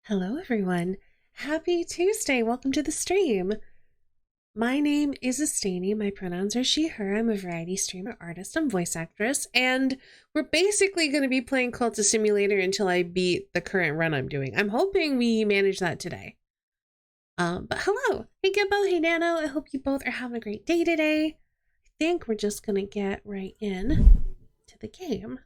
Hello everyone. Happy Tuesday. Welcome to the stream. My name is Estani. My pronouns are she, her. I'm a variety streamer, artist, and voice actress. And we're basically going to be playing Cultist Simulator until I beat the current run I'm doing. I'm hoping we manage that today. But hello. Hey Gibbo, hey Nano. I hope you both are having a great day today. I think we're just going to get right in to the game.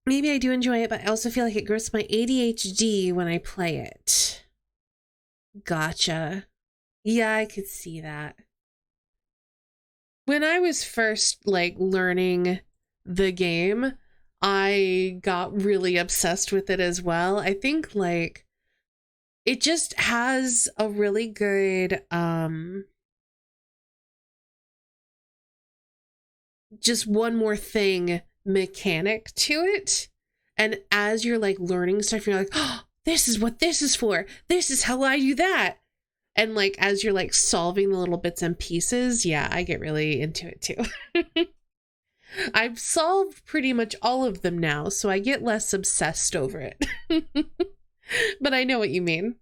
Maybe I do enjoy it, but I also feel like it grows my ADHD when I play it. Gotcha. Yeah, I could see that. When I was first, learning the game, I got really obsessed with it as well. I think, it just has a really good, just one more thing mechanic to it, and as you're learning stuff, you're like, oh, this is what this is for, this is how I do that, and as you're solving the little bits and pieces, yeah, I get really into it too. I've solved pretty much all of them now, so I get less obsessed over it. But I know what you mean.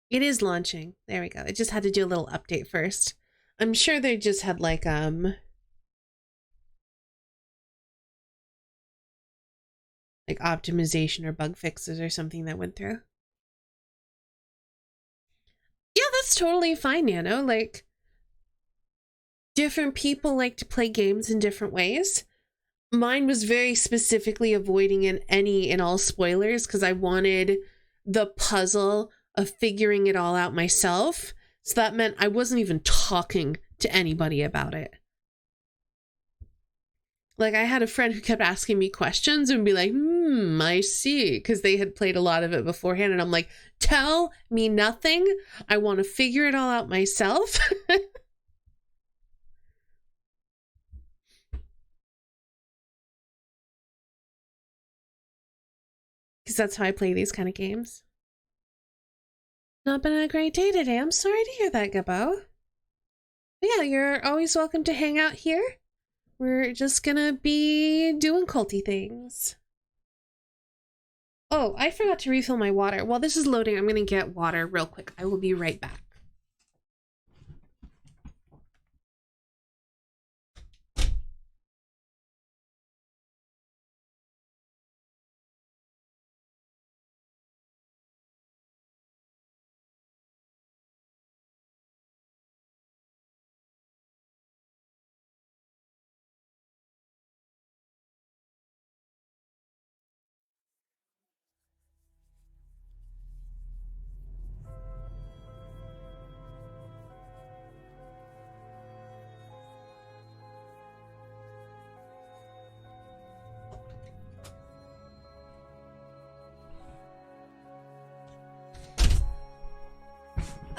It is launching. There we go. It just had to do a little update first. I'm sure they just had optimization or bug fixes or something that went through. Yeah, that's totally fine, Nano. Different people like to play games in different ways. Mine was very specifically avoiding any and all spoilers because I wanted the puzzle of figuring it all out myself. So that meant I wasn't even talking to anybody about it. I had a friend who kept asking me questions and be like, I see, because they had played a lot of it beforehand. And I'm like, tell me nothing. I want to figure it all out myself. Because that's how I play these kind of games. Not been a great day today. I'm sorry to hear that, Gabbo. But yeah, you're always welcome to hang out here. We're just gonna be doing culty things. Oh, I forgot to refill my water. While this is loading, I'm gonna get water real quick. I will be right back.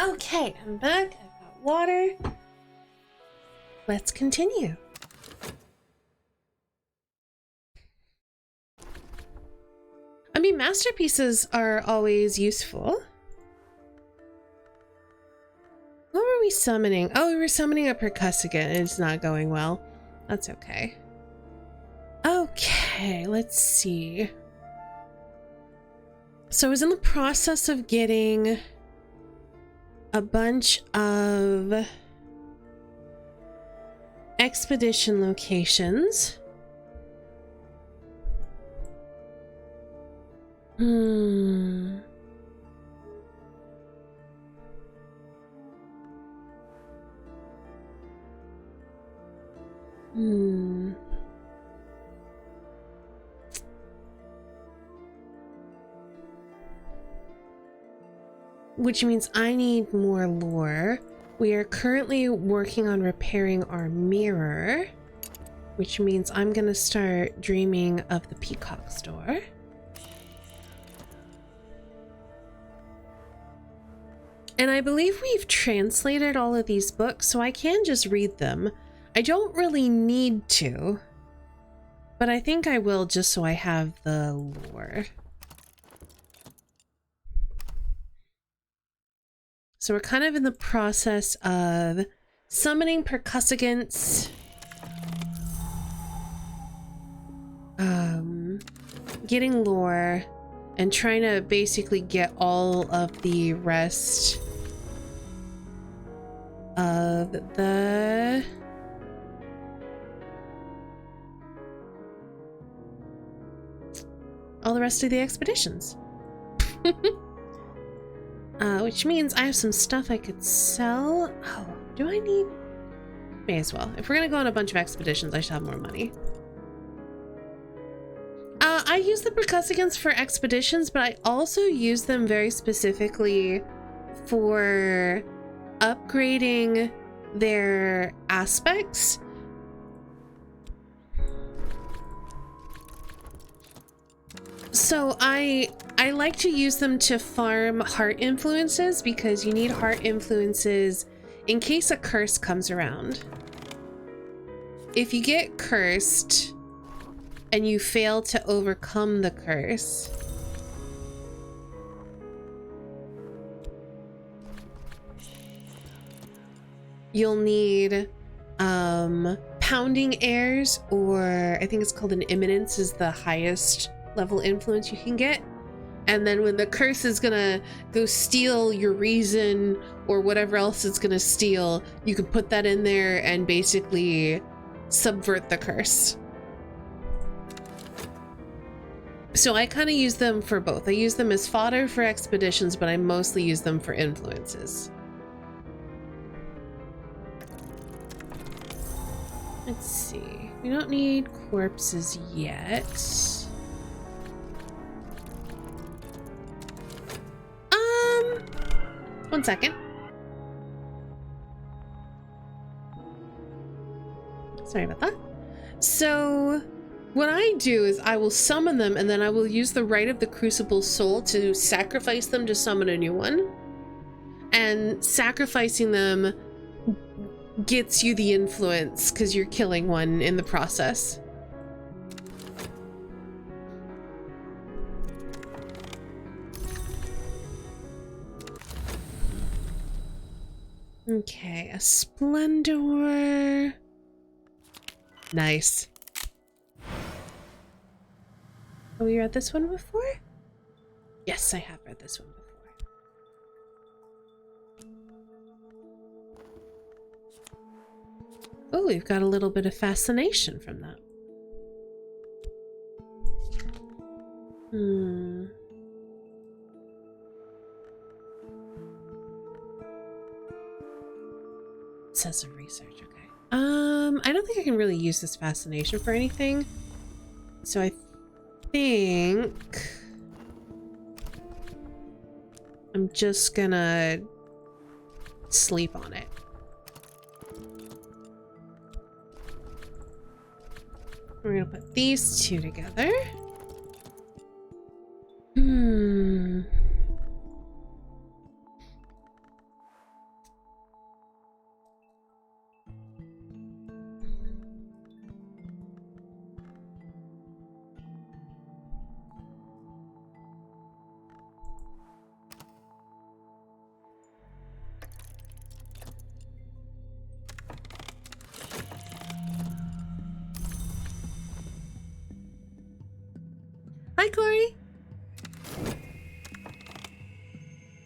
Okay, I'm back. I've got water. Let's continue. I mean, masterpieces are always useful. What were we summoning? Oh, we were summoning a percuss again. It's not going well. That's okay. Okay, let's see. So I was in the process of getting a bunch of expedition locations. Which means I need more lore. We are currently working on repairing our mirror, which means I'm gonna start dreaming of the peacock store. And I believe we've translated all of these books, so I can just read them. I don't really need to, but I think I will just so I have the lore. So we're kind of in the process of summoning percussagants, getting lore, and trying to basically get all of the rest of the expeditions. Which means I have some stuff I could sell. Oh, do I need? May as well. If we're gonna go on a bunch of expeditions, I should have more money. I use the percussagants for expeditions, but I also use them very specifically for upgrading their aspects. So I like to use them to farm heart influences because you need heart influences in case a curse comes around. If you get cursed and you fail to overcome the curse, you'll need pounding airs, or I think it's called an imminence is the highest level influence you can get. And then when the curse is gonna go steal your reason or whatever else it's gonna steal, you can put that in there and basically subvert the curse. So I kind of use them for both. I use them as fodder for expeditions, but I mostly use them for influences. Let's see. We don't need corpses yet. 1 second. Sorry about that. So what I do is I will summon them, and then I will use the Rite of the Crucible Soul to sacrifice them to summon a new one. And sacrificing them gets you the influence because you're killing one in the process. Okay, a Splendor. Nice. Have we read this one before? Yes, I have read this one before. Oh, we've got a little bit of fascination from that. Says of research, okay. I don't think I can really use this fascination for anything. So I think I'm just gonna sleep on it. We're gonna put these two together. Hi, Corey.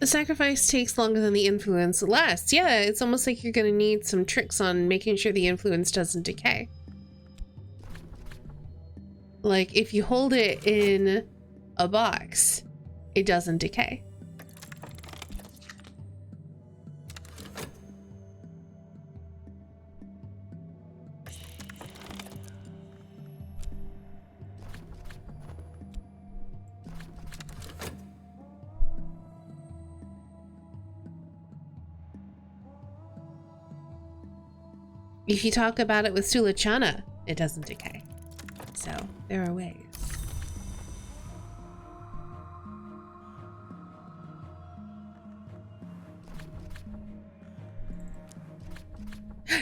The sacrifice takes longer than the influence lasts. Yeah, it's almost like you're gonna need some tricks on making sure the influence doesn't decay. Like, if you hold it in a box, it doesn't decay. If you talk about it with Sulachana, it doesn't decay. So, there are ways.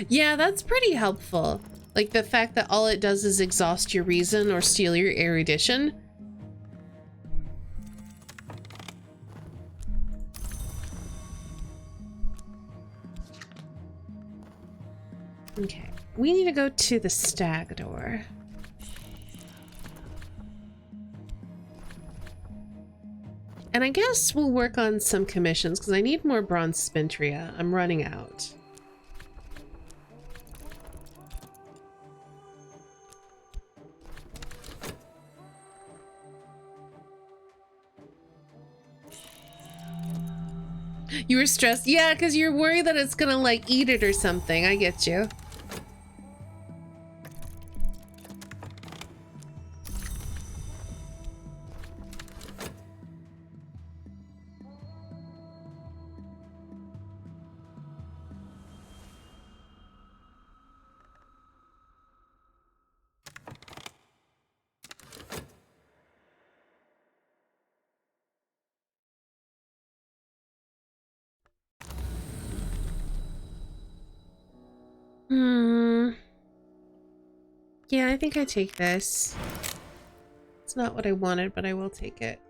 Yeah, that's pretty helpful. Like the fact that all it does is exhaust your reason or steal your erudition. Okay, we need to go to the stag door. And I guess we'll work on some commissions because I need more bronze spintria. I'm running out. You were stressed? Yeah, because you're worried that it's gonna like eat it or something. I get you. Yeah, I think I take this. It's not what I wanted, but I will take it.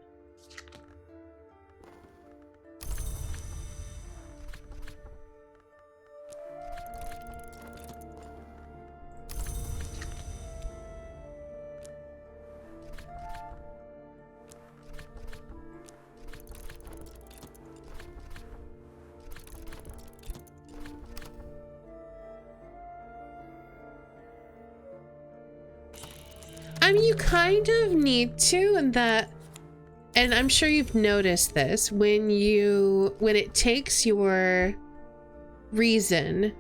I mean, you kind of need to, in that, and I'm sure you've noticed this, when it takes your reason,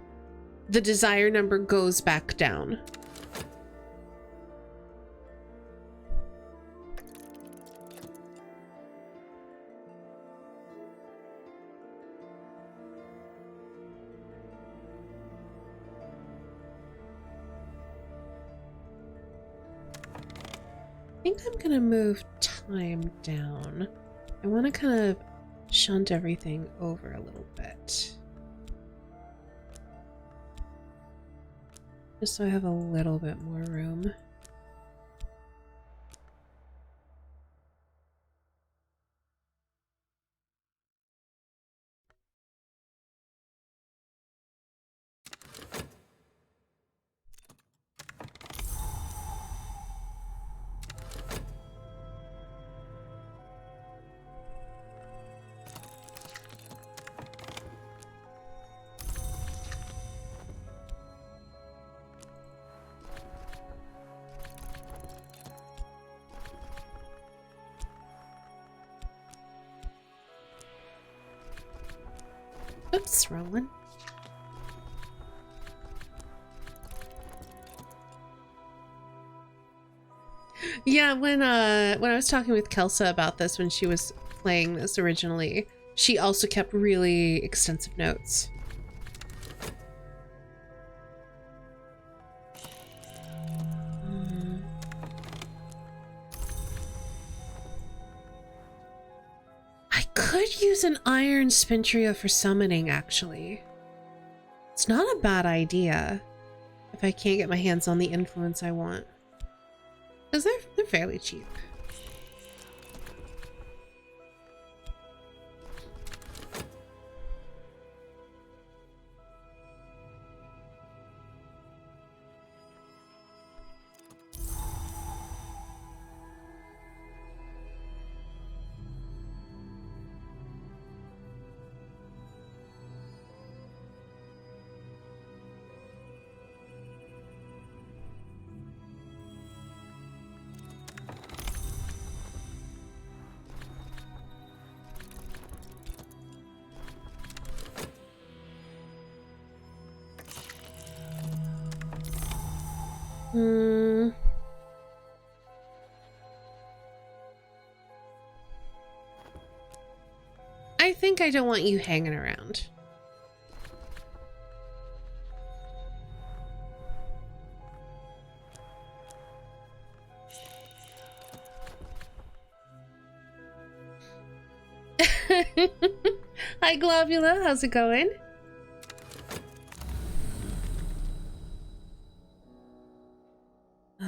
the desire number goes back down. I think I'm gonna move time down. I want to kind of shunt everything over a little bit. Just so I have a little bit more room. Oops, wrong one. Yeah, when I was talking with Kelsa about this when she was playing this originally, she also kept really extensive notes. I could use an iron spintria for summoning, actually. It's not a bad idea if I can't get my hands on the influence I want. Because they're fairly cheap. I think I don't want you hanging around. Hi Globula, how's it going?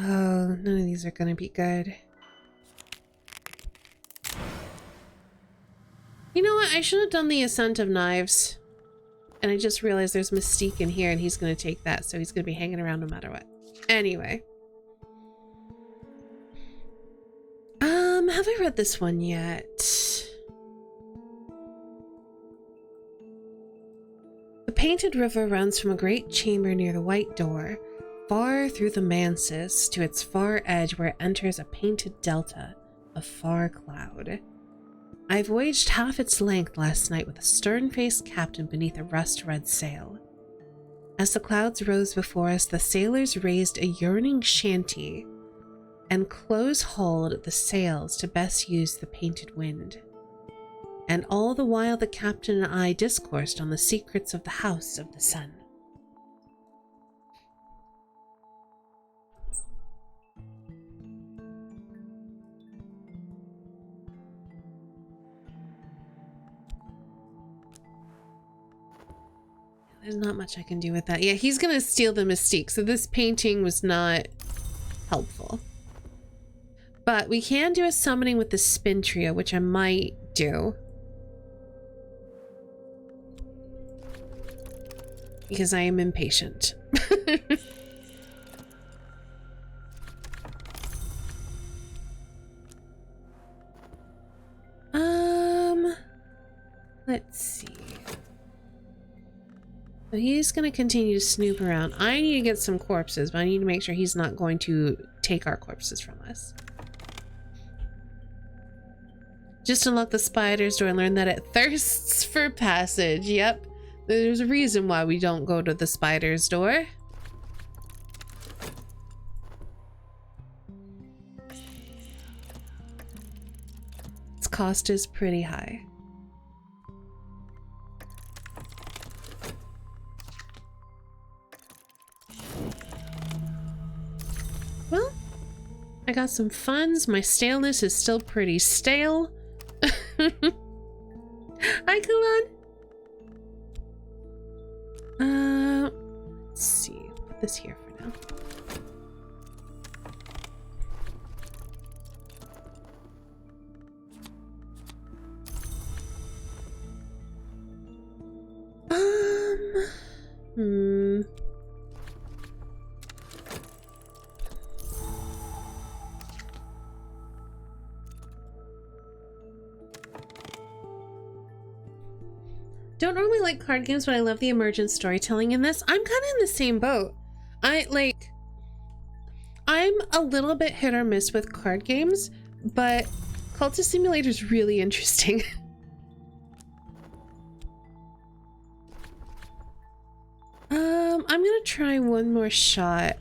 Oh, none of these are gonna be good. You know what? I should have done the Ascent of Knives. And I just realized there's Mystique in here and he's gonna take that, so he's gonna be hanging around no matter what. Anyway. Have I read this one yet? The painted river runs from a great chamber near the white door, far through the mansis to its far edge where it enters a painted delta of far cloud. I voyaged half its length last night with a stern-faced captain beneath a rust-red sail. As the clouds rose before us, the sailors raised a yearning shanty and close-hauled the sails to best use the painted wind. And all the while the captain and I discoursed on the secrets of the House of the Sun. There's not much I can do with that. Yeah, he's gonna steal the Mystique, so this painting was not helpful. But we can do a summoning with the spin trio, which I might do. Because I am impatient. Let's see. So he's going to continue to snoop around. I need to get some corpses, but I need to make sure he's not going to take our corpses from us. Just unlock the spider's door and learn that it thirsts for passage. Yep. There's a reason why we don't go to the spider's door. Its cost is pretty high. Well, I got some funds. My staleness is still pretty stale. Hi, Kalon. Let's see. Put this here for now. Don't normally like card games, but I love the emergent storytelling in this. I'm kind of in the same boat. I'm a little bit hit or miss with card games, but Cultist Simulator is really interesting. I'm gonna try one more shot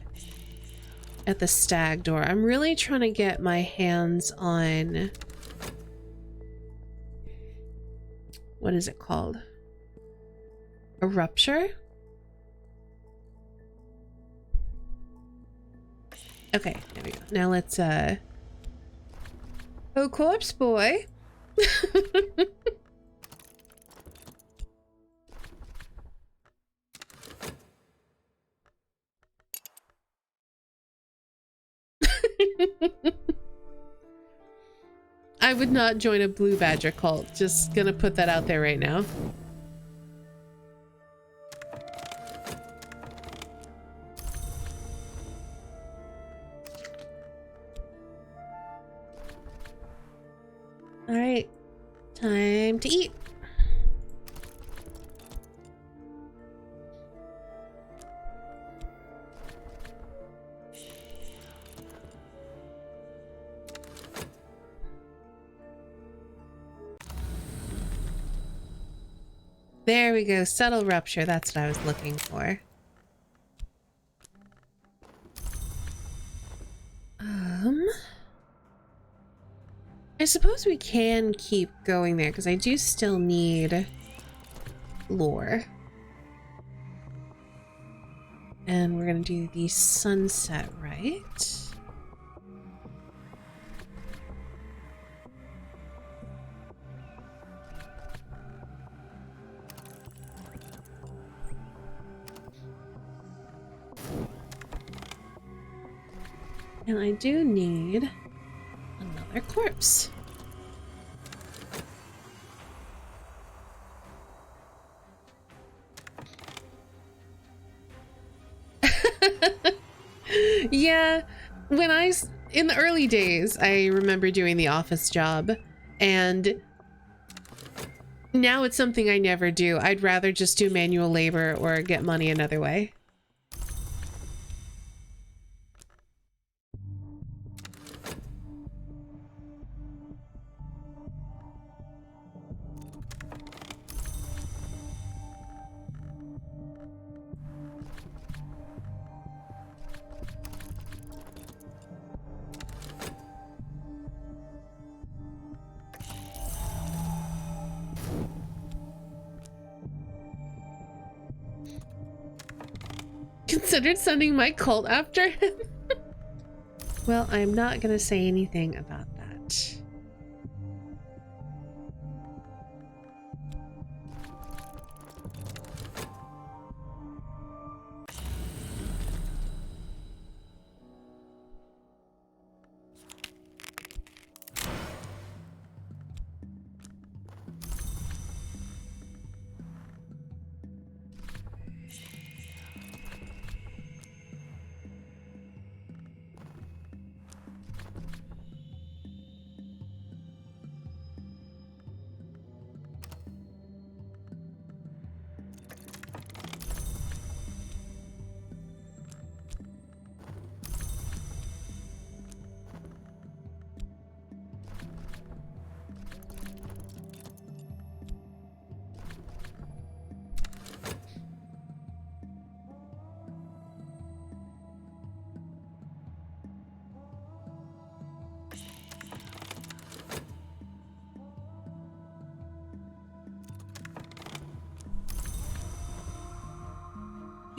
at the stag door. I'm really trying to get my hands on... What is it called? A rupture? Okay, there we go. Now let's, Oh, corpse boy! I would not join a blue badger cult. Just gonna put that out there right now. All right, time to eat. There we go, subtle rupture. That's what I was looking for. I suppose we can keep going there because I do still need lore. And we're gonna do the sunset, right? And I do need another corpse. Yeah, in the early days, I remember doing the office job, and now it's something I never do. I'd rather just do manual labor or get money another way. Considered sending my cult after him? Well, I'm not gonna say anything about that.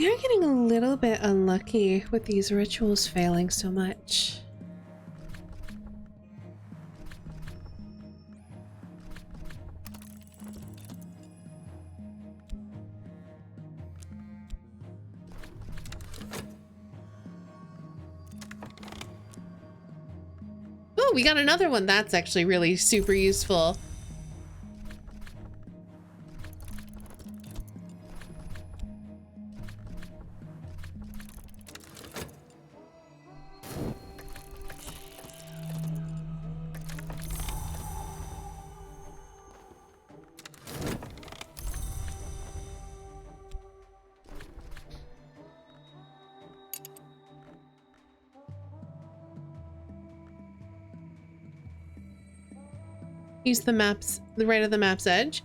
You're getting a little bit unlucky with these rituals failing so much. Oh, we got another one. That's actually really super useful. Use the right of the map's edge.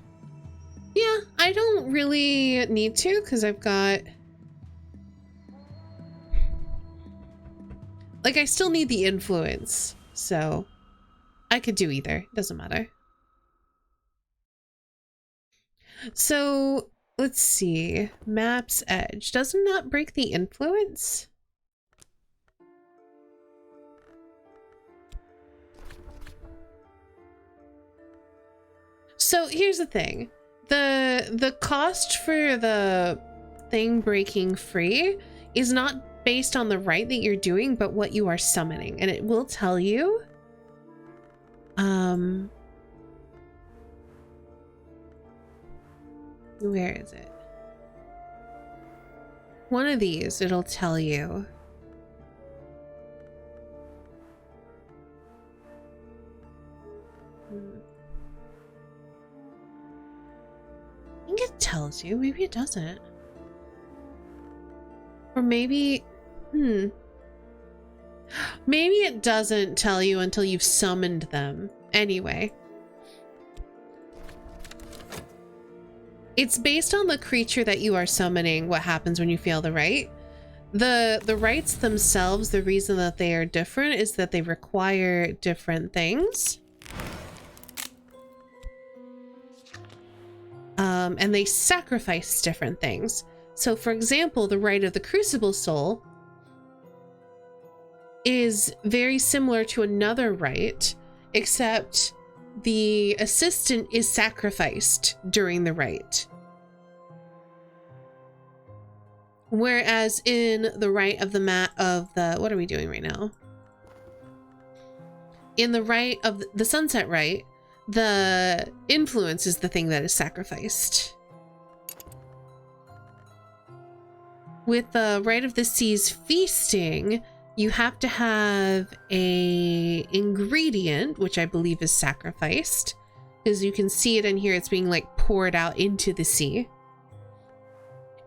Yeah, I don't really need to because I've got... Like, I still need the influence, so I could do either. Doesn't matter. So, let's see. Map's edge. Doesn't that break the influence? So here's the thing. The cost for the thing breaking free is not based on the rite that you're doing, but what you are summoning. And it will tell you. Where is it? One of these, it'll tell you. I think it tells you. Maybe it doesn't. Or maybe... Maybe it doesn't tell you until you've summoned them. Anyway. It's based on the creature that you are summoning, what happens when you fail the rite. The rites themselves, the reason that they are different is that they require different things. And they sacrifice different things. So for example, the rite of the Crucible Soul is very similar to another rite, except the assistant is sacrificed during the rite. Whereas in the rite of the what are we doing right now? in the rite of the sunset rite, the influence is the thing that is sacrificed. With the rite of the sea's feasting, you have to have a ingredient, which I believe is sacrificed, because you can see it in here. It's being like poured out into the sea.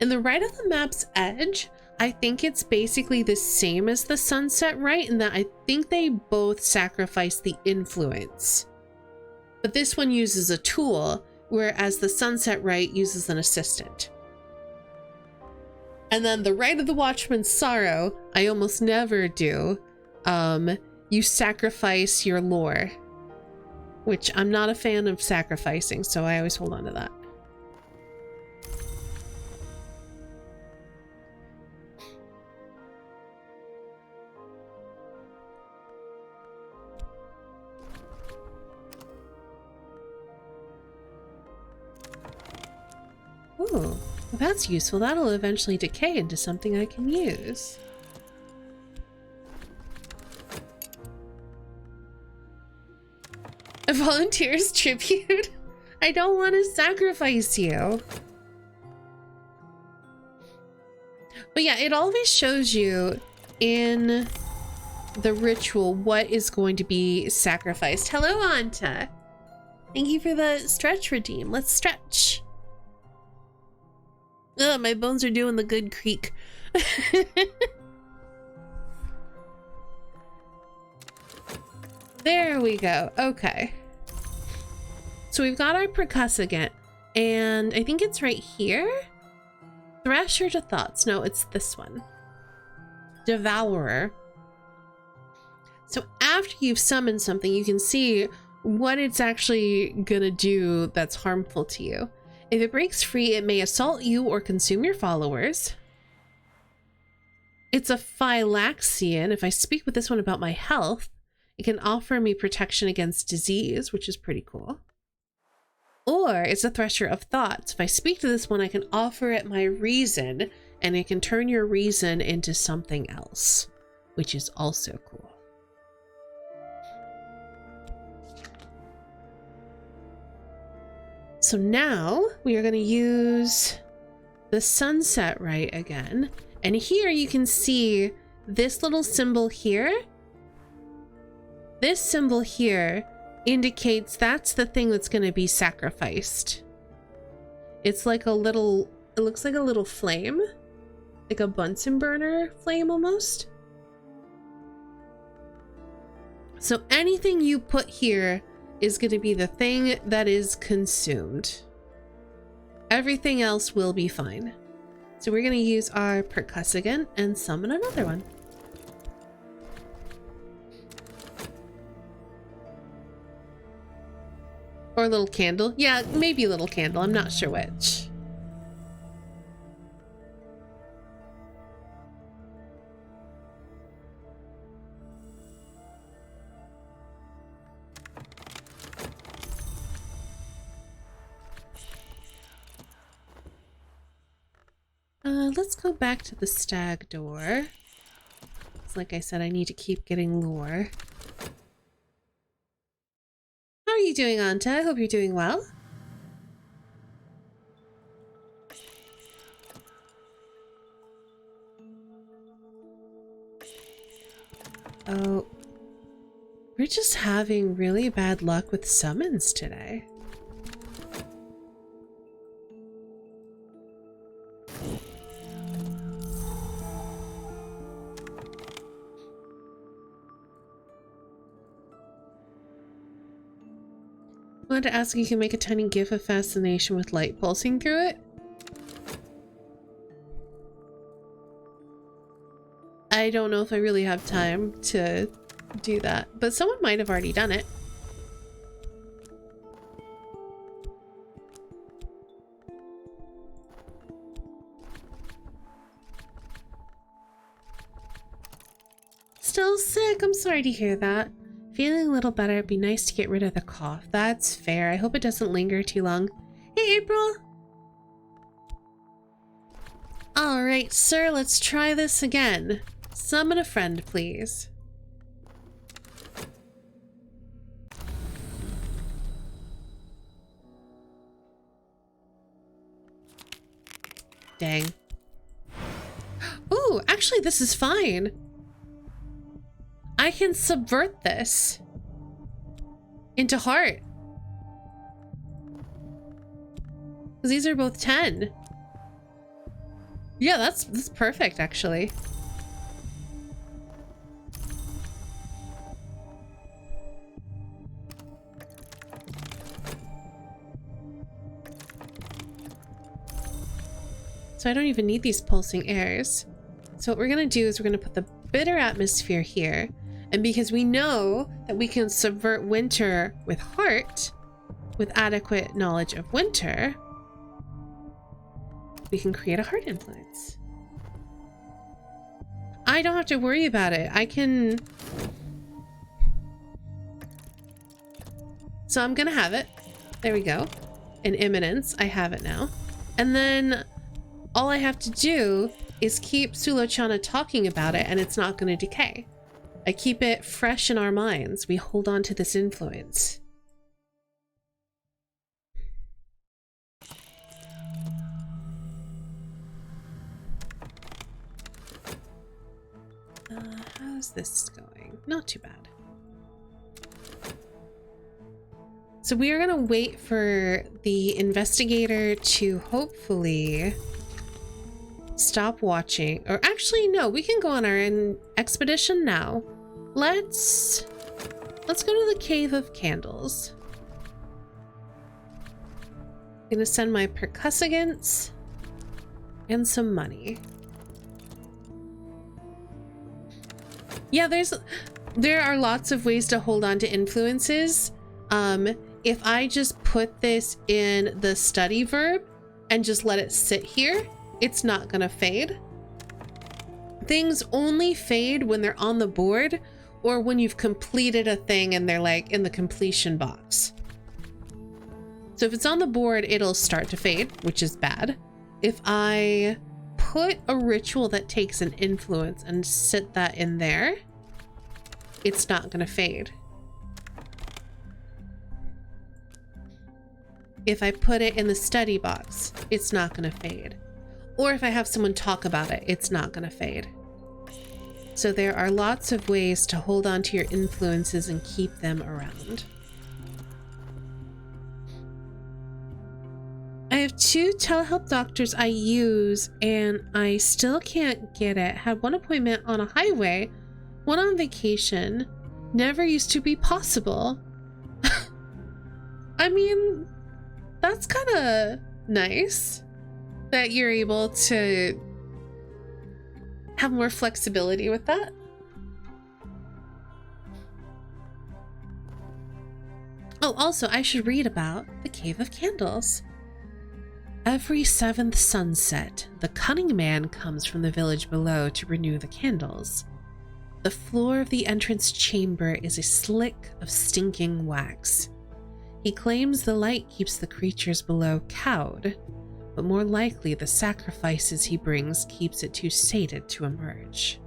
In the rite of the map's edge, I think it's basically the same as the sunset rite, in that I think they both sacrifice the influence. But this one uses a tool, whereas the sunset rite uses an assistant. And then the rite of the watchman's sorrow, I almost never do. You sacrifice your lore, which I'm not a fan of sacrificing, so I always hold on to that. Ooh, well, that's useful. That'll eventually decay into something I can use. A volunteer's tribute? I don't want to sacrifice you. But yeah, it always shows you in the ritual what is going to be sacrificed. Hello, Anta. Thank you for the stretch redeem. Let's stretch. Ugh, my bones are doing the good creak. There we go. Okay. So we've got our percussive, and I think it's right here. Thresher to thoughts. No, it's this one. Devourer. So after you've summoned something, you can see what it's actually gonna do that's harmful to you. If it breaks free, it may assault you or consume your followers. It's a Phylaxian. If I speak with this one about my health, it can offer me protection against disease, which is pretty cool. Or it's a Thresher of Thoughts. If I speak to this one, I can offer it my reason, and it can turn your reason into something else, which is also cool. So now we are going to use the sunset rite again. And here you can see this little symbol here. This symbol here indicates that's the thing that's going to be sacrificed. It's like a little, it looks like a little flame, like a Bunsen burner flame almost. So anything you put here is going to be the thing that is consumed. Everything else will be fine. So we're going to use our percussive and summon another one. Or a little candle. Yeah, maybe a little candle. I'm not sure which. Let's go back to the stag door. Like I said, I need to keep getting lore. How are you doing, Anta? I hope you're doing well. Oh, we're just having really bad luck with summons today. I wanted to ask if you can make a tiny gif of fascination with light pulsing through it. I don't know if I really have time to do that, but someone might have already done it. Still sick? I'm sorry to hear that. Feeling a little better. It'd be nice to get rid of the cough. That's fair. I hope it doesn't linger too long. Hey, April! Alright, sir, let's try this again. Summon a friend, please. Dang. Ooh, actually, this is fine. I can subvert this into heart. Because these are both 10. Yeah, that's perfect, actually. So I don't even need these pulsing airs. So what we're gonna do is we're gonna put the bitter atmosphere here. And because we know that we can subvert winter with heart, with adequate knowledge of winter, we can create a heart influence. I don't have to worry about it. I can... So I'm gonna have it. There we go. In imminence, I have it now. And then all I have to do is keep Sulochana talking about it and it's not gonna decay. I keep it fresh in our minds. We hold on to this influence. How's this going? Not too bad. So we are gonna wait for the investigator to hopefully stop watching. Or actually, no, we can go on our expedition now. Let's go to the Cave of Candles. I'm gonna send my percussagants and some money. Yeah, there are lots of ways to hold on to influences. If I just put this in the study verb and just let it sit here, it's not gonna fade. Things only fade when they're on the board or when you've completed a thing and they're like in the completion box. So if it's on the board, it'll start to fade, which is bad. If I put a ritual that takes an influence and sit that in there, it's not gonna fade. If I put it in the study box, it's not gonna fade. Or if I have someone talk about it, it's not gonna fade. So there are lots of ways to hold on to your influences and keep them around. I have 2 telehealth doctors I use and I still can't get it. Had one appointment on a highway, one on vacation. Never used to be possible. I mean, that's kind of nice that you're able to have more flexibility with that. Oh, also, I should read about the Cave of Candles. Every 7th sunset, the cunning man comes from the village below to renew the candles. The floor of the entrance chamber is a slick of stinking wax. He claims the light keeps the creatures below cowed, but more likely the sacrifices he brings keeps it too sated to emerge.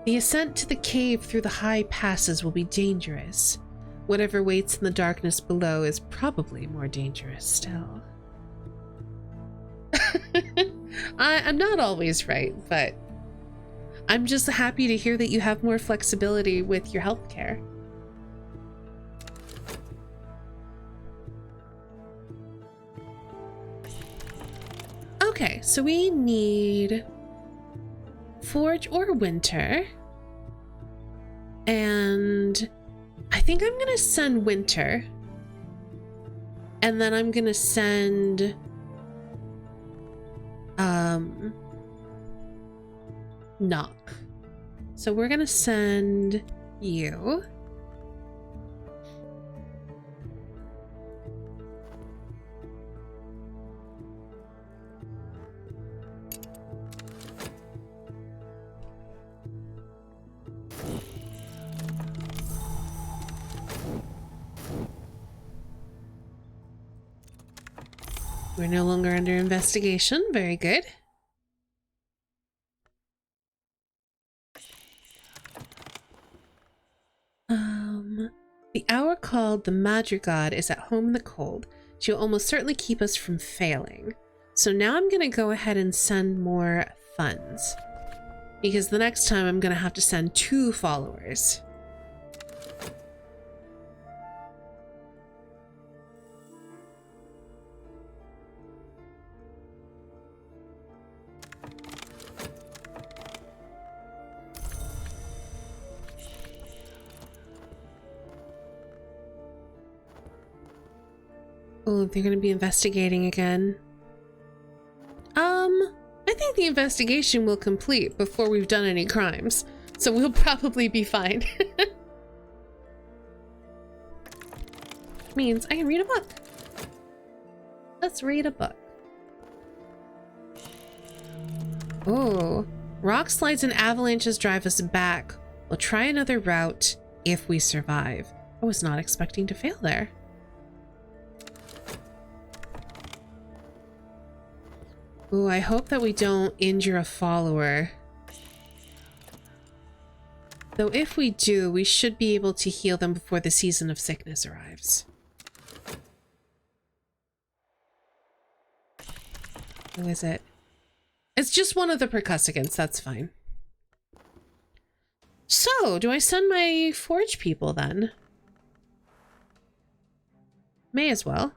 The ascent to the cave through the high passes will be dangerous. Whatever waits in the darkness below is probably more dangerous still. I'm not always right, but I'm just happy to hear that you have more flexibility with your healthcare. Okay, so we need Forge or Winter. And I think I'm gonna send Winter. And then I'm gonna send Knock. So we're gonna send you. We're no longer under investigation. Very good. The hour called the Madrigad is at home in the cold. She'll almost certainly keep us from failing. So now I'm going to go ahead and send more funds. Because the next time I'm going to have to send 2 followers. Oh, they're going to be investigating again. I think the investigation will complete before we've done any crimes, so we'll probably be fine. Means I can read a book. Let's read a book. Oh, rock slides and avalanches drive us back. We'll try another route if we survive. I was not expecting to fail there. Ooh, I hope that we don't injure a follower. Though if we do, we should be able to heal them before the season of sickness arrives. Who is it? It's just one of the percussicants, that's fine. So, do I send my forge people then? May as well.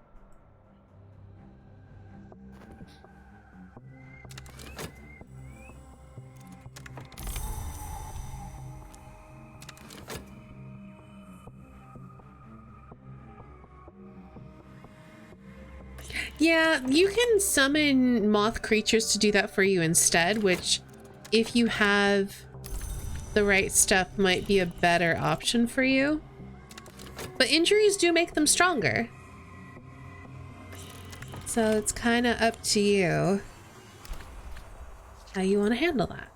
Yeah, you can summon moth creatures to do that for you instead, which, if you have the right stuff, might be a better option for you. But injuries do make them stronger. So it's kind of up to you how you want to handle that.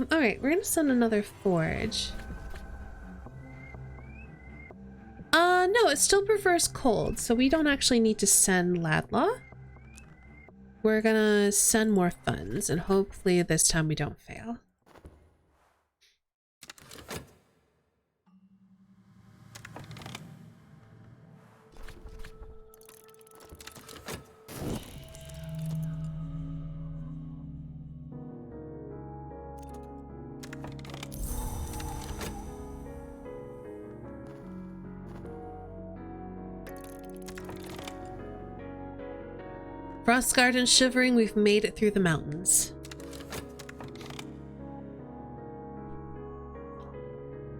Alright, we're going to send another forge. No, it still prefers cold, so we don't actually need to send Ladlaw. We're gonna send more funds, and hopefully this time we don't fail. Frostguard and shivering, we've made it through the mountains.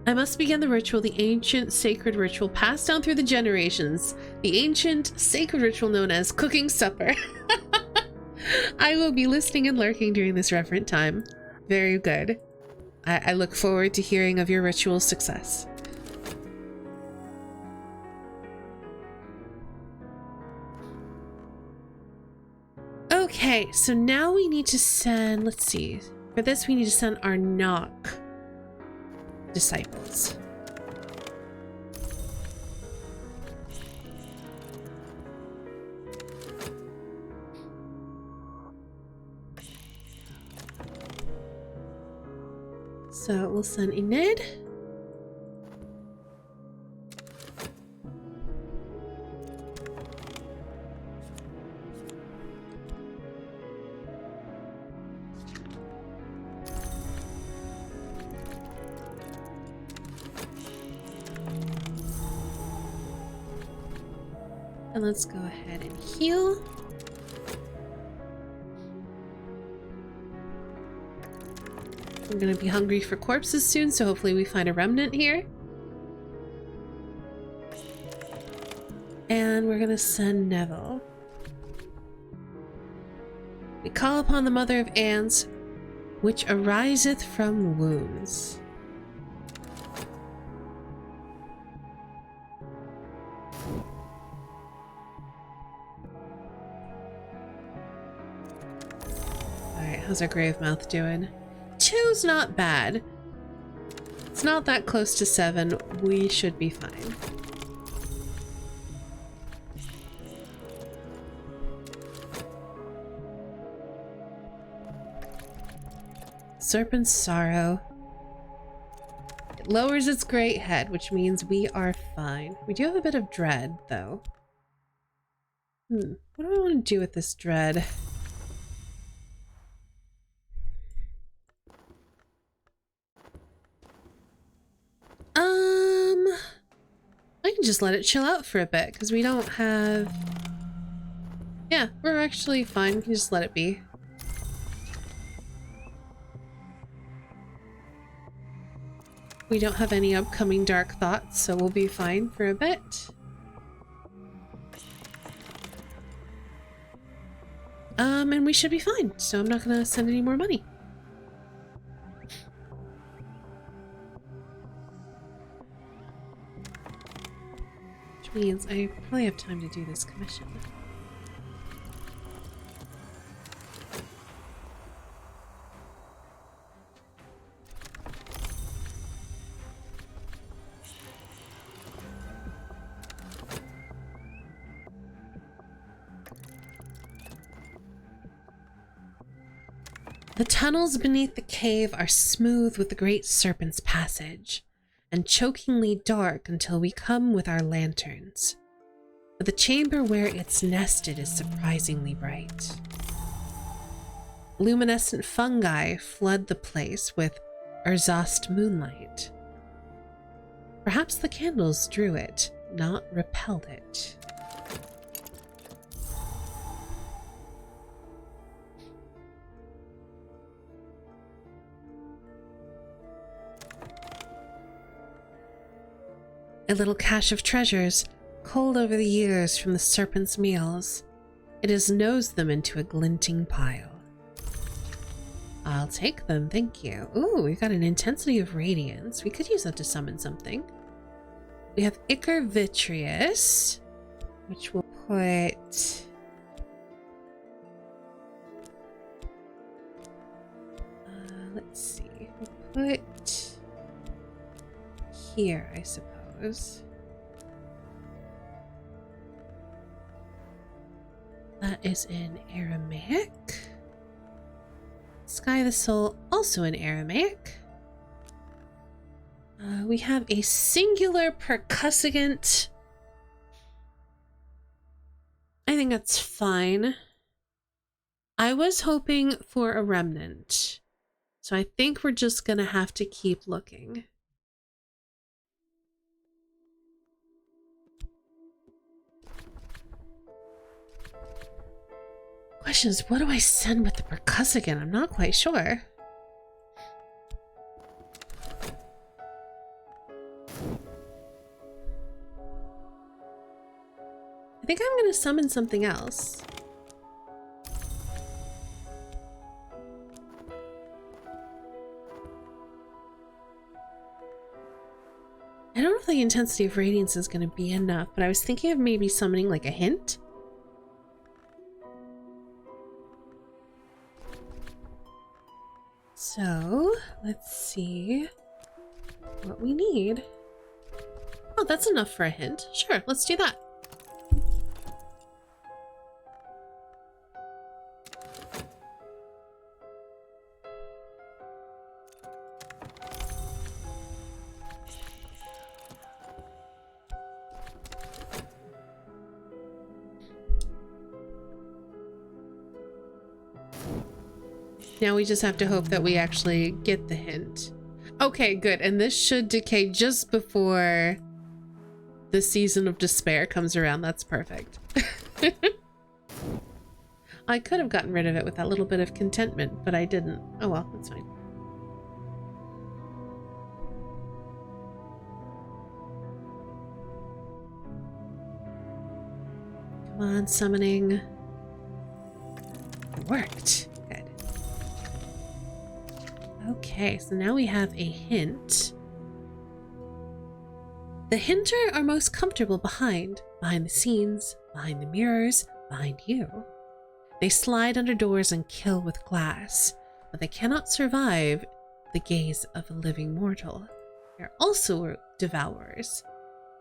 I must begin the ritual, the ancient sacred ritual passed down through the generations. The ancient sacred ritual known as cooking supper. I will be listening and lurking during this reverent time. Very good. I look forward to hearing of your ritual success. Okay, so now we need to send, let's see, for this we need to send our knock disciples. So we'll send Enid. And let's go ahead and heal. I'm gonna be hungry for corpses soon, so hopefully we find a remnant here. And we're gonna send Neville. We call upon the mother of ants, which ariseth from wounds. How's our grave mouth doing? 2's not bad. It's not that close to 7. We should be fine. Serpent's Sorrow. It lowers its great head, which means we are fine. We do have a bit of dread, though. What do I want to do with this dread? I can just let it chill out for a bit, because we don't have... Yeah, we're actually fine. We can just let it be. We don't have any upcoming dark thoughts, so we'll be fine for a bit. And we should be fine, so I'm not gonna send any more money. Which means I probably have time to do this commission. The tunnels beneath the cave are smooth with the great serpent's passage, and chokingly dark until we come with our lanterns. But the chamber where it's nested is surprisingly bright. Luminescent fungi flood the place with erzast moonlight. Perhaps the candles drew it, not repelled it. A little cache of treasures, culled over the years from the serpent's meals. It has nosed them into a glinting pile. I'll take them, thank you. Ooh, we've got an intensity of radiance. We could use that to summon something. We have Ichor Vitreous, which we'll put... let's see. We'll put here, I suppose. That is in Aramaic. Sky the Soul, also in Aramaic. We have a singular percussagant. I think that's fine. I was hoping for a remnant, so I think we're just gonna have to keep looking. Question is, what do I send with the percussagant? I'm not quite sure. I think I'm going to summon something else. I don't know if the intensity of radiance is going to be enough, but I was thinking of maybe summoning like a hint. So, let's see what we need. Oh, that's enough for a hint. Sure, let's do that. Now we just have to hope that we actually get the hint. Okay, good. And this should decay just before the season of despair comes around. That's perfect. I could have gotten rid of it with that little bit of contentment, but I didn't. Oh well, that's fine. Come on, summoning. It worked. Okay, so now we have a hint. The hinter are most comfortable behind the scenes, behind the mirrors, behind you. They slide under doors and kill with glass, but they cannot survive the gaze of a living mortal. They're also devourers.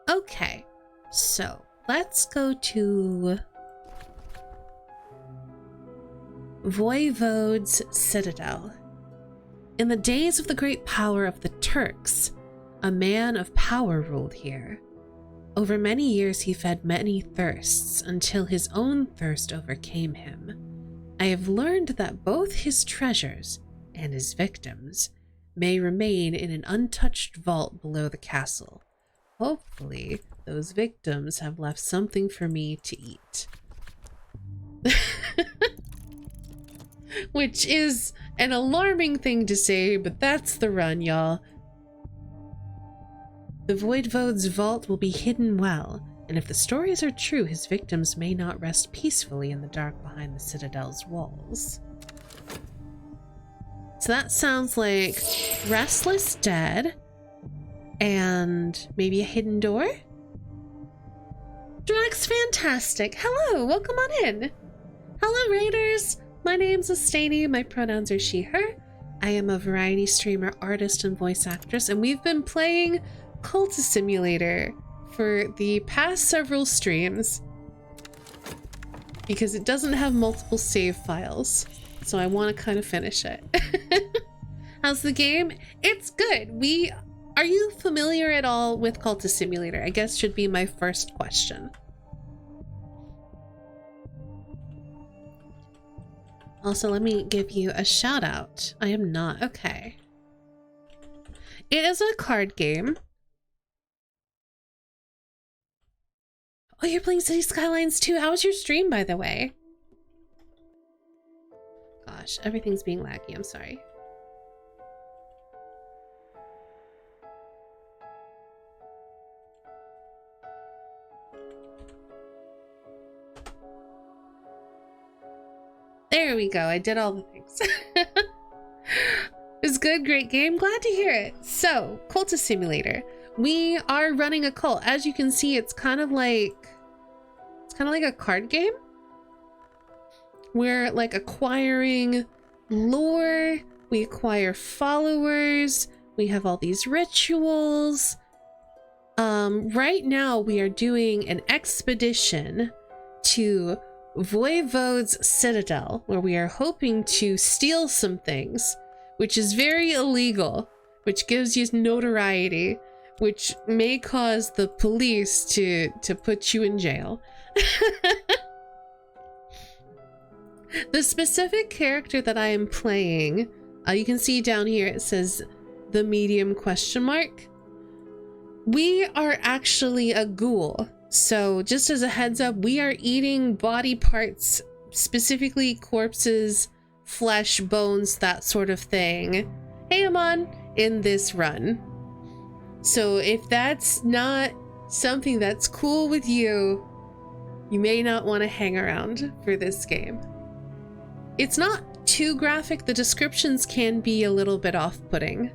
Okay, so let's go to Voivode's Citadel. In the days of the great power of the Turks, a man of power ruled here. Over many years he fed many thirsts until his own thirst overcame him. I have learned that both his treasures and his victims may remain in an untouched vault below the castle. Hopefully, those victims have left something for me to eat. Which is an alarming thing to say, but that's the run, y'all. The Voidvode's vault will be hidden well, and if the stories are true, his victims may not rest peacefully in the dark behind the Citadel's walls. So that sounds like Restless Dead and maybe a hidden door? Drax Fantastic! Hello! Welcome on in! Hello, Raiders! My name's Estanie, my pronouns are she, her. I am a variety streamer, artist, and voice actress, and we've been playing Cultist Simulator for the past several streams because it doesn't have multiple save files, so I want to kind of finish it. How's the game? It's good. Are you familiar at all with Cultist Simulator? I guess should be my first question. Also, let me give you a shout out. I am not okay. It is a card game. Oh, you're playing City Skylines too? How was your stream, by the way? Gosh, everything's being laggy. I'm sorry. There we go. I did all the things. It's good. Great game. Glad to hear it. So, Cultist Simulator. We are running a cult. As you can see, it's kind of like a card game. We're like acquiring lore. We acquire followers. We have all these rituals. Right now we are doing an expedition to Voivode's Citadel, where we are hoping to steal some things, which is very illegal, which gives you notoriety, which may cause the police to put you in jail. The specific character that I am playing, you can see down here it says the medium ? We are actually a ghoul. So just as a heads up, we are eating body parts, specifically corpses, flesh, bones, that sort of thing. Hey, Amon, in this run. So if that's not something that's cool with you, you may not want to hang around for this game. It's not too graphic. The descriptions can be a little bit off-putting.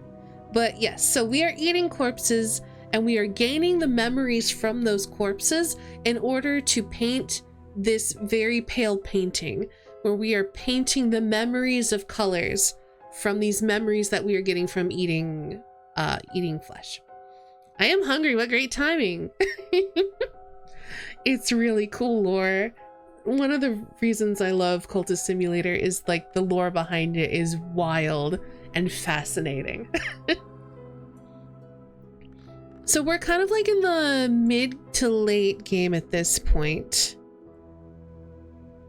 But yes, so we are eating corpses and we are gaining the memories from those corpses in order to paint this very pale painting, where we are painting the memories of colors from these memories that we are getting from eating flesh. I am hungry. What great timing. It's really cool lore. One of the reasons I love Cultist Simulator is like the lore behind it is wild and fascinating. So we're kind of like in the mid to late game at this point.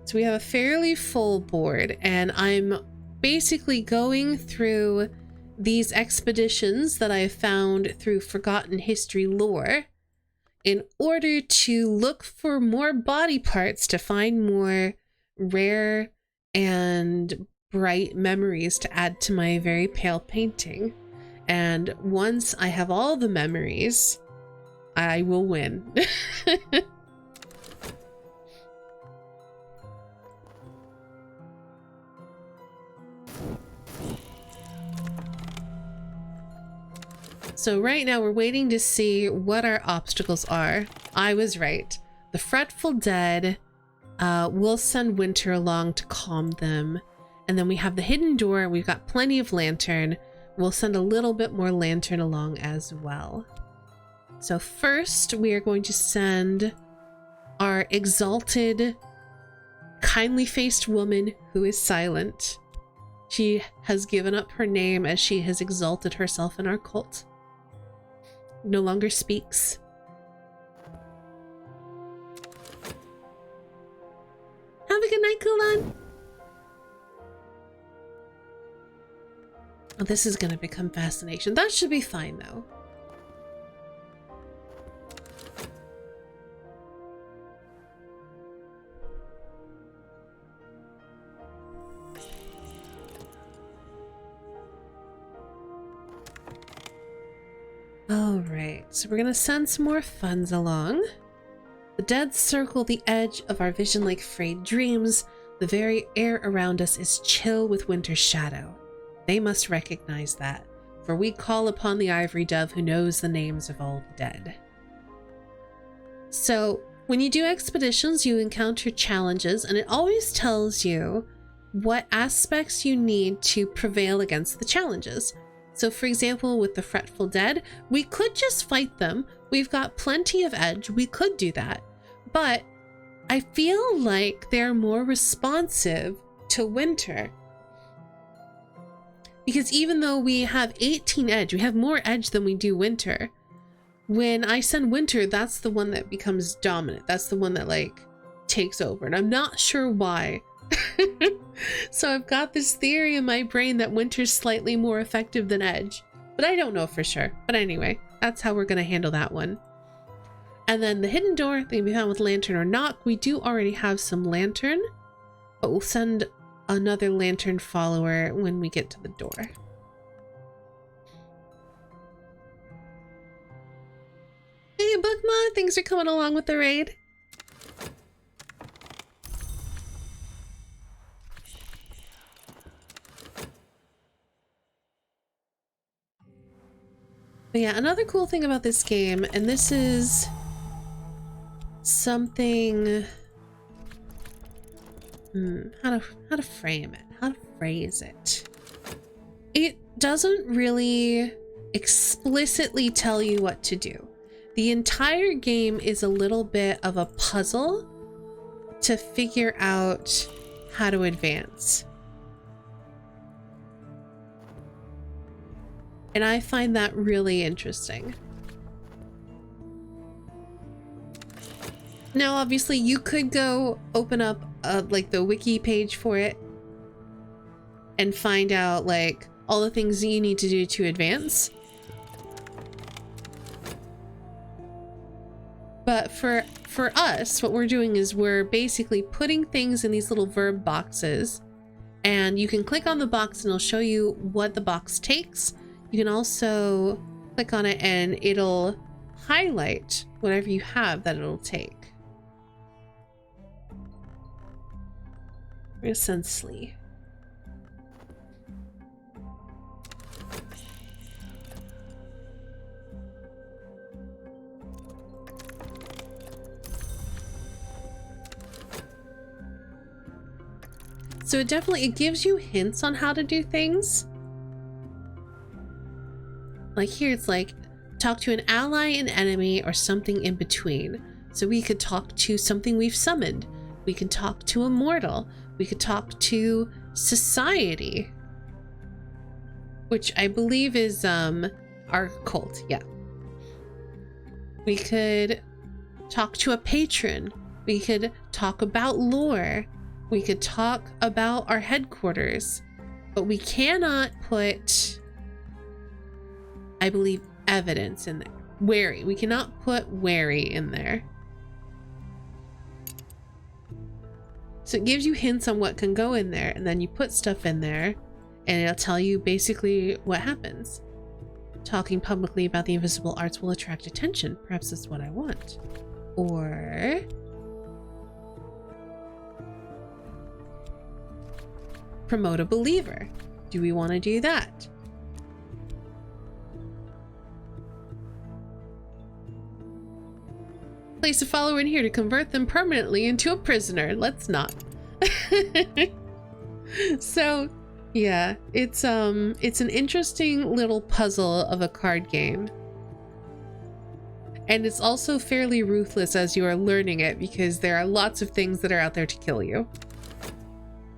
So we have a fairly full board, and I'm basically going through these expeditions that I found through Forgotten History lore in order to look for more body parts to find more rare and bright memories to add to my very pale painting. And once I have all the memories, I will win. So right now we're waiting to see what our obstacles are. I was right. The Fretful Dead will send Winter along to calm them. And then we have the hidden door. We've got plenty of lantern. We'll send a little bit more lantern along as well. So first we are going to send our exalted, kindly faced woman who is silent. She has given up her name as she has exalted herself in our cult. No longer speaks. a good night, Kulan. Oh, this is gonna become fascination. That should be fine though. Alright, so we're gonna send some more funds along. The dead circle the edge of our vision like frayed dreams. The very air around us is chill with winter's shadow. They must recognize that, for we call upon the ivory dove who knows the names of all the dead. So, when you do expeditions, you encounter challenges, and it always tells you what aspects you need to prevail against the challenges. So for example, with the fretful dead, we could just fight them. We've got plenty of edge. We could do that. But I feel like they're more responsive to winter. Because even though we have 18 edge, we have more edge than we do winter. When I send winter, that's the one that becomes dominant. That's the one that like takes over. And I'm not sure why. So I've got this theory in my brain that winter's slightly more effective than edge, but I don't know for sure. But anyway, that's how we're going to handle that one. And then the hidden door that can be found with lantern or knock. We do already have some lantern, but we'll send another lantern follower when we get to the door. Hey Bookma, thanks for coming along with the raid. But yeah, another cool thing about this game, and this is something, how to frame it, how to phrase it. It doesn't really explicitly tell you what to do. The entire game is a little bit of a puzzle to figure out how to advance. And I find that really interesting. Now, obviously, you could go open up like the wiki page for it and find out like all the things that you need to do to advance. But for us, what we're doing is we're basically putting things in these little verb boxes, and you can click on the box and it'll show you what the box takes. You can also click on it and it'll highlight whatever you have that it'll take. We're gonna send Slee. So it gives you hints on how to do things. Like here, it's like, talk to an ally, an enemy, or something in between. So we could talk to something we've summoned. We can talk to a mortal. We could talk to society. Which I believe is our cult, yeah. We could talk to a patron. We could talk about lore. We could talk about our headquarters. But we cannot put, I believe, evidence in there. Wary. We cannot put wary in there. So it gives you hints on what can go in there, and then you put stuff in there, and it'll tell you basically what happens. Talking publicly about the invisible arts will attract attention. Perhaps that's what I want. Or promote a believer. Do we want to do that? Place a follower in here to convert them permanently into a prisoner. Let's not. So yeah, it's an interesting little puzzle of a card game. And it's also fairly ruthless as you are learning it, because there are lots of things that are out there to kill you.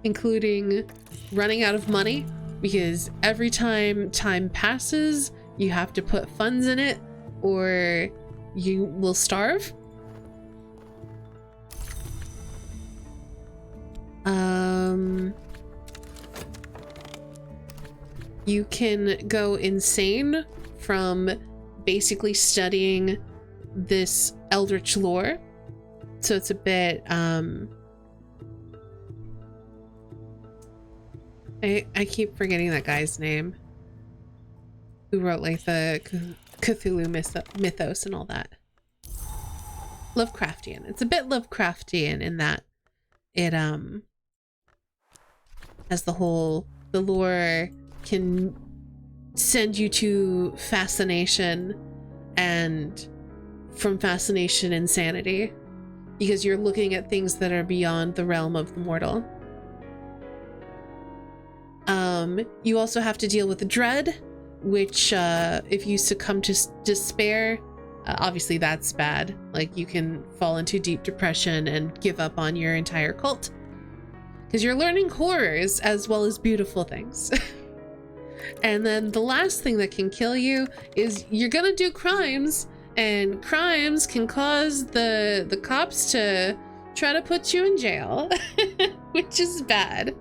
Including running out of money, because every time time passes, you have to put funds in it or you will starve. You can go insane from basically studying this eldritch lore. So it's a bit, I keep forgetting that guy's name. Who wrote like the Cthulhu mythos and all that. Lovecraftian. It's a bit Lovecraftian in that it, as the lore can send you to fascination, and from fascination, insanity, because you're looking at things that are beyond the realm of the mortal. You also have to deal with the dread, which if you succumb to despair, obviously that's bad. Like, you can fall into deep depression and give up on your entire cult, because you're learning horrors as well as beautiful things. And then the last thing that can kill you is you're gonna do crimes, and crimes can cause the cops to try to put you in jail, which is bad.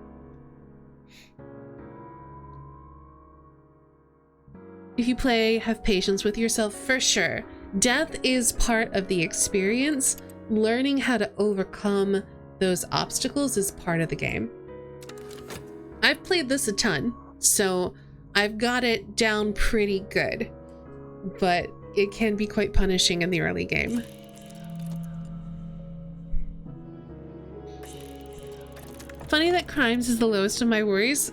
If you play, have patience with yourself for sure. Death is part of the experience. Learning how to overcome those obstacles is part of the game. I've played this a ton, so I've got it down pretty good, but it can be quite punishing in the early game. Funny that crimes is the lowest of my worries.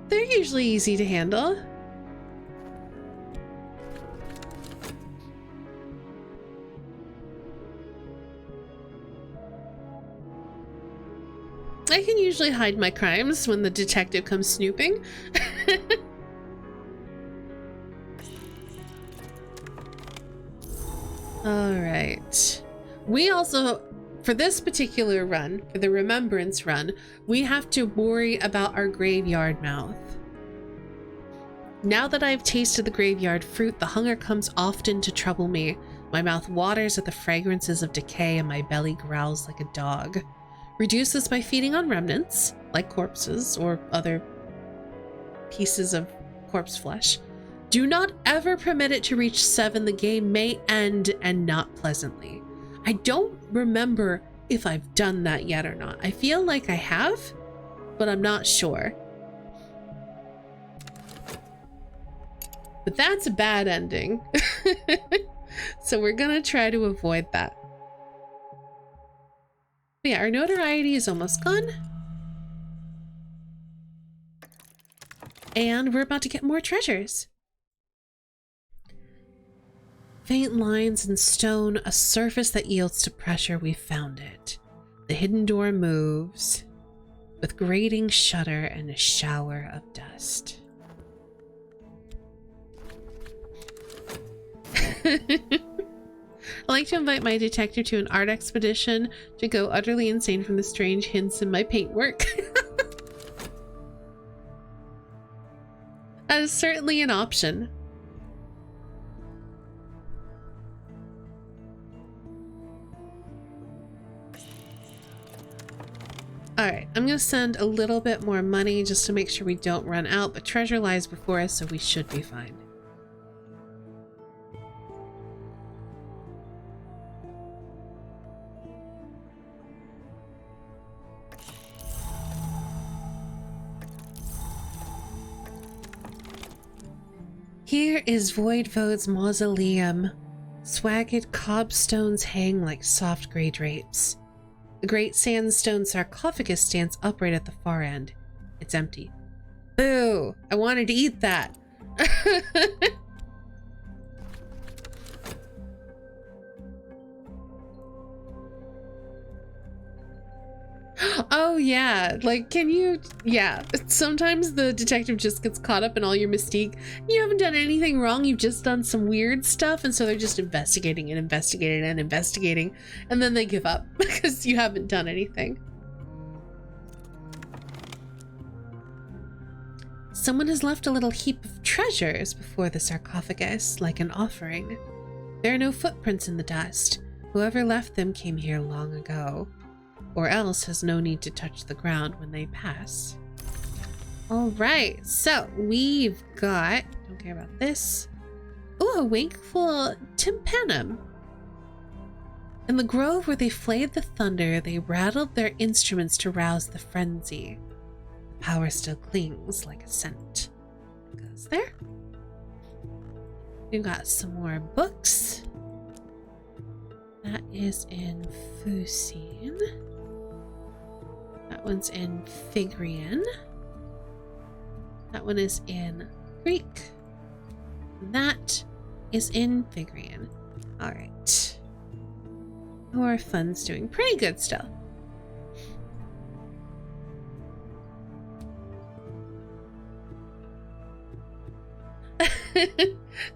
They're usually easy to handle. I can usually hide my crimes when the detective comes snooping. All right. We also, for this particular run, for the Remembrance run, we have to worry about our graveyard mouth. Now that I've tasted the graveyard fruit, the hunger comes often to trouble me. My mouth waters at the fragrances of decay and my belly growls like a dog. Reduce this by feeding on remnants, like corpses or other pieces of corpse flesh. Do not ever permit it to reach 7. The game may end, and not pleasantly. I don't remember if I've done that yet or not. I feel like I have, but I'm not sure. But that's a bad ending. So we're gonna try to avoid that. But yeah, our notoriety is almost gone. And we're about to get more treasures. Faint lines in stone, a surface that yields to pressure, we found it. The hidden door moves with grating shudder and a shower of dust. I like to invite my detective to an art expedition to go utterly insane from the strange hints in my paintwork. That is certainly an option. Alright, I'm gonna send a little bit more money just to make sure we don't run out, but treasure lies before us, so we should be fine. Here is Voidvode's mausoleum. Swagged cobstones hang like soft gray drapes. The great sandstone sarcophagus stands upright at the far end. It's empty. Boo! I wanted to eat that. Oh yeah, like can you, yeah, sometimes the detective just gets caught up in all your mystique. You haven't done anything wrong, you've just done some weird stuff, and so they're just investigating and investigating and investigating, and then they give up because you haven't done anything. Someone has left a little heap of treasures before the sarcophagus, like an offering. There are no footprints in the dust. Whoever left them came here long ago. Or else has no need to touch the ground when they pass. All right, so we've got, don't care about this. Oh, a wakeful tympanum. In the grove where they flayed the thunder, they rattled their instruments to rouse the frenzy. The power still clings like a scent. Goes there. We've got some more books. That is in Fusine. That one's in Figrian. That one is in Greek. That is in Figrian. All right. Our fun's doing pretty good still.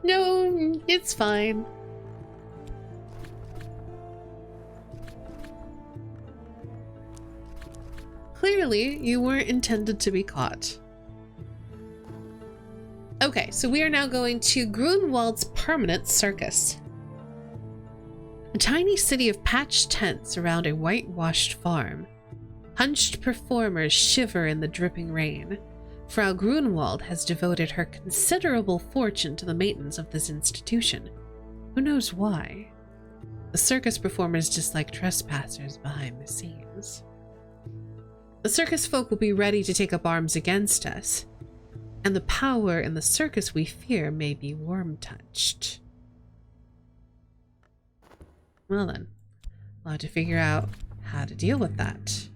No, it's fine. Clearly, you weren't intended to be caught. Okay, so we are now going to Grunwald's permanent circus. A tiny city of patched tents around a whitewashed farm. Hunched performers shiver in the dripping rain. Frau Grunwald has devoted her considerable fortune to the maintenance of this institution. Who knows why? The circus performers dislike trespassers behind the scenes. The circus folk will be ready to take up arms against us, and the power in the circus we fear may be worm-touched. Well then, we'll have to figure out how to deal with that.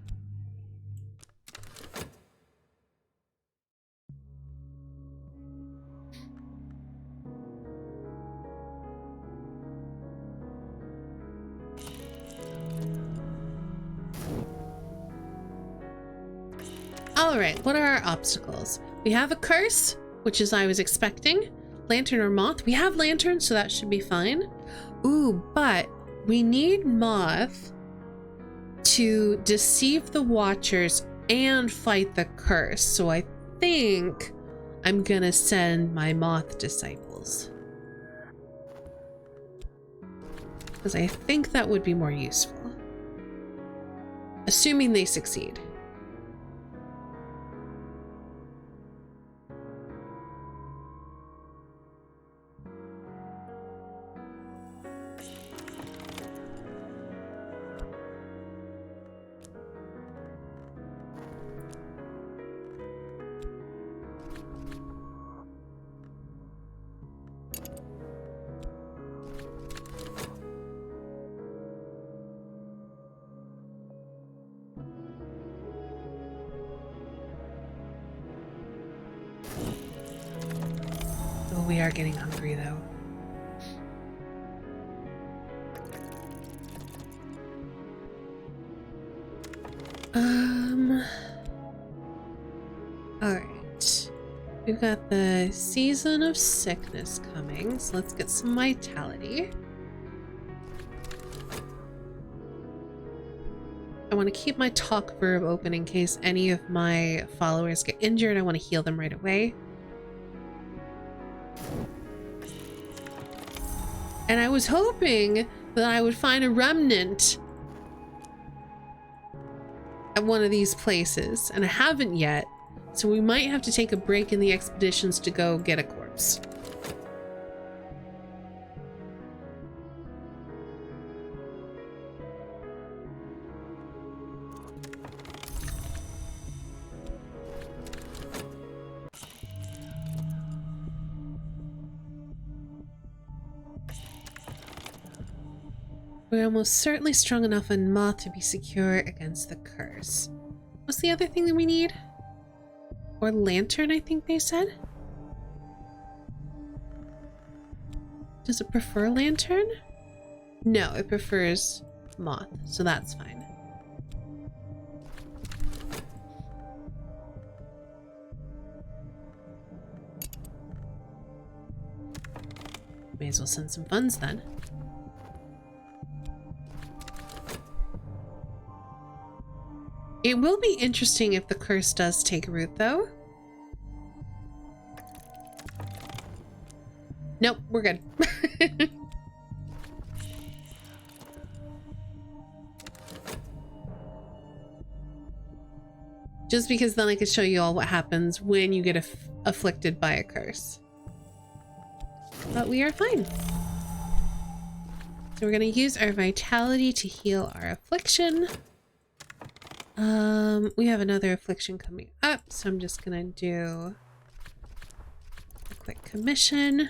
Alright, what are our obstacles? We have a curse, which is I was expecting. Lantern or moth. We have lantern, so that should be fine. Ooh, but we need moth to deceive the watchers and fight the curse. So I think I'm gonna send my moth disciples, because I think that would be more useful. Assuming they succeed. We are getting hungry though. Alright. We've got the season of sickness coming, so let's get some vitality. I want to keep my talk verb open in case any of my followers get injured. I want to heal them right away. And I was hoping that I would find a remnant at one of these places, and I haven't yet, so we might have to take a break in the expeditions to go get a corpse. We're almost certainly strong enough in moth to be secure against the curse. What's the other thing that we need? Or lantern, I think they said? Does it prefer lantern? No, it prefers moth, so that's fine. May as well send some funds then. It will be interesting if the curse does take root, though. Nope, we're good. Just because then I could show you all what happens when you get afflicted by a curse. But we are fine. So we're going to use our vitality to heal our affliction. We have another affliction coming up, so I'm just going to do a quick commission.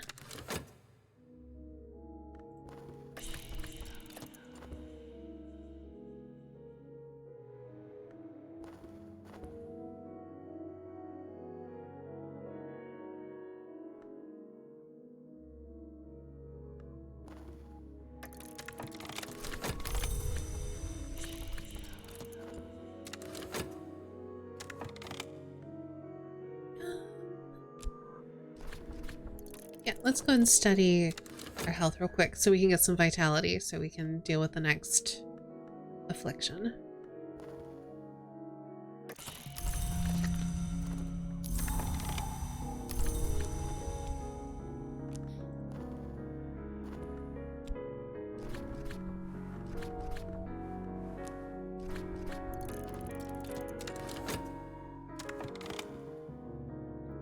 Yeah, let's go and study our health real quick so we can get some vitality so we can deal with the next affliction.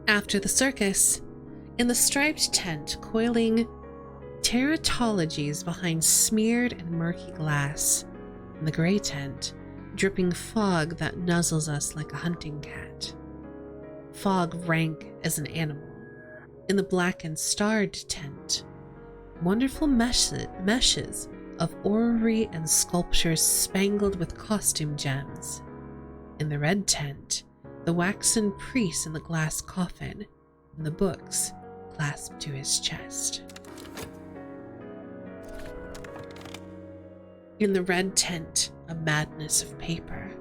After the circus, in the striped tent, coiling teratologies behind smeared and murky glass. In the gray tent, dripping fog that nuzzles us like a hunting cat. Fog rank as an animal. In the black and starred tent, wonderful meshes of orrery and sculptures spangled with costume gems. In the red tent, the waxen priest in the glass coffin, and the books clasped to his chest. In the red tent, a madness of paper.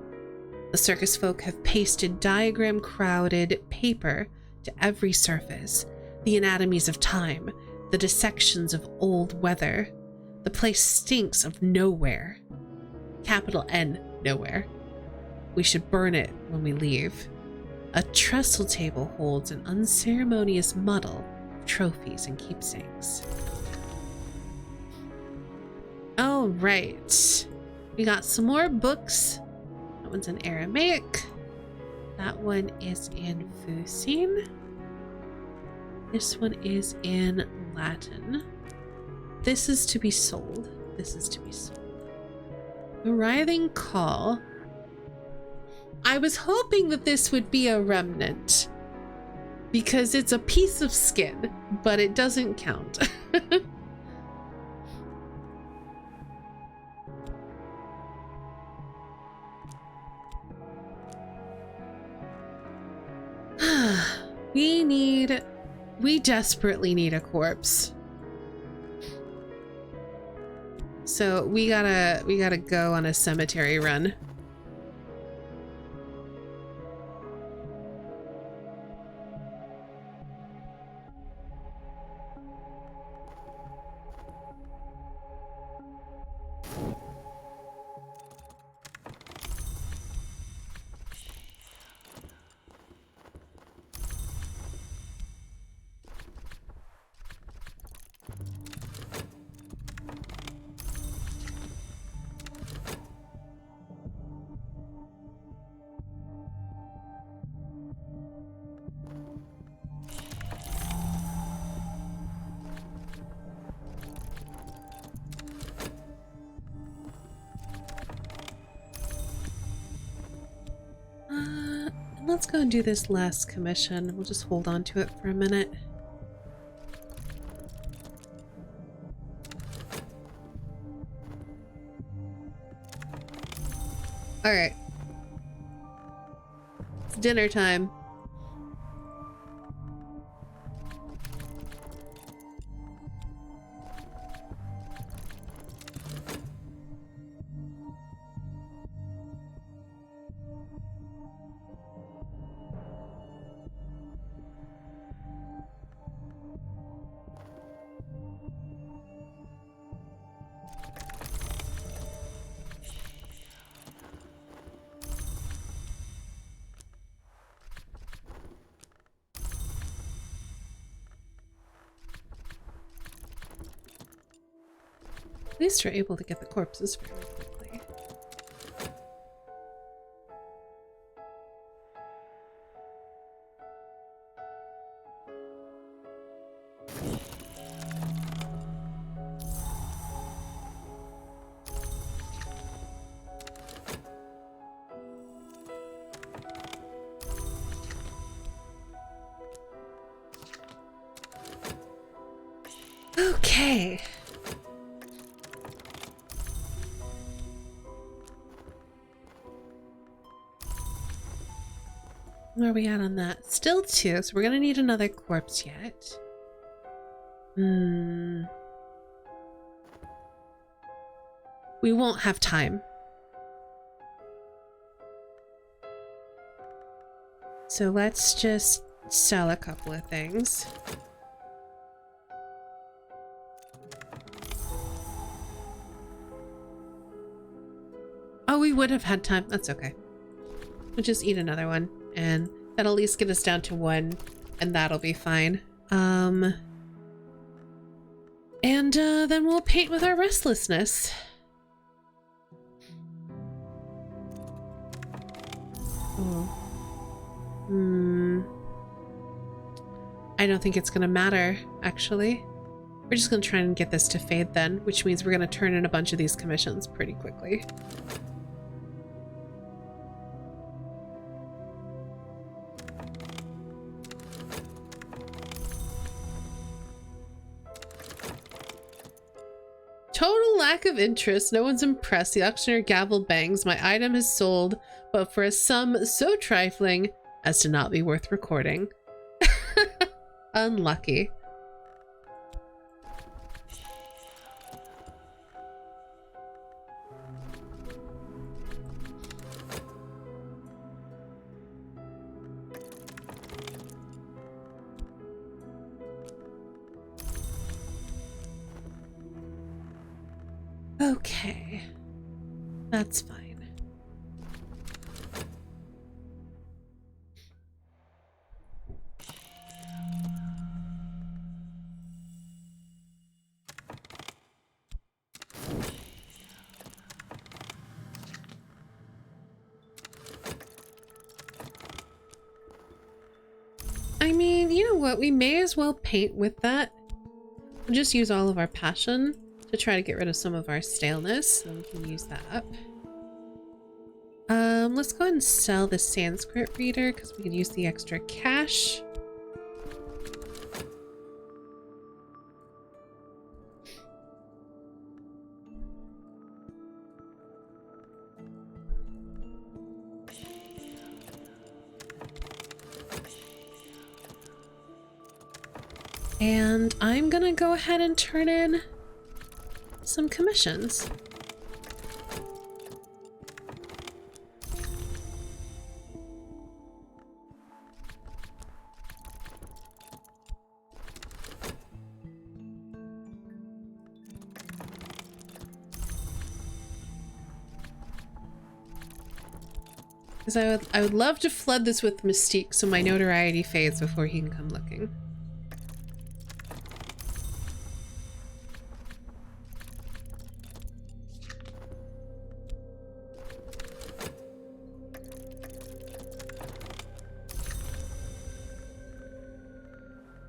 The circus folk have pasted diagram-crowded paper to every surface, the anatomies of time, the dissections of old weather. The place stinks of nowhere. Capital N, nowhere. We should burn it when we leave. A trestle table holds an unceremonious muddle of trophies and keepsakes. All right. We got some more books. That one's in Aramaic. That one is in Fusine. This one is in Latin. This is to be sold. This is to be sold. The Writhing Call. I was hoping that this would be a remnant because it's a piece of skin, but it doesn't count. We desperately need a corpse. So we gotta go on a cemetery run. Let's go and do this last commission. We'll just hold on to it for a minute. All right. It's dinner time. At least you're able to get the corpses fairly quickly. Okay. Where are we at on that? Still 2, so we're gonna need another corpse yet. We won't have time. So let's just sell a couple of things. Oh, we would have had time. That's okay. We'll just eat another one, and that'll at least get us down to 1, and that'll be fine. And then we'll paint with our restlessness. Oh. I don't think it's gonna matter, actually. We're just gonna try and get this to fade then, which means we're gonna turn in a bunch of these commissions pretty quickly. Total lack of interest. No one's impressed. The auctioneer gavel bangs. My item is sold, but for a sum so trifling as to not be worth recording. Unlucky. Okay, that's fine. I mean, you know what? We may as well paint with that. We'll just use all of our passion to try to get rid of some of our staleness, and we can use that up. Let's go ahead and sell the Sanskrit reader because we can use the extra cash. And I'm gonna go ahead and turn in some commissions. Because I would love to flood this with mystique so my notoriety fades before he can come looking.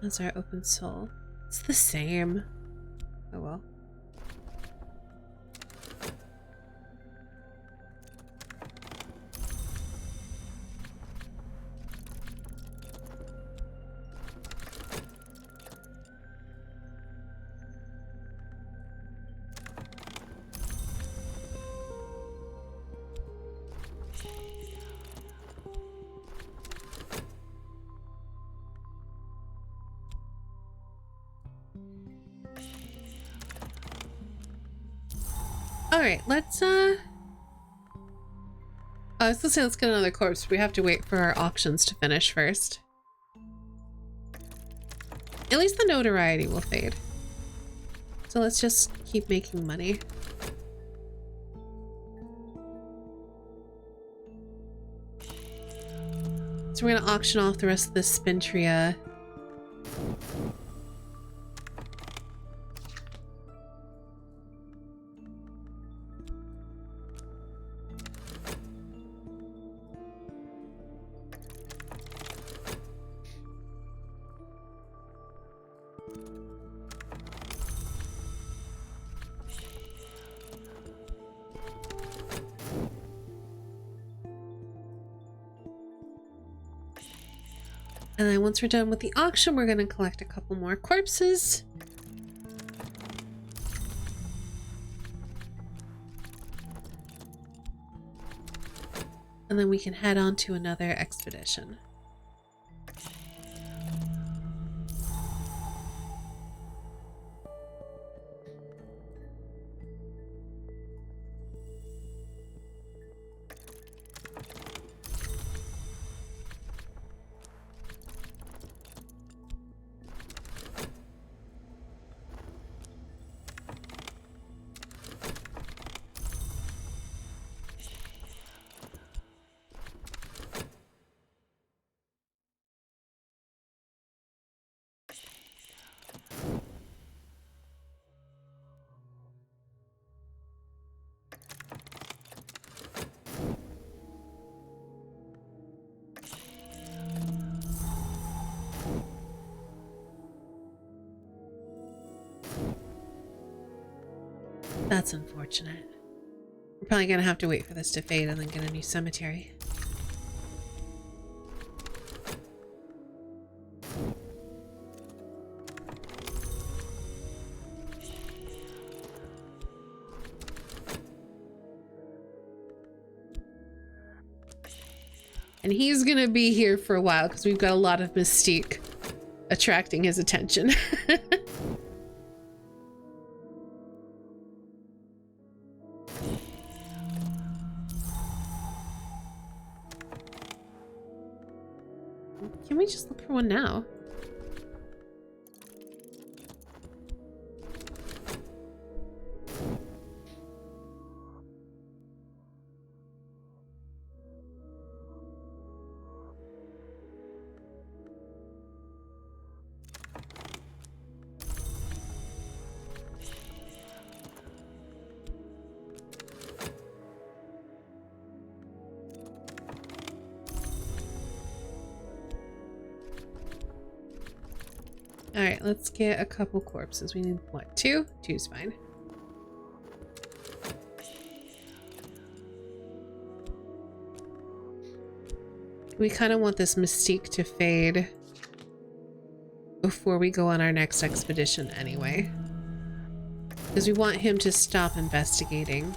That's our open soul. It's the same. Oh well. Alright, let's I was gonna say let's get another corpse, but we have to wait for our auctions to finish first. At least the notoriety will fade. So let's just keep making money. So we're gonna auction off the rest of this Spintria. And then once we're done with the auction, we're going to collect a couple more corpses. And then we can head on to another expedition. That's unfortunate. We're probably gonna have to wait for this to fade and then get a new cemetery. And he's gonna be here for a while because we've got a lot of mystique attracting his attention. Can we just look for one now? Alright, let's get a couple corpses. We need, what, two? Two's fine. We kind of want this mystique to fade before we go on our next expedition anyway. Because we want him to stop investigating.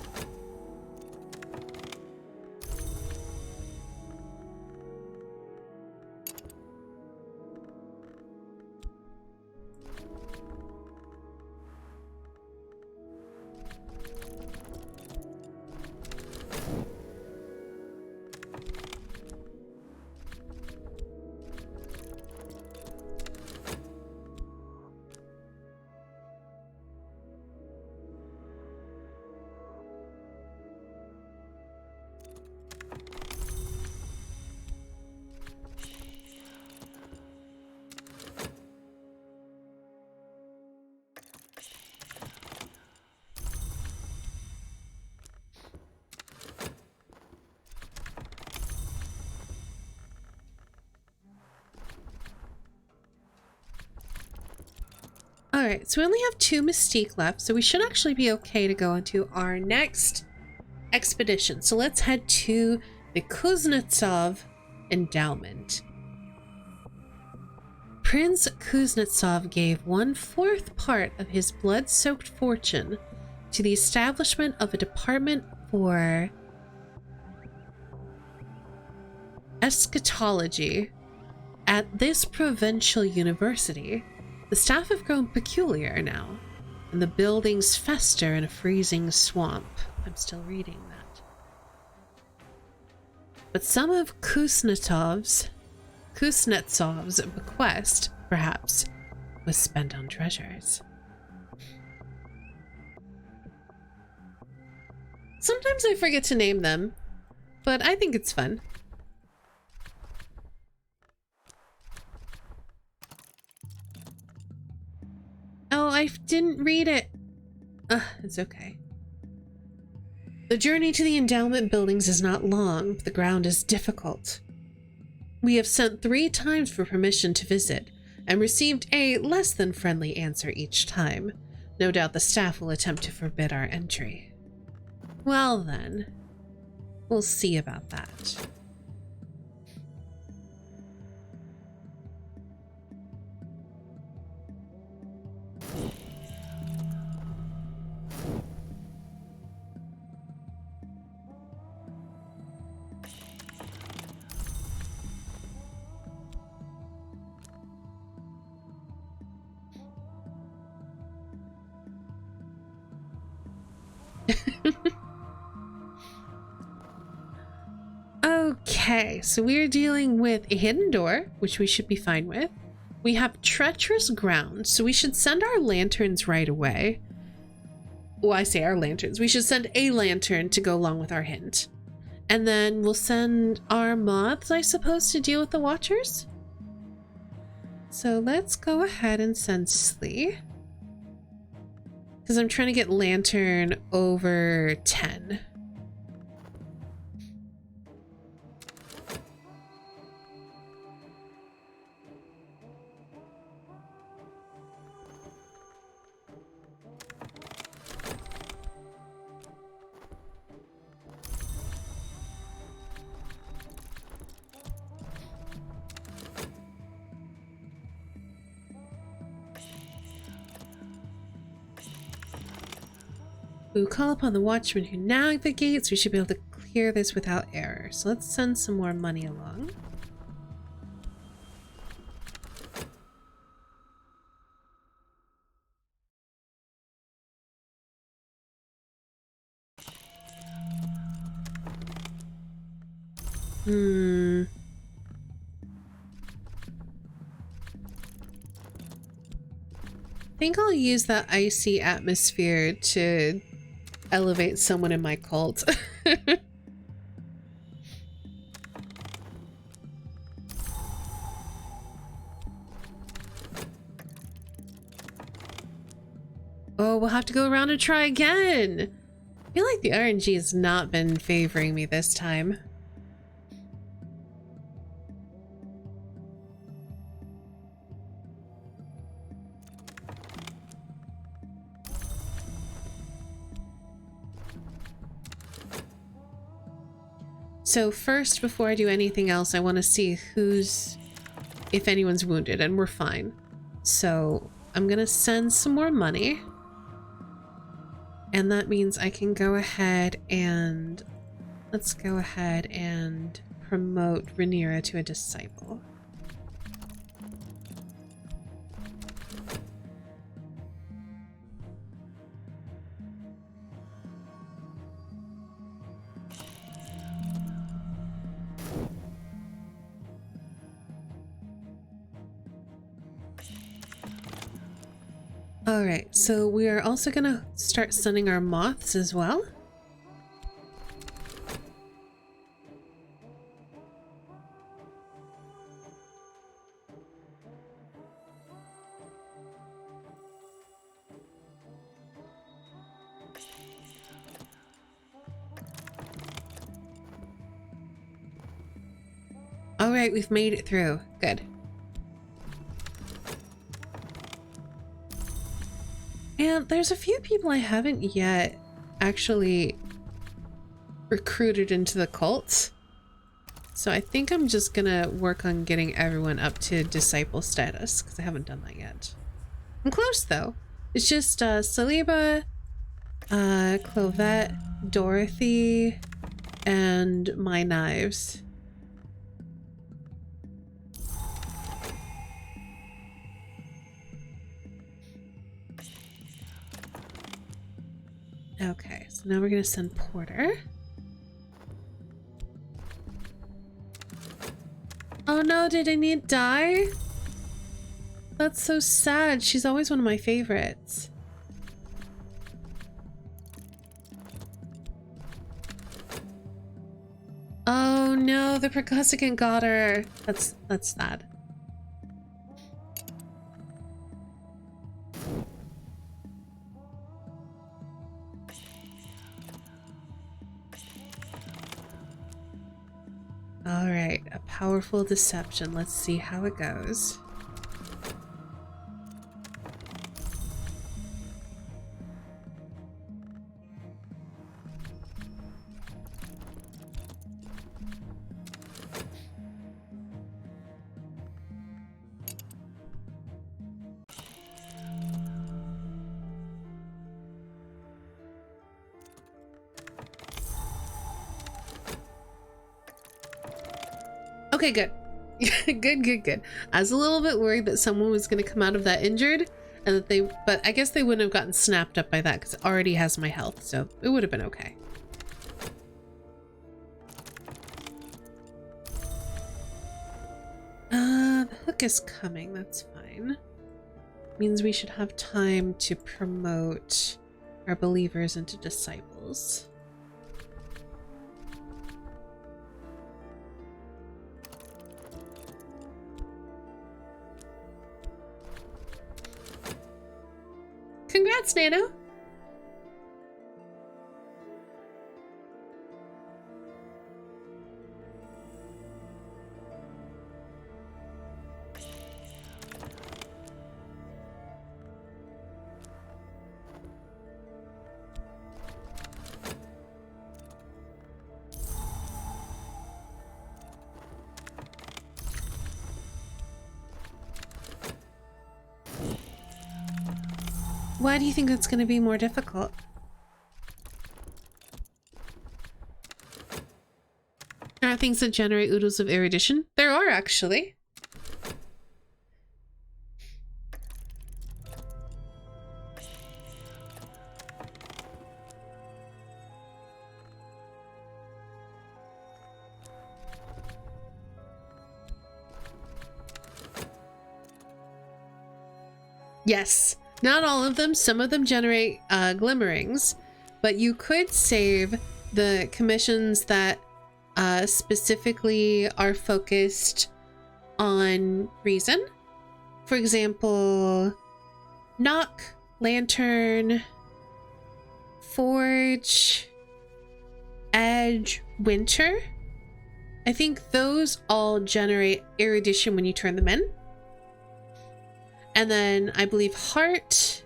Alright, so we only have 2 mystique left, so we should actually be okay to go into our next expedition. So let's head to the Kuznetsov endowment. Prince Kuznetsov gave 1/4 part of his blood-soaked fortune to the establishment of a department for eschatology at this provincial university. The staff have grown peculiar now, and the buildings fester in a freezing swamp. I'm still reading that. But some of Kuznetsov's bequest, perhaps, was spent on treasures. Sometimes I forget to name them, but I think it's fun. Oh, I didn't read it. It's okay. The journey to the endowment buildings is not long, but the ground is difficult. We have sent 3 times for permission to visit, and received a less than friendly answer each time. No doubt the staff will attempt to forbid our entry. Well then, we'll see about that. Okay, so we're dealing with a hidden door, which we should be fine with. We have treacherous ground, so we should send our lanterns right away. Well, I say our lanterns. We should send a lantern to go along with our hint. And then we'll send our moths, I suppose, to deal with the watchers. So let's go ahead and send Slee. Because I'm trying to get lantern over 10. We will call upon the watchman who navigates. We should be able to clear this without error. So let's send some more money along. I think I'll use that icy atmosphere to elevate someone in my cult. Oh, we'll have to go around and try again. I feel like the RNG has not been favoring me this time. So first, before I do anything else, I want to see if anyone's wounded, and we're fine. So I'm going to send some more money. And that means I can go ahead and let's go ahead and promote Rhaenyra to a disciple. Alright, so we are also gonna start sending our moths as well. Alright, we've made it through. Good. And there's a few people I haven't yet actually recruited into the cult. So I think I'm just gonna work on getting everyone up to disciple status, because I haven't done that yet. I'm close though. It's just Saliba, Clovette, Dorothy, and my knives. Okay, so now we're gonna send Porter. Oh no, did Anit die? That's so sad. She's always one of my favorites. Oh no, the percussicant got her. That's sad. All right, a powerful deception. Let's see how it goes. Okay, good. Good. I was a little bit worried that someone was going to come out of that injured, and that but I guess they wouldn't have gotten snapped up by that because it already has my health, so it would have been okay. book is coming. That's fine. Means we should have time to promote our believers into disciples. Congrats, Nano! Why do you think that's going to be more difficult? There are things that generate oodles of erudition. There are, actually. Yes. Not all of them. Some of them generate glimmerings, but you could save the commissions that specifically are focused on reason. For example, knock, lantern, forge, edge, winter. I think those all generate erudition when you turn them in. And then I believe heart,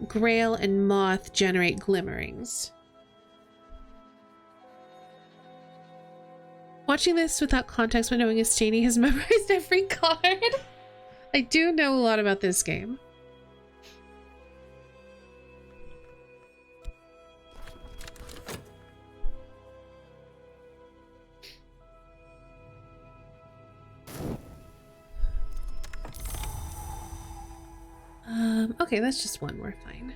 grail, and moth generate glimmerings. Watching this without context but knowing Estani has memorized every card. I do know a lot about this game. Okay, that's just one. We're fine.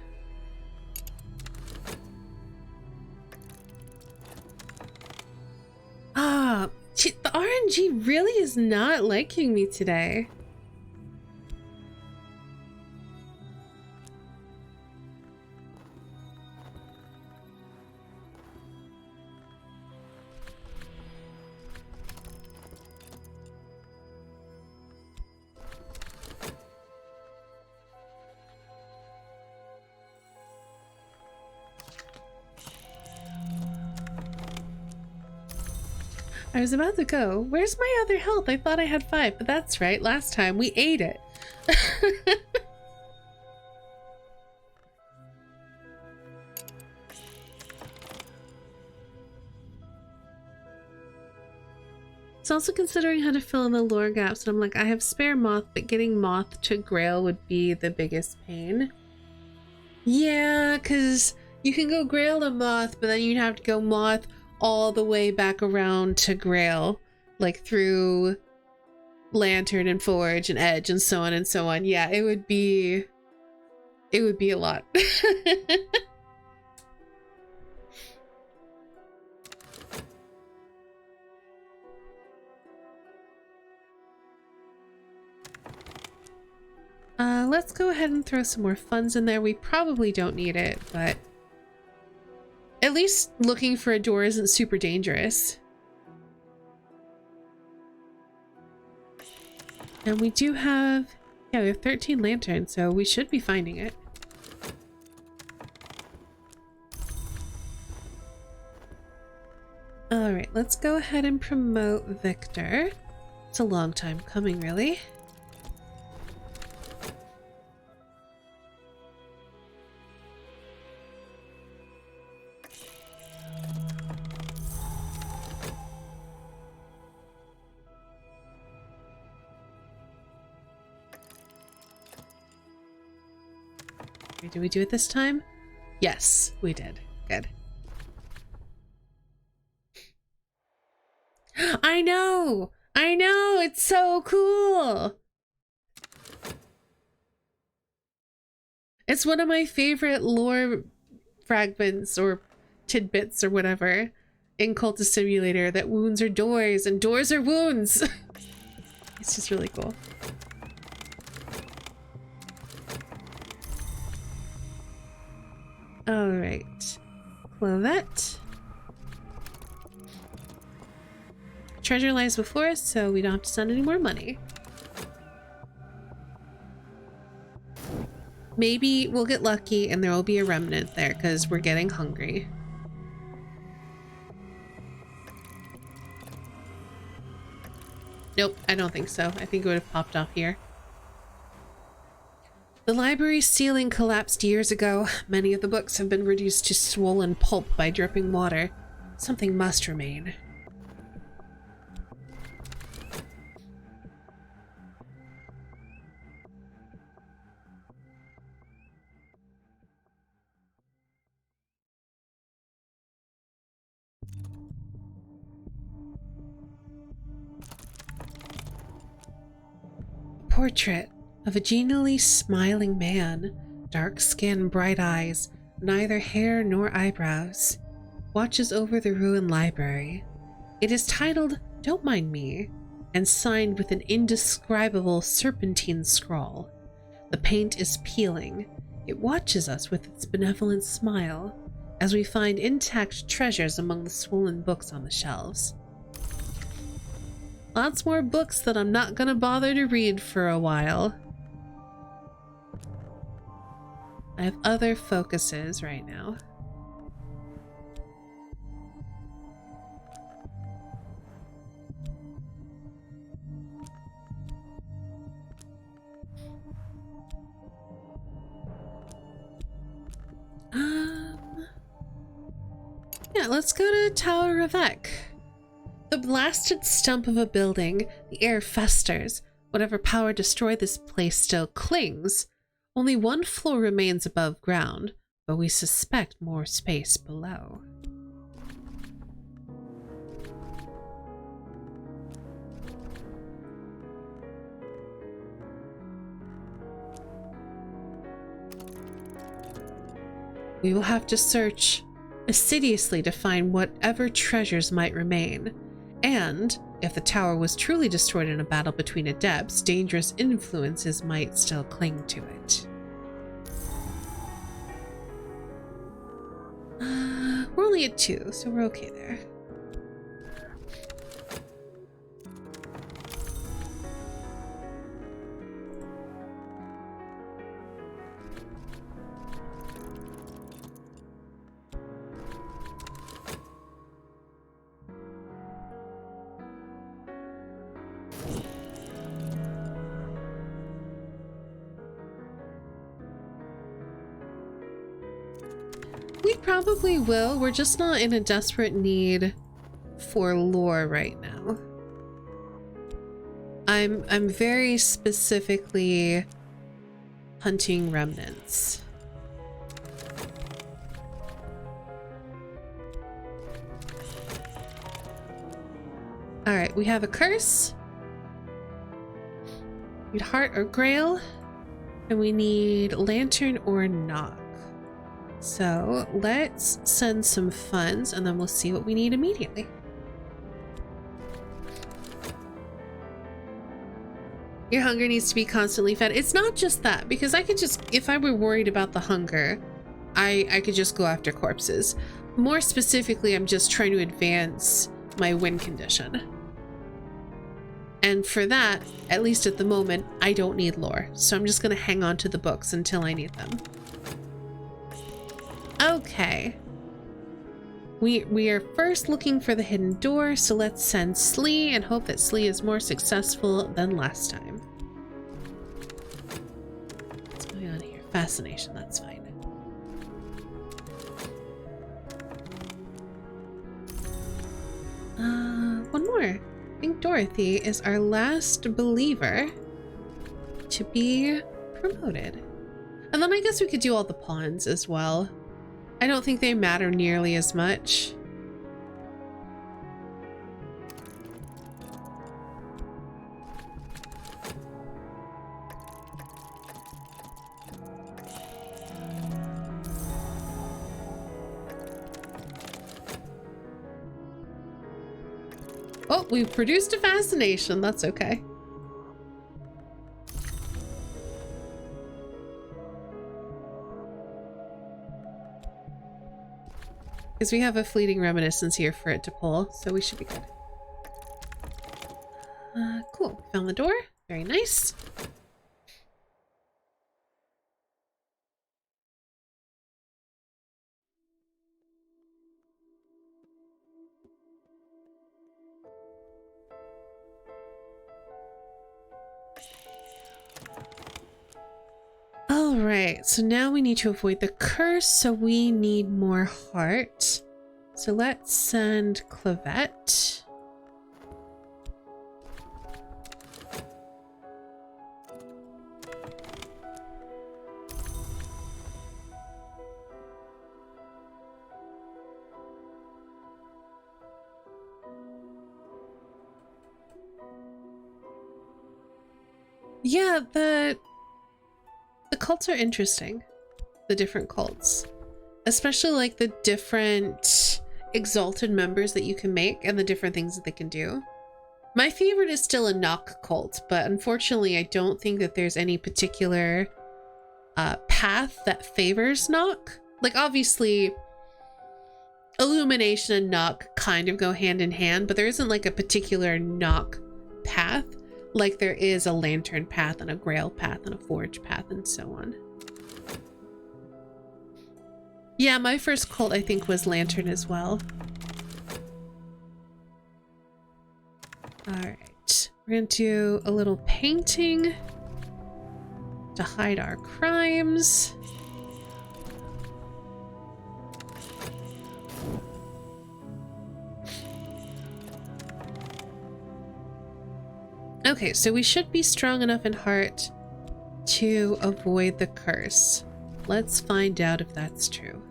Ah, the RNG really is not liking me today. I was about to go. Where's my other health? I thought I had 5, but that's right. Last time we ate it. It's also considering how to fill in the lore gaps, and I'm like, I have spare moth, but getting moth to grail would be the biggest pain. Yeah, because you can go grail to moth, but then you'd have to go moth all the way back around to grail, like through lantern and forge and edge and so on and so on. Yeah, it would be a lot. Let's go ahead and throw some more funds in there. We probably don't need it, but at least looking for a door isn't super dangerous. And we do have, yeah, we have 13 lanterns, so we should be finding it. All right, let's go ahead and promote Victor. It's a long time coming, really. Did we do it this time? Yes, we did. Good. I know! I know! It's so cool! It's one of my favorite lore fragments or tidbits or whatever in Cultist Simulator, that wounds are doors and doors are wounds. It's just really cool. All right. Clovette. Treasure lies before us, so we don't have to send any more money. Maybe we'll get lucky and there will be a remnant there because we're getting hungry. Nope, I don't think so. I think it would have popped off here. The library's ceiling collapsed years ago. Many of the books have been reduced to swollen pulp by dripping water. Something must remain. Portrait of a genially smiling man, dark skin, bright eyes, neither hair nor eyebrows, watches over the ruined library. It is titled "Don't Mind Me" and signed with an indescribable serpentine scrawl. The paint is peeling. It watches us with its benevolent smile as we find intact treasures among the swollen books on the shelves. Lots more books that I'm not gonna bother to read for a while. I have other focuses right now. Yeah, let's go to Tower of Ek. The blasted stump of a building, the air festers. Whatever power destroyed this place still clings. Only one floor remains above ground, but we suspect more space below. We will have to search assiduously to find whatever treasures might remain. And, if the tower was truly destroyed in a battle between adepts, dangerous influences might still cling to it. We're only at 2, so we're okay there. We probably will. We're just not in a desperate need for lore right now. I'm very specifically hunting remnants. All right, we have a curse. We need heart or grail, and we need lantern or knock. So let's send some funds and then we'll see what we need immediately. Your hunger needs to be constantly fed. It's not just that, because I could just, if I were worried about the hunger, I could just go after corpses. More specifically, I'm just trying to advance my win condition. And for that, at least at the moment, I don't need lore. So I'm just going to hang on to the books until I need them. Okay. We are first looking for the hidden door, so let's send Slee and hope that Slee is more successful than last time. What's going on here? Fascination, that's fine. One more. I think Dorothy is our last believer to be promoted. And then I guess we could do all the pawns as well. I don't think they matter nearly as much. Oh, we've produced a fascination. That's okay. Because we have a fleeting reminiscence here for it to pull, so we should be good. Cool. Found the door. Very nice. Alright, so now we need to avoid the curse, so we need more heart. So let's send Clavette. Yeah, the cults are interesting. The different cults. Especially like the different exalted members that you can make and the different things that they can do. My favorite is still a knock cult, but unfortunately I don't think that there's any particular path that favors knock. Like obviously illumination and knock kind of go hand in hand, but there isn't like a particular knock path like there is a lantern path and a grail path and a forge path and so on. Yeah, my first cult I think was lantern as well. Alright, we're gonna do a little painting to hide our crimes. Okay, so we should be strong enough in heart to avoid the curse. Let's find out if that's true.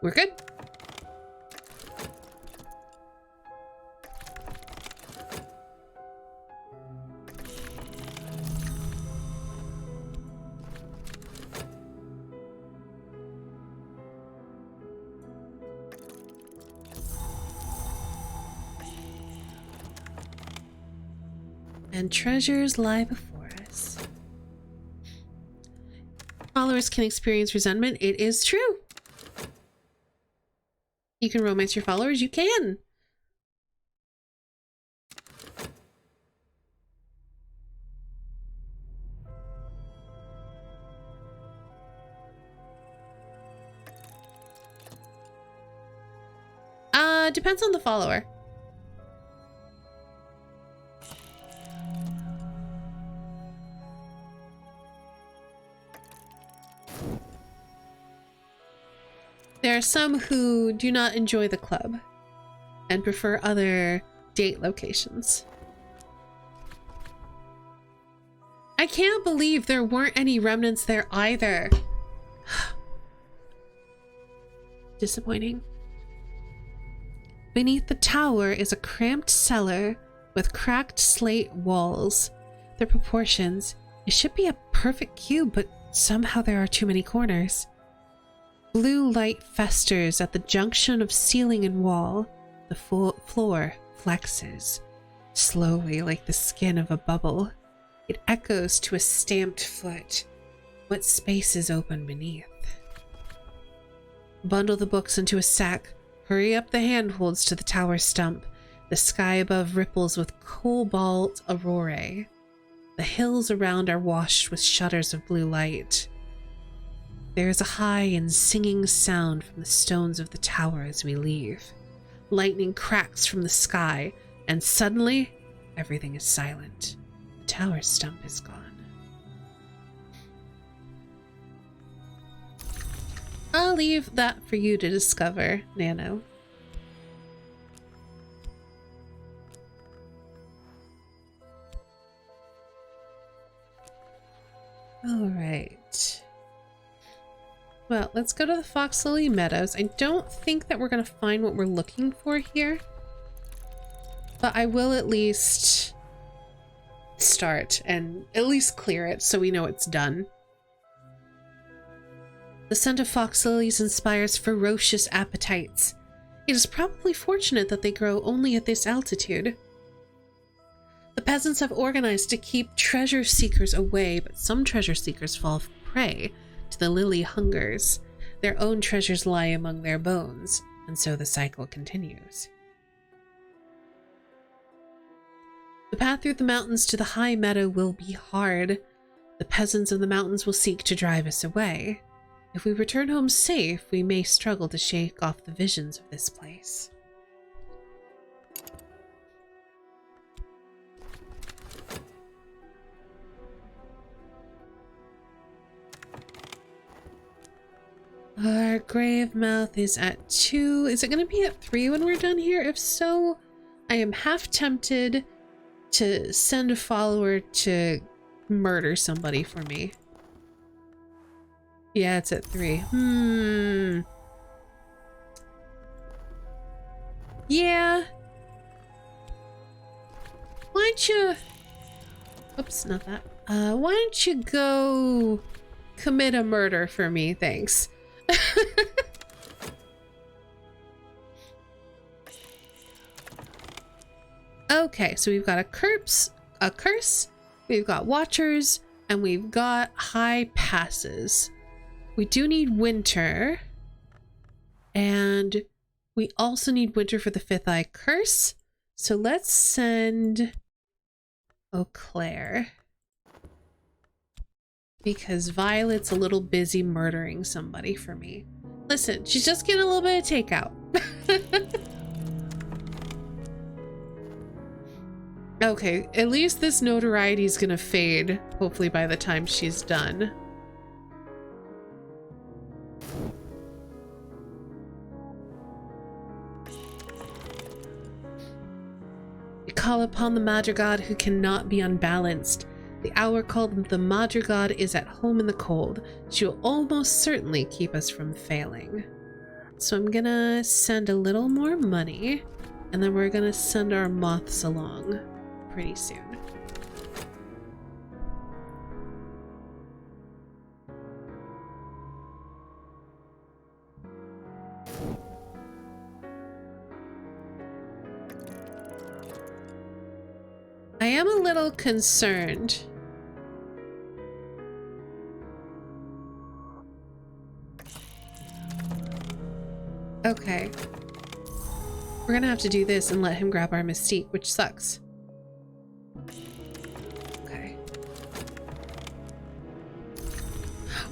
We're good. And treasures lie before us. Followers can experience resentment. It is true. You can romance your followers. You can. Depends on the follower. There are some who do not enjoy the club and prefer other date locations. I can't believe there weren't any remnants there either. Disappointing. Beneath the tower is a cramped cellar with cracked slate walls. Their proportions, it should be a perfect cube, but somehow there are too many corners. Blue light festers at the junction of ceiling and wall. The floor flexes, slowly like the skin of a bubble. It echoes to a stamped foot. What space is open beneath? Bundle the books into a sack. Hurry up the handholds to the tower stump. The sky above ripples with cobalt aurorae. The hills around are washed with shutters of blue light. There is a high and singing sound from the stones of the tower as we leave. Lightning cracks from the sky, and suddenly, everything is silent. The tower stump is gone. I'll leave that for you to discover, Nano. All right. Well, let's go to the Fox Lily Meadows. I don't think that we're going to find what we're looking for here, but I will at least start and at least clear it so we know it's done. The scent of fox lilies inspires ferocious appetites. It is probably fortunate that they grow only at this altitude. The peasants have organized to keep treasure seekers away, but some treasure seekers fall prey to the lily hungers. Their own treasures lie among their bones, and so the cycle continues. The path through the mountains to the high meadow will be hard. The peasants of the mountains will seek to drive us away. If we return home safe, we may struggle to shake off the visions of this place. Our grave mouth is at 2. Is it going to be at 3 when we're done here? If so, I am half tempted to send a follower to murder somebody for me. Yeah, it's at 3. Yeah. Why don't you... Oops, not that. Why don't you go commit a murder for me? Thanks. Okay, so we've got a curse, we've got watchers, and we've got high passes. We do need winter, and we also need winter for the fifth eye curse. So let's send Eau Claire, because Violet's a little busy murdering somebody for me. Listen, she's just getting a little bit of takeout. Okay, at least this notoriety is gonna fade, hopefully by the time she's done. We call upon the Madrigod who cannot be unbalanced. The hour called the Madrigod is at home in the cold. She will almost certainly keep us from failing. So I'm gonna send a little more money, and then we're gonna send our moths along pretty soon. I am a little concerned. Okay. We're gonna have to do this and let him grab our mystique, which sucks. Okay.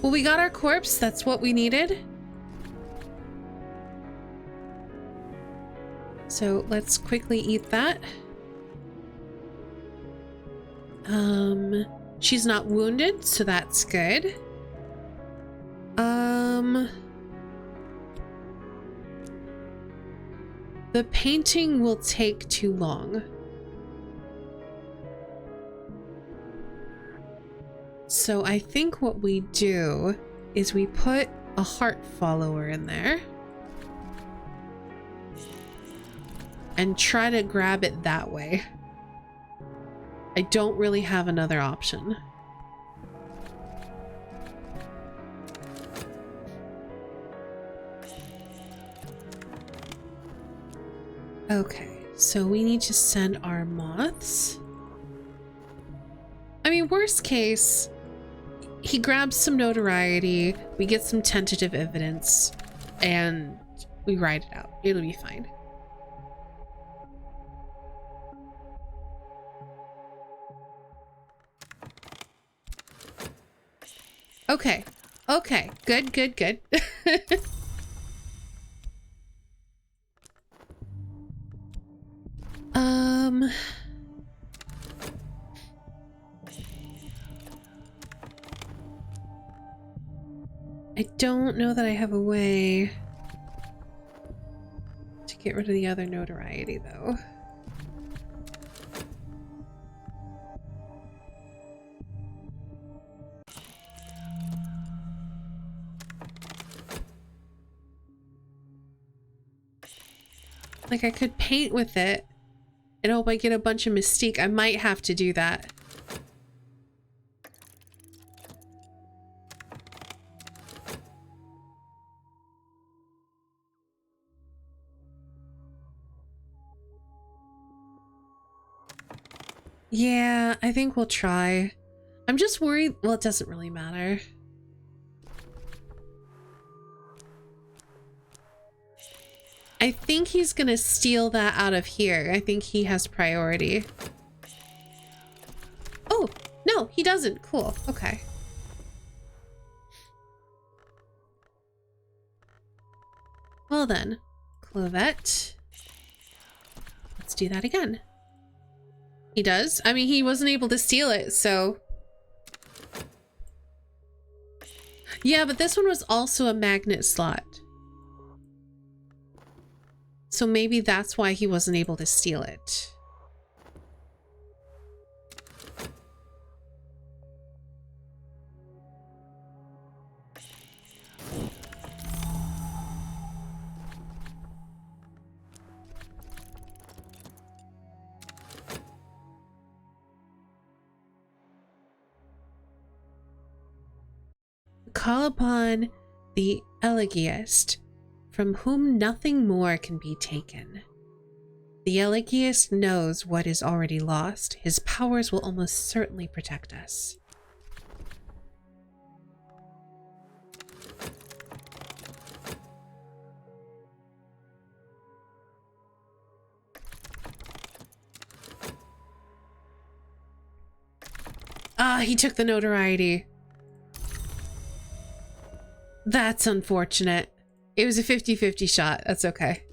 Well, we got our corpse. That's what we needed. So let's quickly eat that. She's not wounded, so that's good. The painting will take too long. So I think what we do is we put a heart follower in there and try to grab it that way. I don't really have another option. Okay, so we need to send our moths. I mean, worst case, he grabs some notoriety, we get some tentative evidence, and we ride it out. It'll be fine. Okay. Okay. Good, good, good. I don't know that I have a way to get rid of the other notoriety, though. Like, I could paint with it and hope I get a bunch of mystique. I might have to do that. Yeah, I think we'll try. I'm just worried. Well, it doesn't really matter. I think he's gonna steal that out of here. I think he has priority. Oh, no, he doesn't. Cool. Okay. Well then, Clovette. Let's do that again. He does? I mean, he wasn't able to steal it, so... Yeah, but this one was also a magnet slot. So maybe that's why he wasn't able to steal it. Call upon the Elegiast, from whom nothing more can be taken. The Elegiast knows what is already lost. His powers will almost certainly protect us. Ah, he took the notoriety. That's unfortunate. It was a 50-50 shot. That's okay.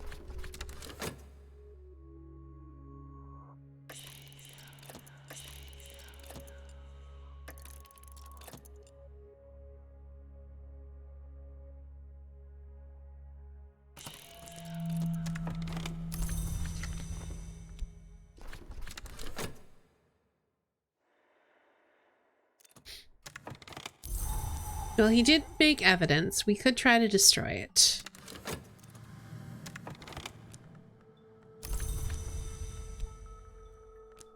Well, he did make evidence. We could try to destroy it.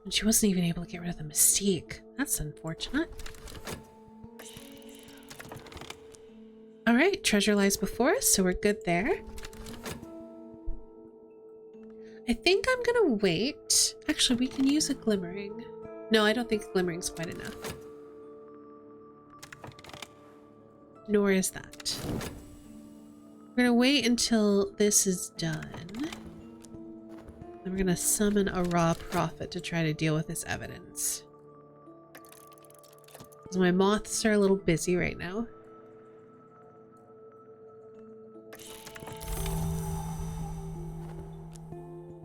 And she wasn't even able to get rid of the mystique. That's unfortunate. All right, treasure lies before us, so we're good there. I think I'm gonna wait. Actually, we can use a glimmering. No, I don't think glimmering's quite enough. Nor is that. We're gonna wait until this is done. Then we're gonna summon a raw prophet to try to deal with this evidence. Because my moths are a little busy right now.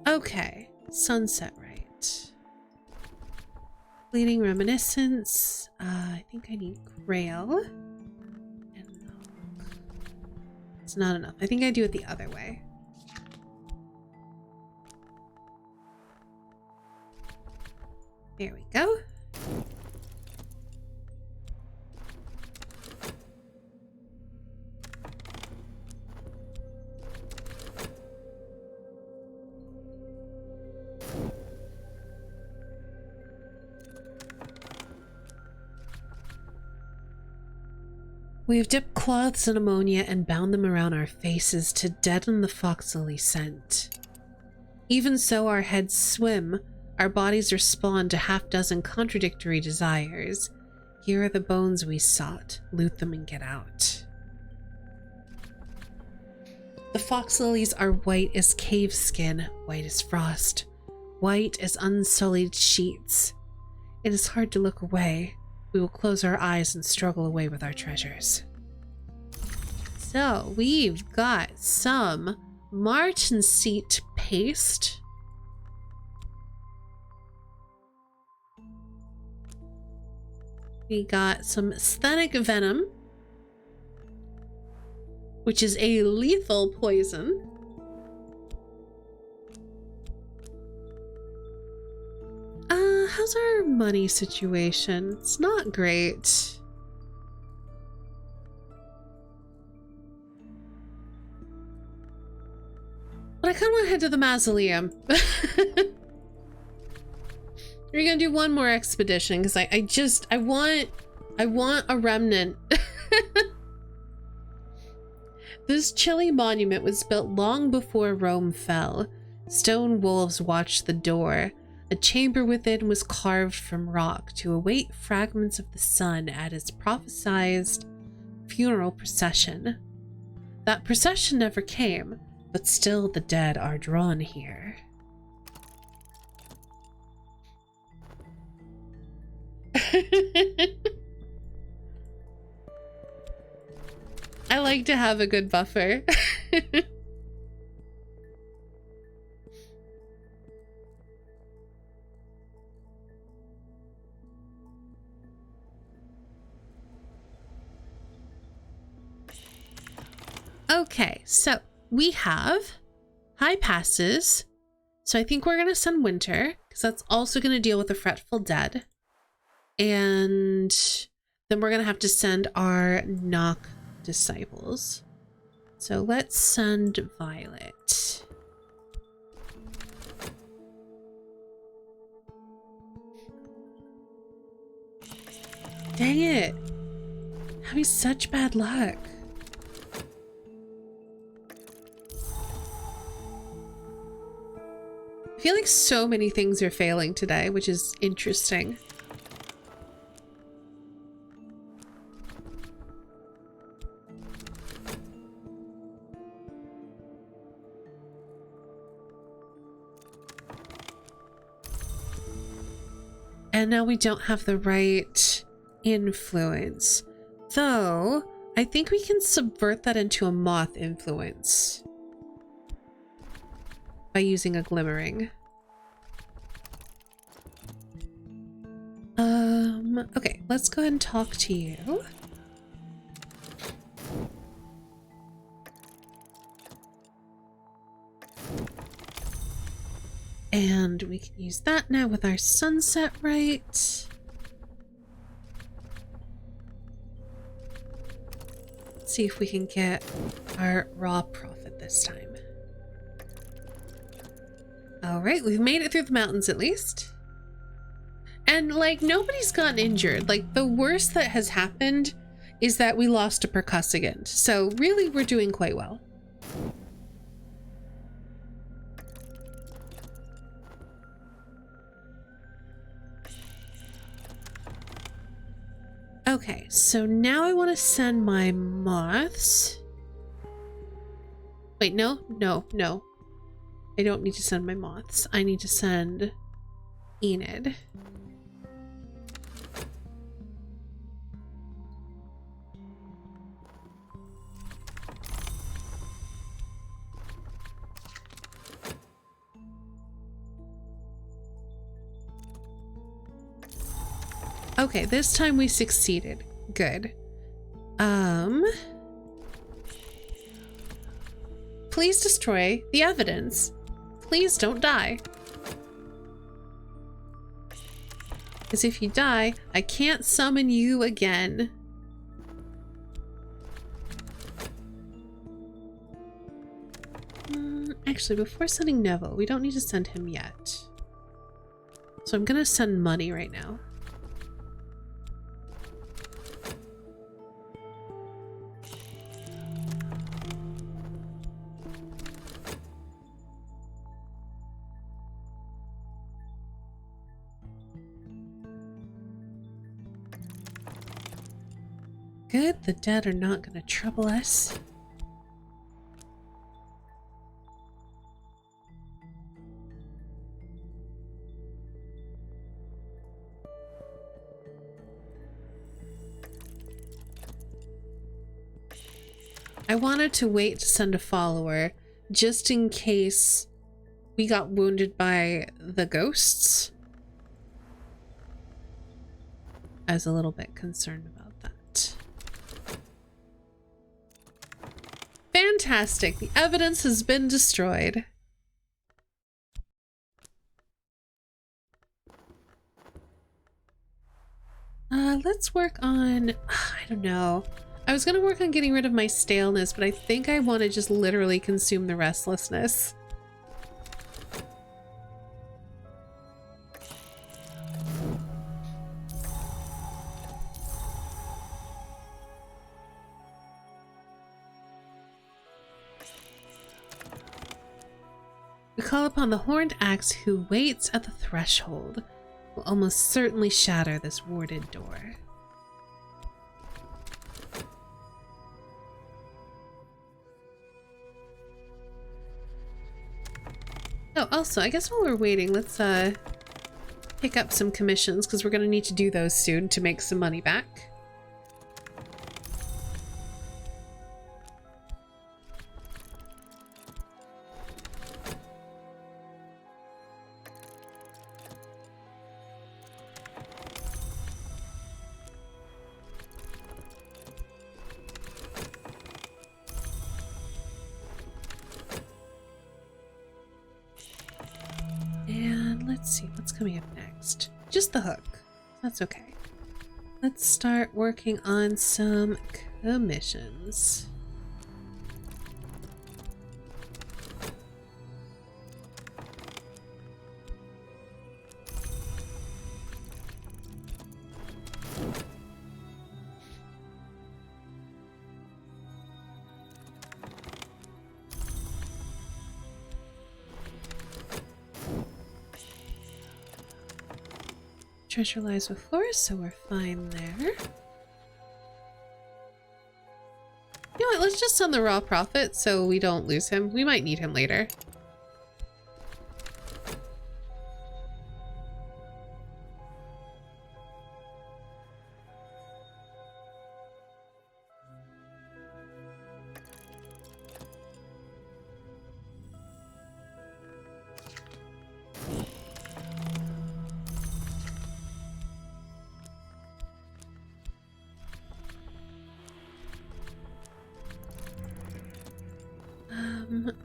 Okay, sunset right. Fleeting reminiscence. I think I need Grail. It's not enough. I think I do it the other way. There we go. We've dipped cloths in ammonia and bound them around our faces to deaden the foxily scent. Even so, our heads swim, our bodies respond to half-dozen contradictory desires. Here are the bones we sought. Loot them and get out. The fox lilies are white as cave skin, white as frost, white as unsullied sheets. It is hard to look away. We will close our eyes and struggle away with our treasures. So we've got some martenseat paste. We got some aesthetic venom, which is a lethal poison. How's our money situation? It's not great. But I kind of want to head to the mausoleum. We're gonna do one more expedition because I want a remnant. This chilly monument was built long before Rome fell. Stone wolves watched the door. A chamber within was carved from rock to await fragments of the sun at its prophesized funeral procession. That procession never came, but still the dead are drawn here. I like to have a good buffer. Okay, so we have high passes. So I think we're going to send Winter, because that's also going to deal with the Fretful Dead. And then we're going to have to send our Knock disciples. So let's send Violet. Dang it. Having such bad luck. I feel like so many things are failing today, which is interesting. And now we don't have the right influence. Though, I think we can subvert that into a moth influence by using a glimmering. Okay, let's go ahead and talk to you. And we can use that now with our sunset right. Let's see if we can get our raw profit this time. All right, we've made it through the mountains at least. And like nobody's gotten injured. Like the worst that has happened is that we lost a percussagant. So really we're doing quite well. Okay, so now I want to send my moths. Wait, no. I don't need to send my moths. I need to send Enid. Okay, this time we succeeded. Good. Please destroy the evidence. Please don't die. Because if you die, I can't summon you again. Actually, before sending Neville, we don't need to send him yet. So I'm gonna send money right now. Good, the dead are not going to trouble us. I wanted to wait to send a follower just in case we got wounded by the ghosts. I was a little bit concerned about that. Fantastic. The evidence has been destroyed. Let's work on, I don't know. I was gonna work on getting rid of my staleness, but I think I want to just literally consume the restlessness. call upon the horned axe who waits at the threshold. Will almost certainly shatter this warded door. Oh, also, I guess while we're waiting, let's pick up some commissions, because we're going to need to do those soon to make some money back. Let's see, what's coming up next? Just the hook. That's okay. Let's start working on some commissions. Treasure lies with Flores, so we're fine there. You know what, let's just send the raw prophet so we don't lose him. We might need him later.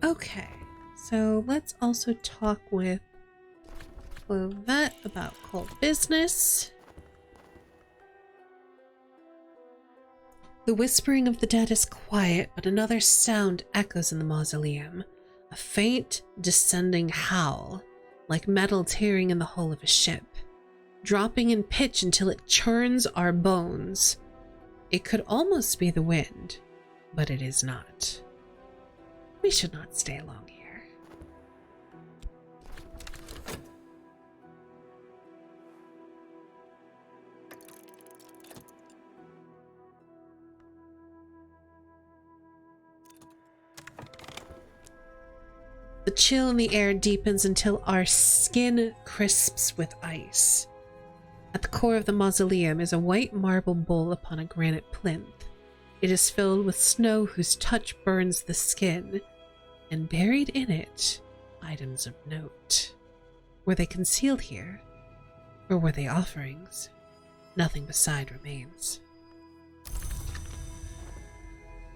Okay, so let's also talk with Clovette about cult business. The whispering of the dead is quiet, but another sound echoes in the mausoleum. A faint, descending howl, like metal tearing in the hull of a ship, dropping in pitch until it churns our bones. It could almost be the wind, but it is not. We should not stay long here. The chill in the air deepens until our skin crisps with ice. At the core of the mausoleum is a white marble bowl upon a granite plinth. It is filled with snow whose touch burns the skin. And buried in it, items of note. Were they concealed here? Or were they offerings? Nothing beside remains.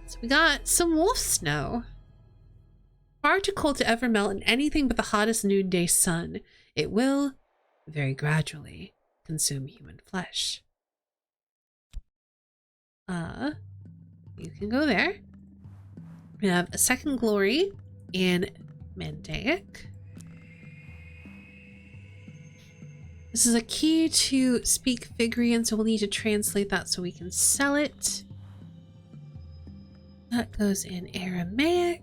So we got some wolf snow. Far too cold to ever melt in anything but the hottest noonday sun. It will, very gradually, consume human flesh. You can go there. We have a second glory in Mandaic. This is a key to speak Figrian, so we'll need to translate that so we can sell it. That goes in Aramaic.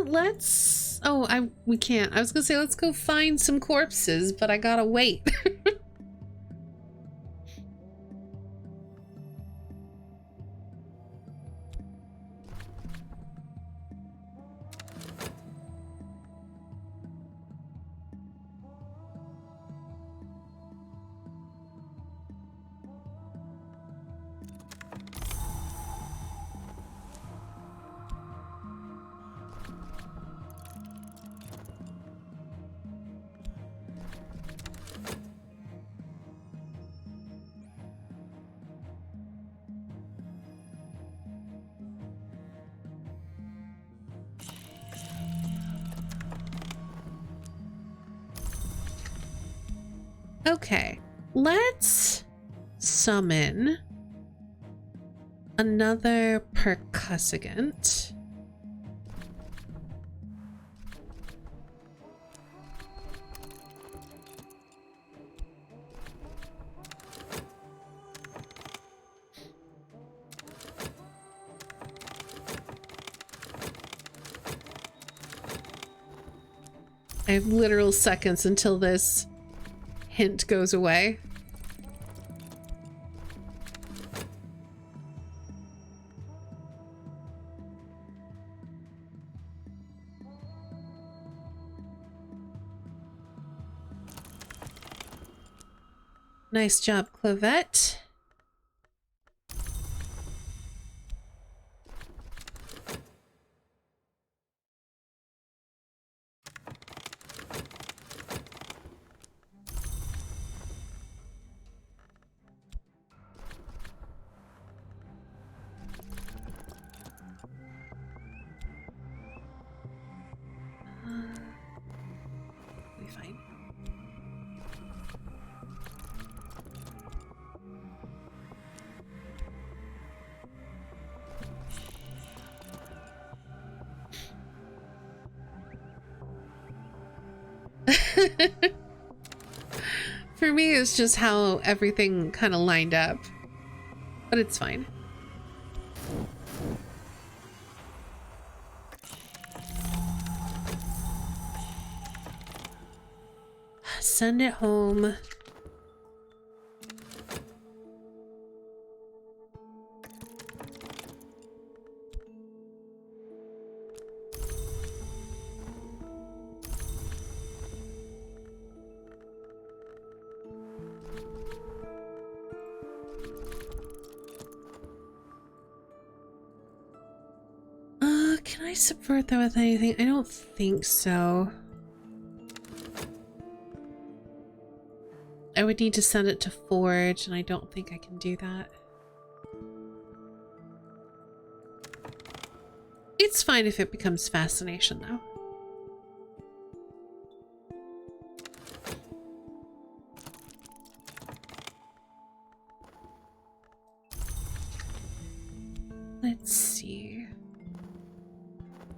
Let's... Oh, we can't. I was gonna say let's go find some corpses, but I gotta wait. Okay, let's summon another percussagant. I have literal seconds until this hint goes away. Nice job, Clovette. We'll be fine. For me, it's just how everything kind of lined up, but it's fine. Send it home. Can I subvert that with anything? I don't think so. I would need to send it to Forge, and I don't think I can do that. It's fine if it becomes fascination, though. Let's see.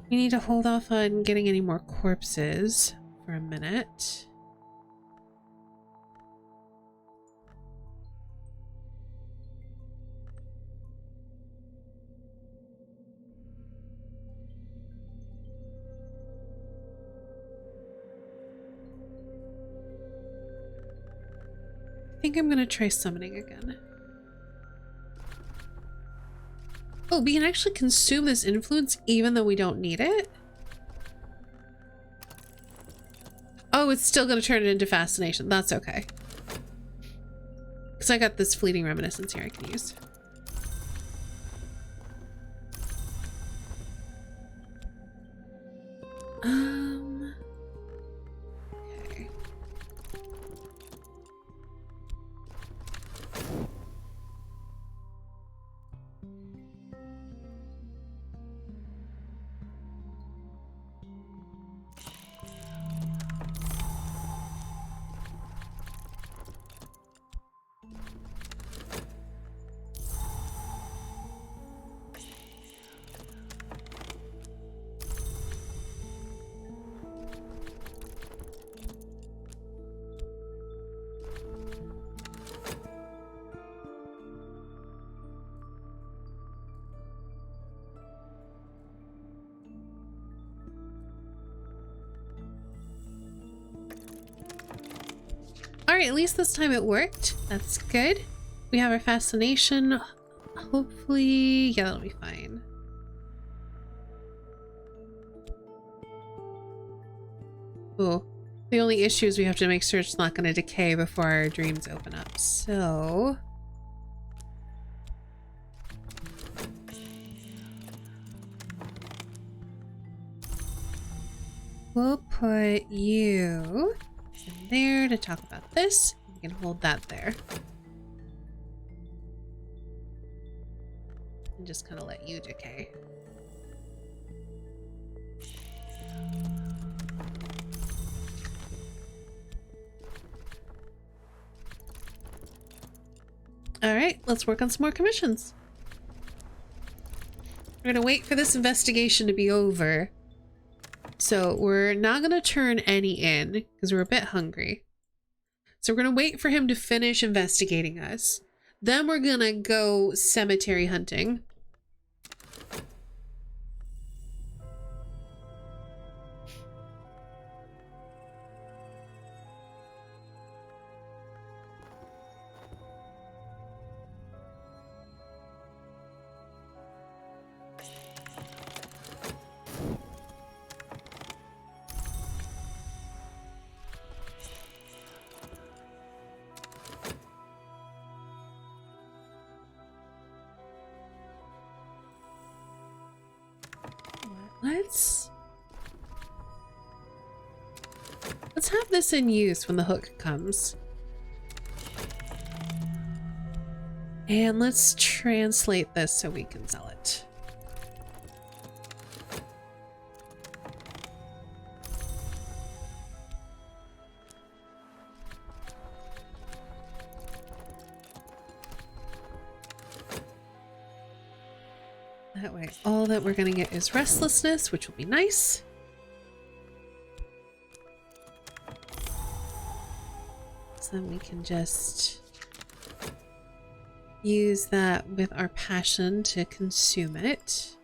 We need to hold off on getting any more corpses for a minute. I think I'm gonna try summoning again. Oh, we can actually consume this influence even though we don't need it? Oh, it's still gonna turn it into fascination. That's okay. Because I got this fleeting reminiscence here I can use. Okay. Alright, at least this time it worked. That's good. We have our fascination. Hopefully, yeah, that'll be fine. Cool. The only issue is we have to make sure it's not going to decay before our dreams open up. So... we'll put you in there to talk about this. We can hold that there. And just kind of let you decay. All right, let's work on some more commissions. We're gonna wait for this investigation to be over. So we're not gonna turn any in because we're a bit hungry. So we're gonna wait for him to finish investigating us. Then we're gonna go cemetery hunting. let's have this in use when the hook comes. And let's translate this so we can sell it. That way, all that we're gonna get is restlessness, which will be nice. So then we can just use that with our passion to consume it.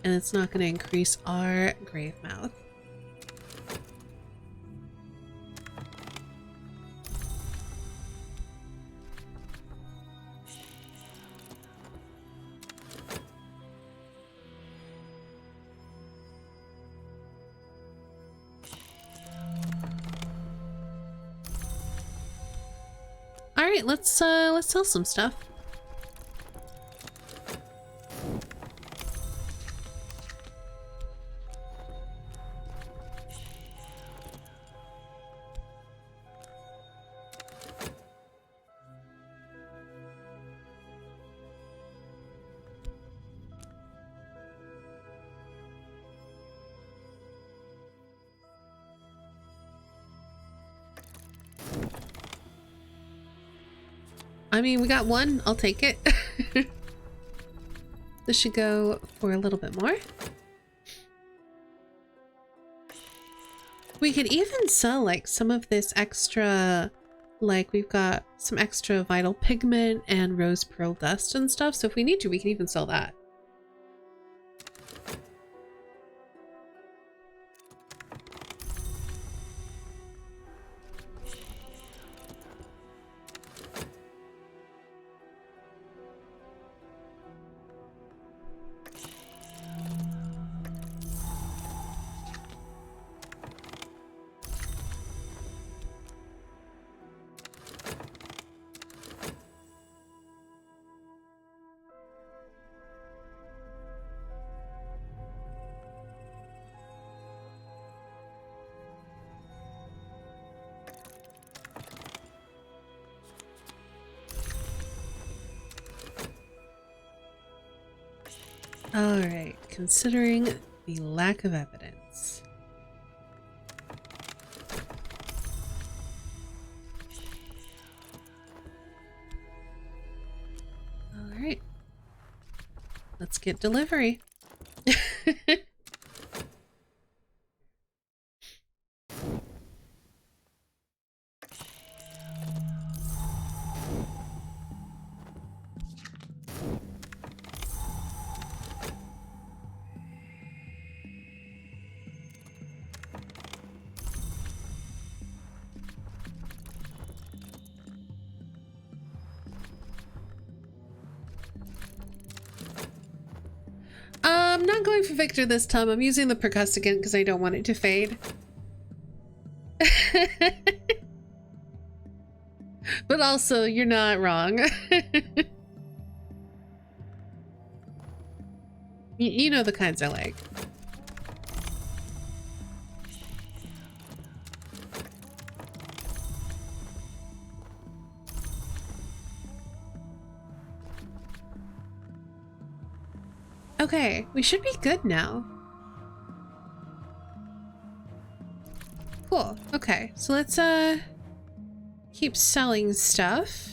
And it's not going to increase our grave mouth. All right, let's sell some stuff. I mean, we got one. I'll take it. This should go for a little bit more. We could even sell like some of this extra, like we've got some extra vital pigment and rose pearl dust and stuff. So if we need to, we can even sell that. All right, considering the lack of evidence. All right, let's get delivery. I'm not going for Victor this time. I'm using the percussicant because I don't want it to fade. But also, you're not wrong. You know the kinds I like. Okay, we should be good now. Cool. Okay, so let's keep selling stuff.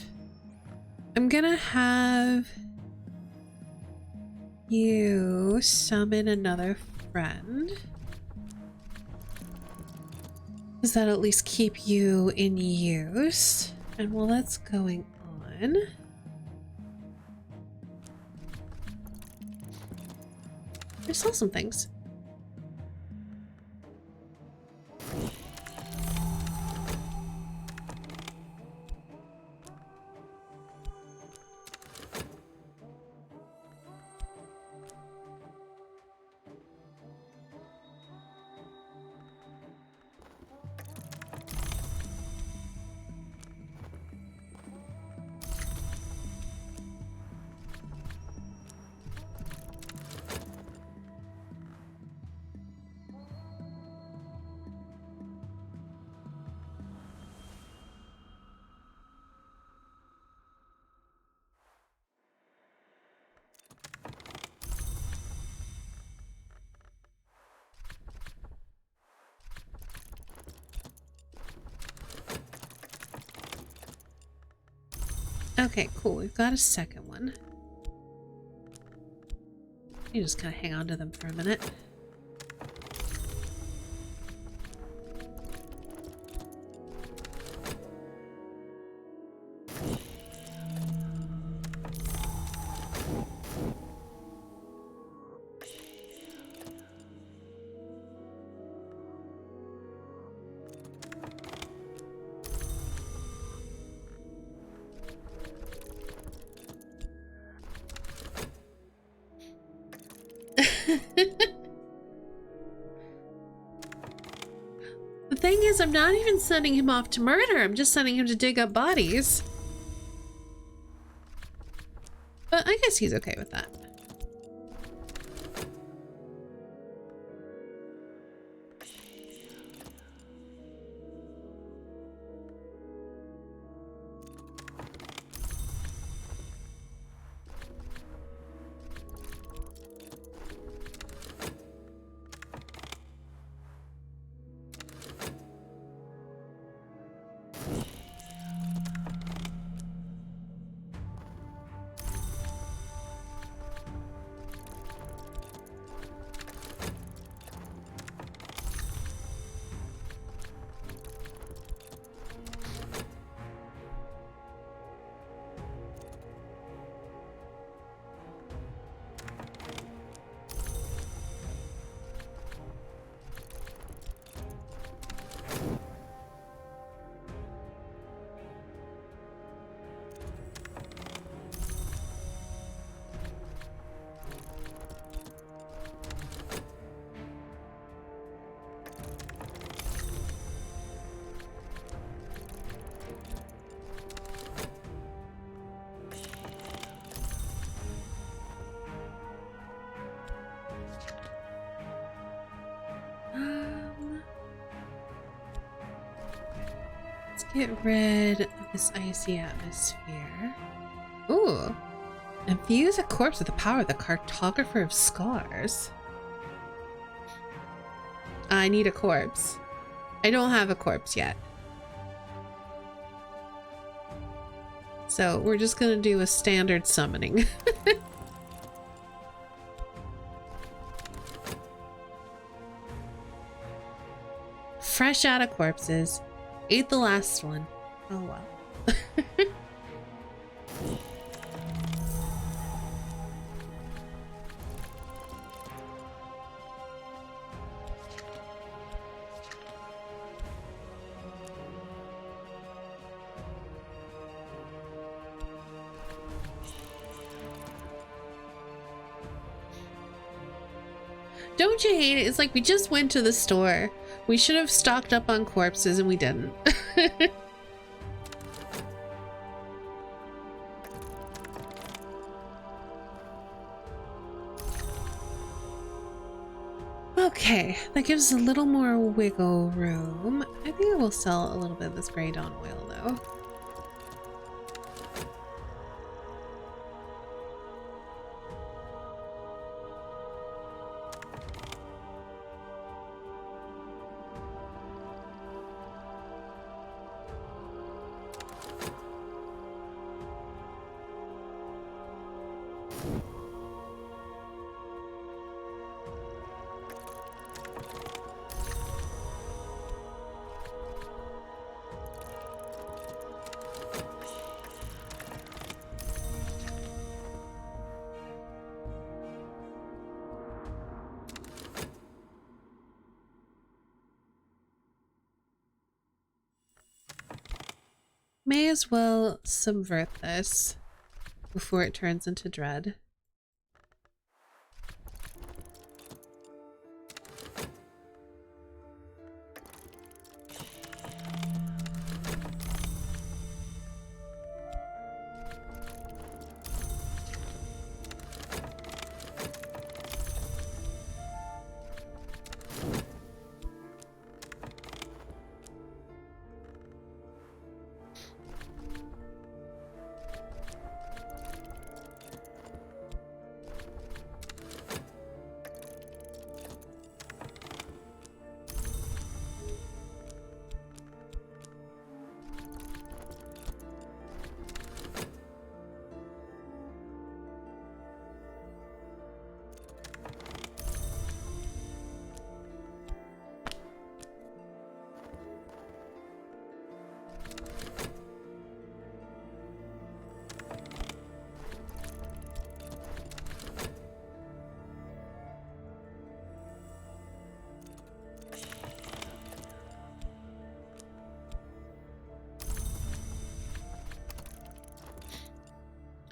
I'm gonna have you summon another friend. Does that at least keep you in use? And while that's going on, I sell some things. Okay, cool. We've got a second one. You just kind of hang on to them for a minute. The thing is, I'm not even sending him off to murder. I'm just sending him to dig up bodies. But I guess he's okay with that. Let's get rid of this icy atmosphere. Ooh. Infuse a corpse with the power of the cartographer of scars. I need a corpse. I don't have a corpse yet. So we're just gonna do a standard summoning. Fresh out of corpses. Ate the last one. Oh well. Don't you hate it? It's like we just went to the store. We should have stocked up on corpses and we didn't. Okay, that gives us a little more wiggle room. I think I will sell a little bit of this Grey Dawn oil though. May as well subvert this before it turns into dread.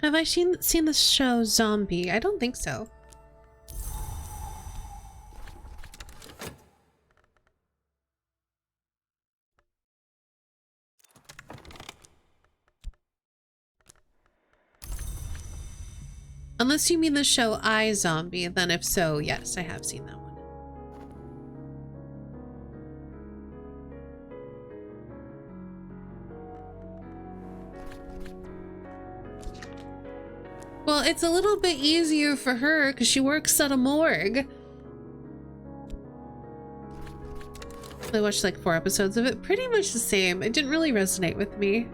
Have I seen the show Zombie? I don't think so. Unless you mean the show iZombie, then if so, yes, I have seen that one. Well, it's a little bit easier for her because she works at a morgue. I watched like 4 episodes of it, pretty much the same. It didn't really resonate with me.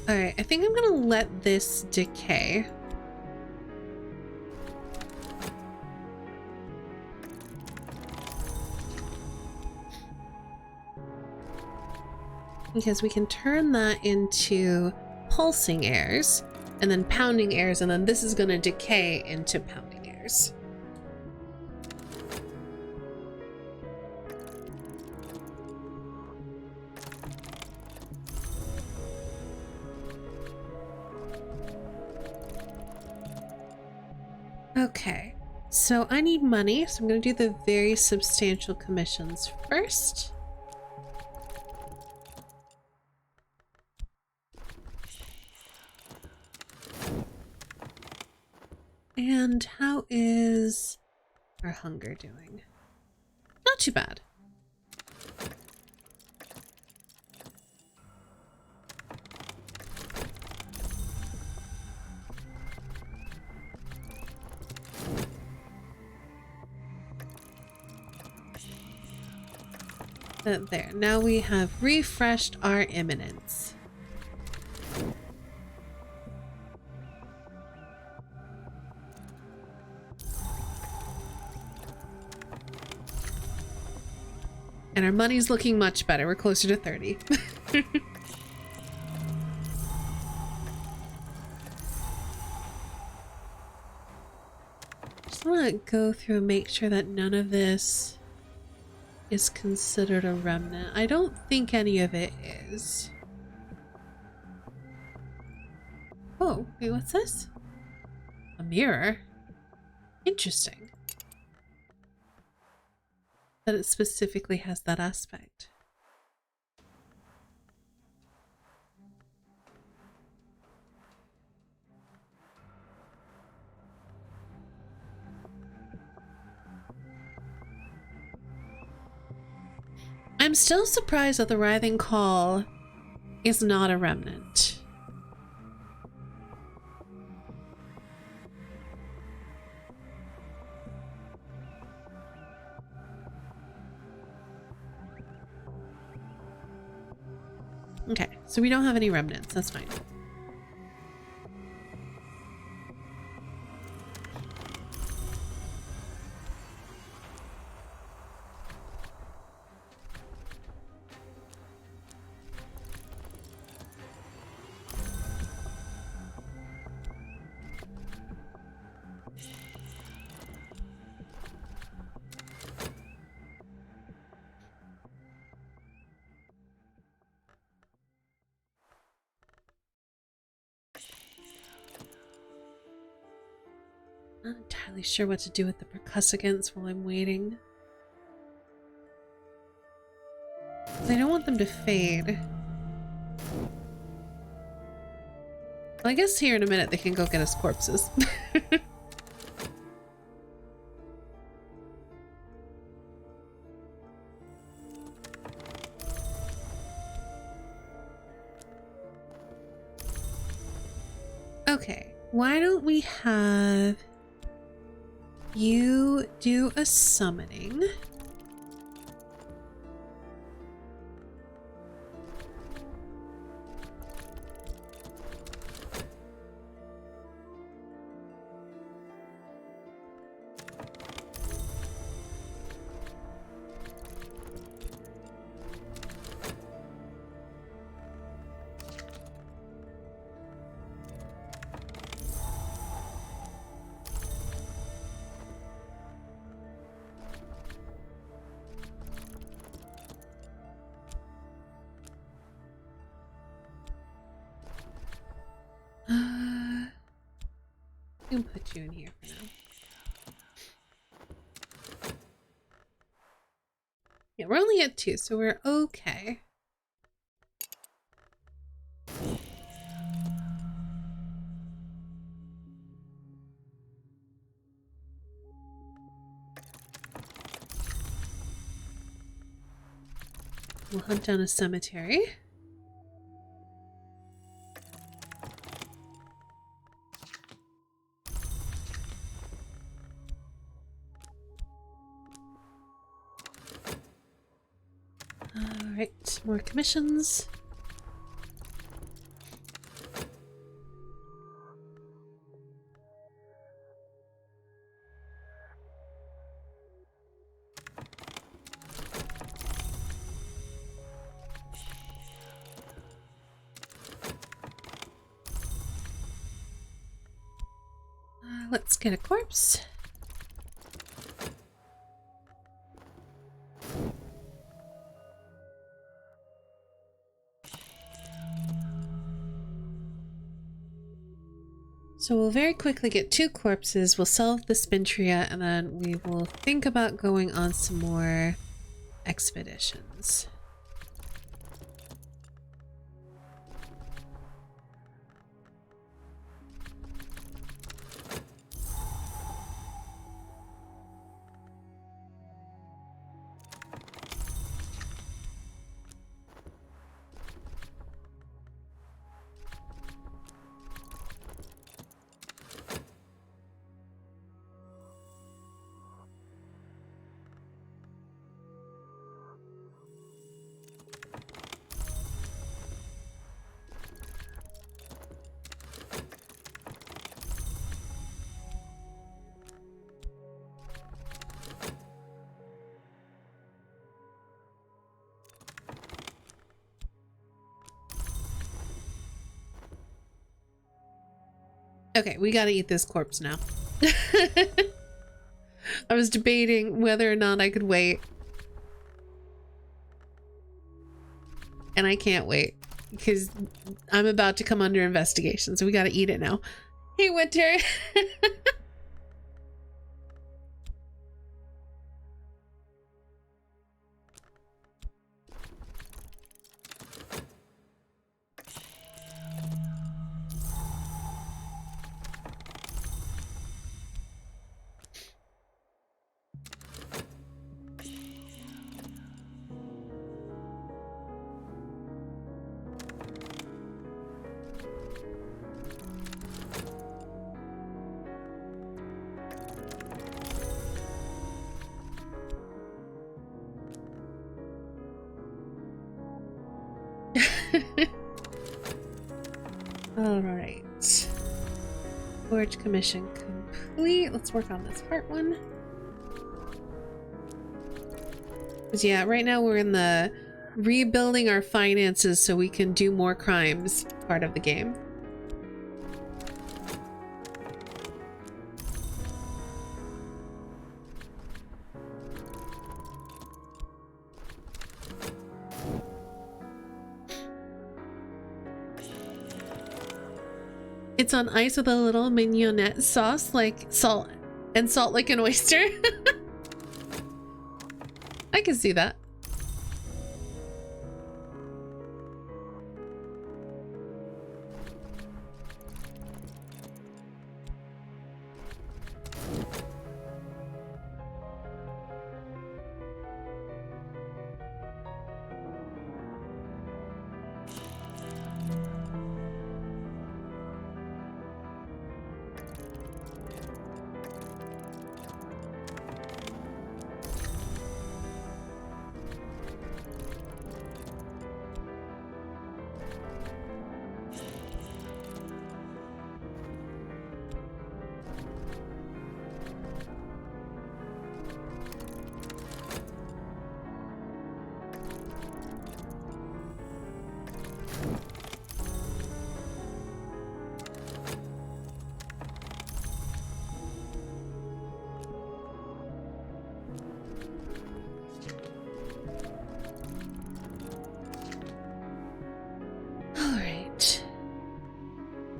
All right, I think I'm gonna let this decay. Because we can turn that into pulsing airs and then pounding airs, and then this is gonna decay into pounding airs. Okay, so I need money, so I'm going to do the very substantial commissions first. And how is our hunger doing? Not too bad. There, now we have refreshed our imminence. And our money's looking much better. We're closer to 30. Just want to go through and make sure that none of this is considered a remnant. I don't think any of it is. Oh, wait, what's this? A mirror? Interesting. That it specifically has that aspect. I'm still surprised that the writhing call is not a remnant. Okay, so we don't have any remnants. That's fine. Not entirely sure what to do with the percussicants while I'm waiting. I don't want them to fade. Well, I guess here in a minute they can go get us corpses. Okay, why don't we have you do a summoning? I can put you in here for now. Yeah, we're only at 2, so we're okay. We'll hunt down a cemetery. Alright, more commissions. Let's get a corpse. So we'll very quickly get 2 corpses, we'll solve the Spintria, and then we will think about going on some more expeditions. Okay, we gotta eat this corpse now. I was debating whether or not I could wait. And I can't wait because I'm about to come under investigation, so we gotta eat it now. Hey, Winter! Alright. Forge commission complete. Let's work on this heart one. Because yeah, right now we're in the rebuilding our finances so we can do more crimes part of the game. It's on ice with a little mignonette sauce, like salt And salt like an oyster. I can see that.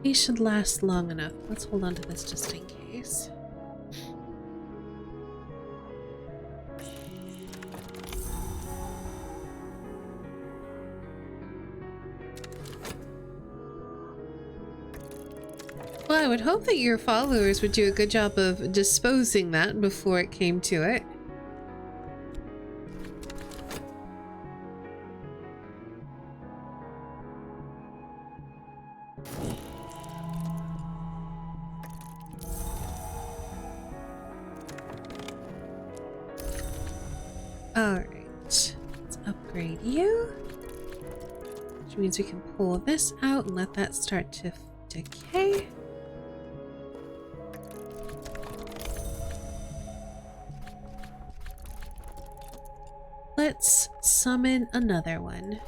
These should last long enough. Let's hold on to this just in case. Well, I would hope that your followers would do a good job of disposing that before it came to it. Alright, let's upgrade you. Which means we can pull this out and let that start to decay. Let's summon another one.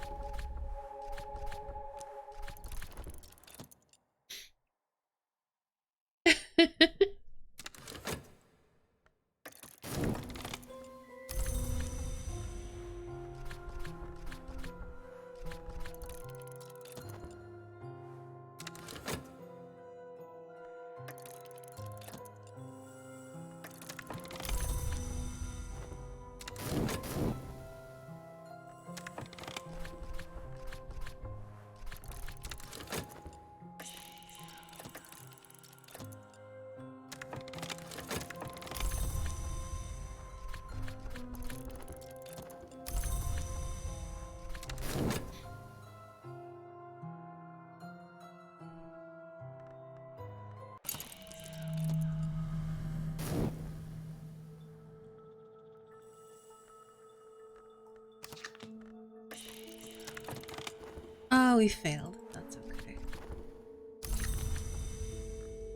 Oh, we failed. That's okay.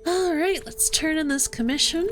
All right, let's turn in this commission.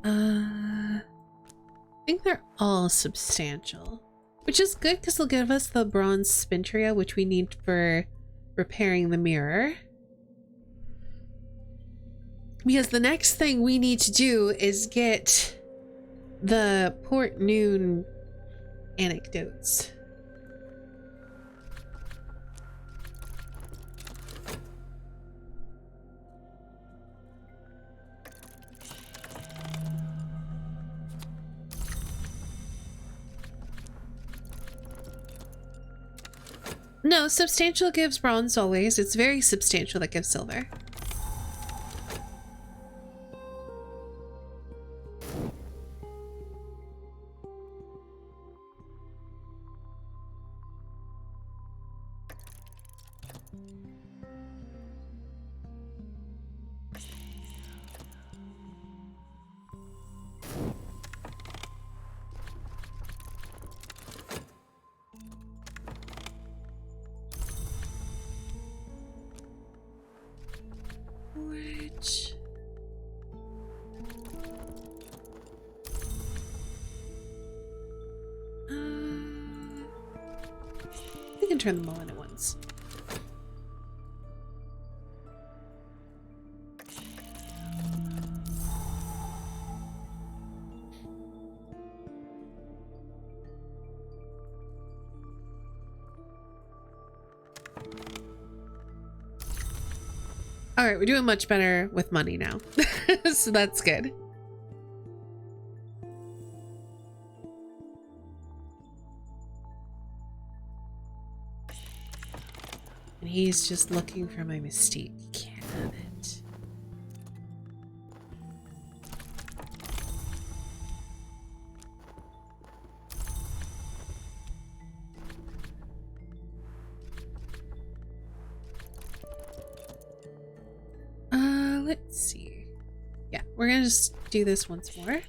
I think they're all substantial, which is good because they'll give us the bronze spintria, which we need for repairing the mirror. Because the next thing we need to do is get the Port Noon anecdotes. No, substantial gives bronze always. It's very substantial that gives silver. Forge. We can turn them all in at once. All right, we're doing much better with money now. So that's good. And he's just looking for my mystique. Can it? Let's see. Yeah, we're gonna just do this once more.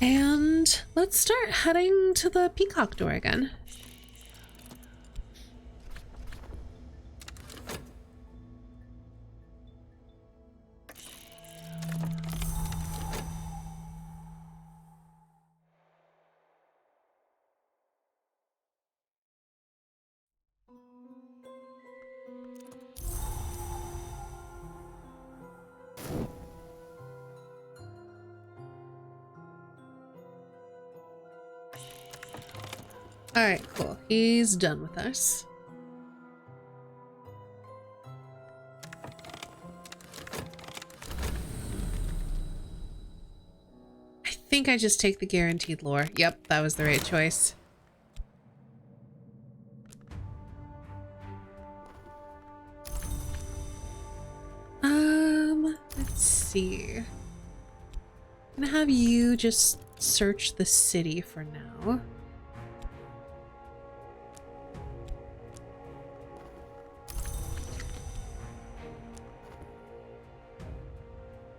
And let's start heading to the peacock door again. All right, cool. He's done with us. I think I just take the guaranteed lore. Yep, that was the right choice. Let's see. I'm gonna have you just search the city for now.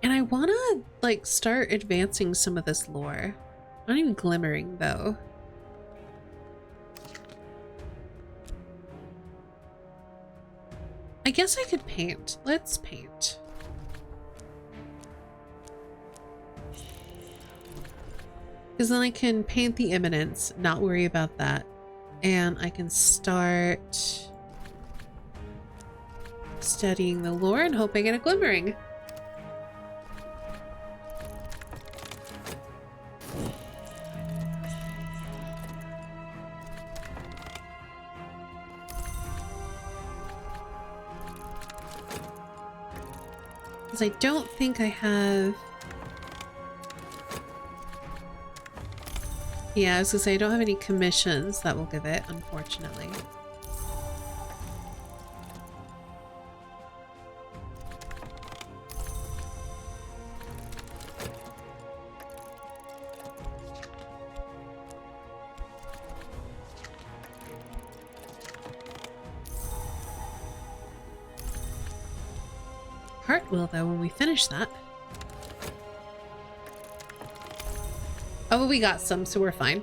And I want to, like, start advancing some of this lore. Not even glimmering, though. I guess I could paint. Let's paint. Because then I can paint the imminence, not worry about that. And I can start studying the lore and hope I get a glimmering. I don't think I have... Yeah, I was gonna say I don't have any commissions that will give it, unfortunately. Heart will, though, when we finish that. Oh, but we got some, so we're fine.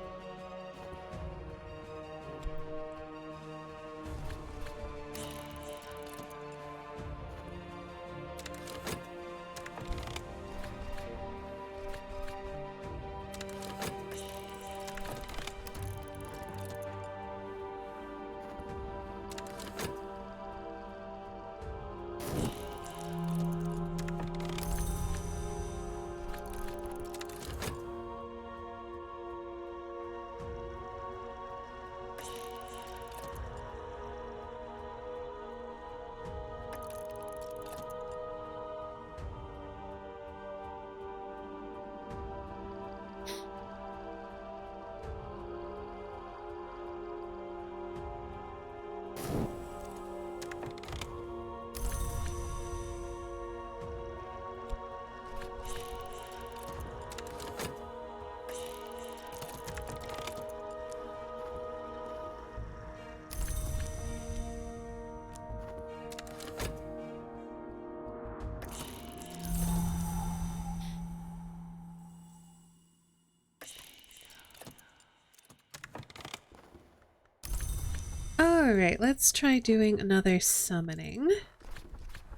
Alright, let's try doing another summoning.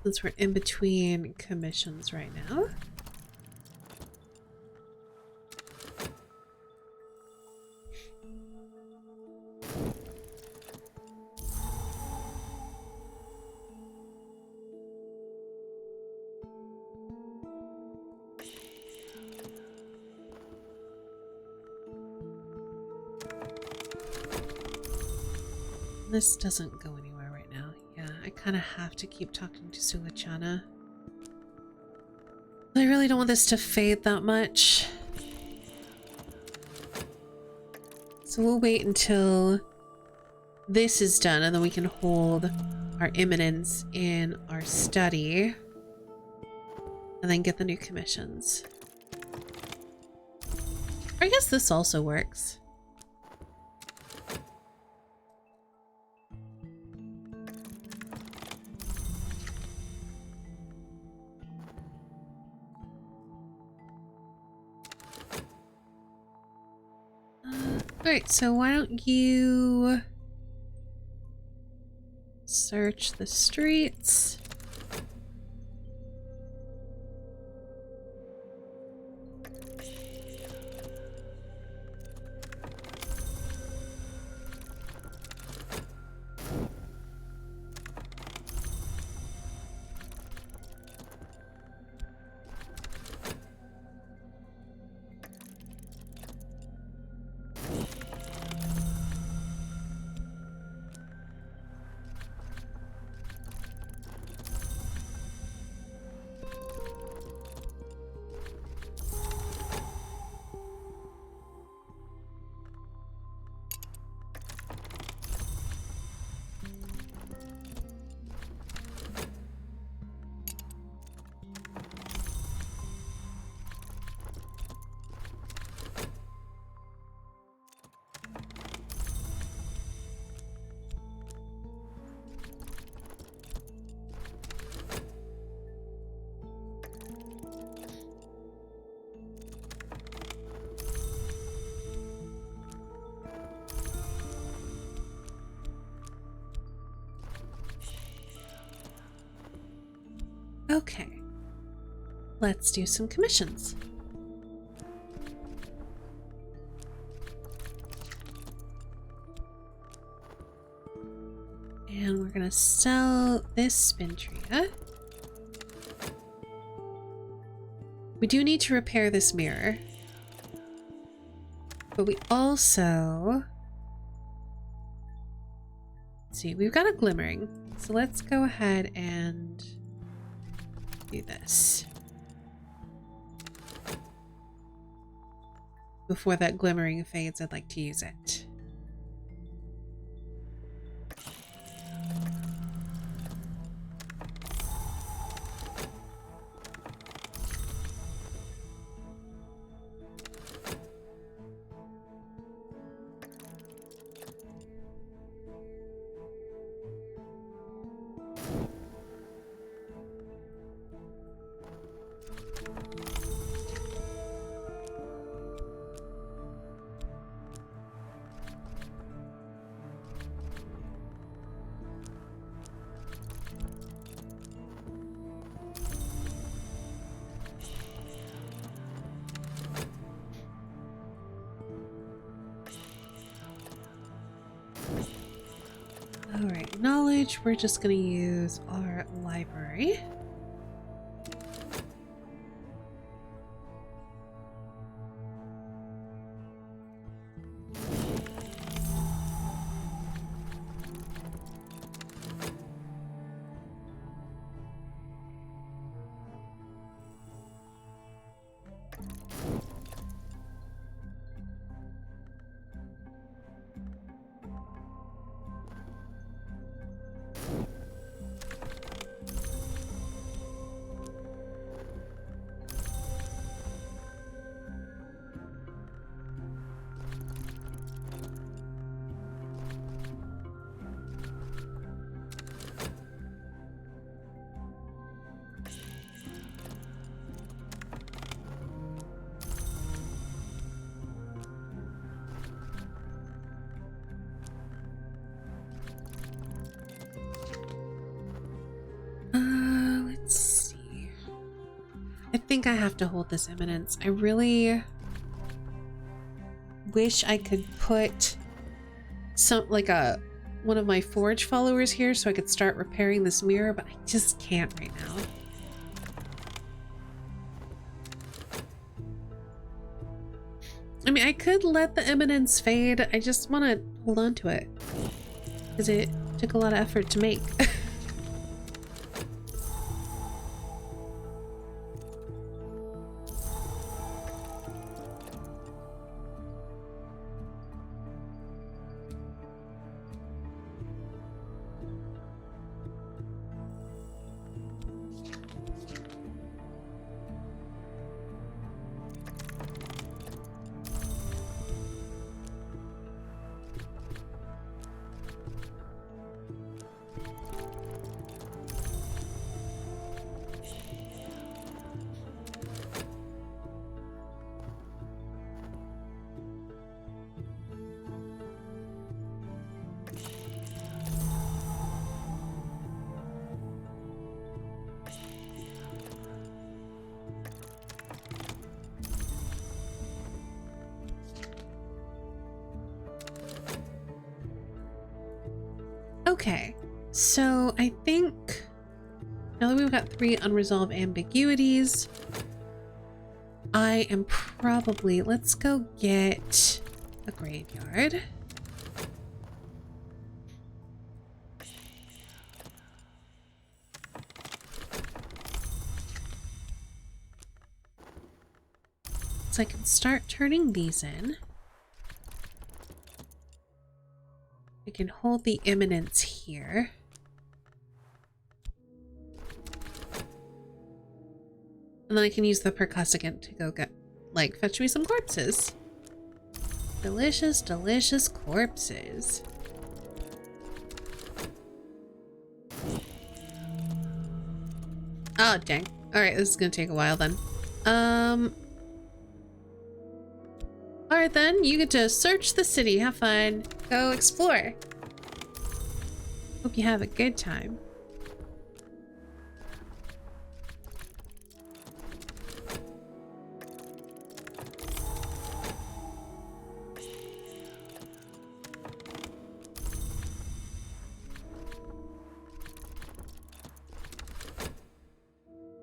since we're in between commissions right now. This doesn't go anywhere right now. Yeah, I kind of have to keep talking to Sulachana. I really don't want this to fade that much. So we'll wait until this is done and then we can hold our imminence in our study and then get the new commissions. I guess this also works. Alright, so why don't you search the streets? Okay, let's do some commissions. And we're gonna sell this Spintria. We do need to repair this mirror. But we also... Let's see, we've got a glimmering. So let's go ahead and do this. Before that glimmering fades, I'd like to use it. Alright, knowledge, we're just going to use our library. I think I have to hold this eminence. I really wish I could put one of my forge followers here so I could start repairing this mirror, but I just can't right now. I mean, I could let the eminence fade. I just want to hold on to it because it took a lot of effort to make. Okay, so I think now that we've got 3 unresolved ambiguities, I am probably, let's go get a graveyard. So I can start turning these in. I can hold the eminence here. And then I can use the percussicant to go get, like, fetch me some corpses. Delicious, delicious corpses. Oh, dang. Alright, this is gonna take a while then. Alright then, you get to search the city, have fun, go explore. Hope you have a good time.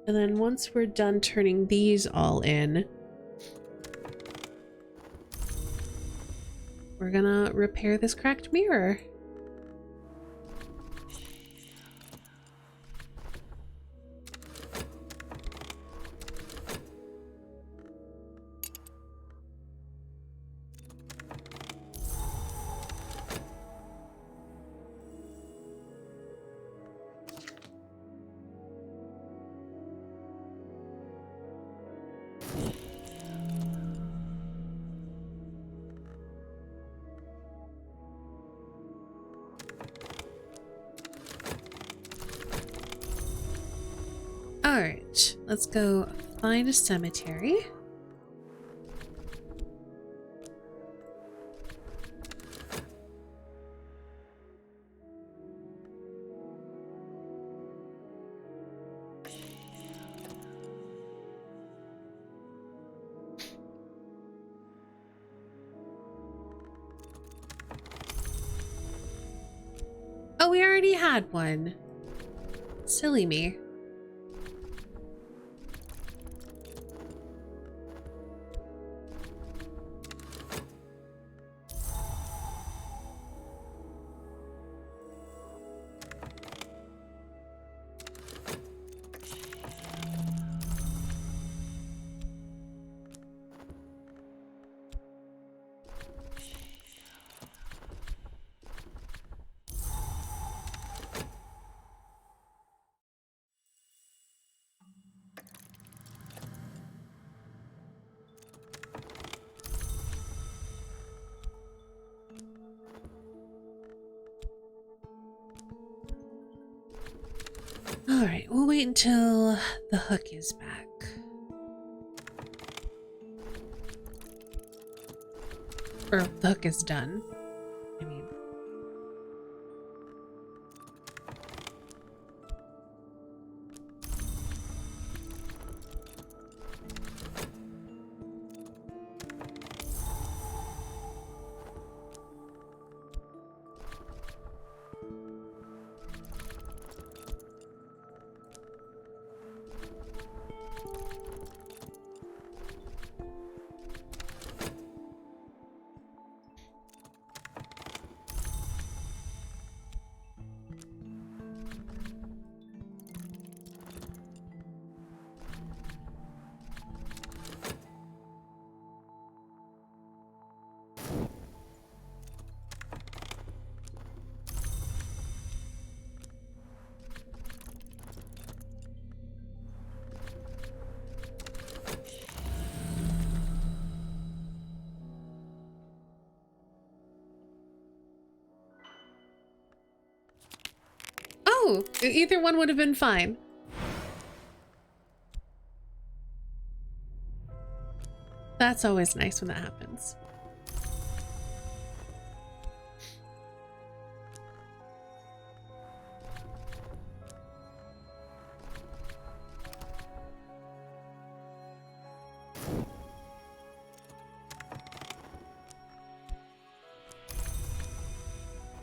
And then once we're done turning these all in, we're gonna repair this cracked mirror. Alright, let's go find a cemetery. Oh, we already had one. Silly me. Alright, we'll wait until the hook is back. Or the hook is done. I mean. too. Either one would have been fine. That's always nice when that happens.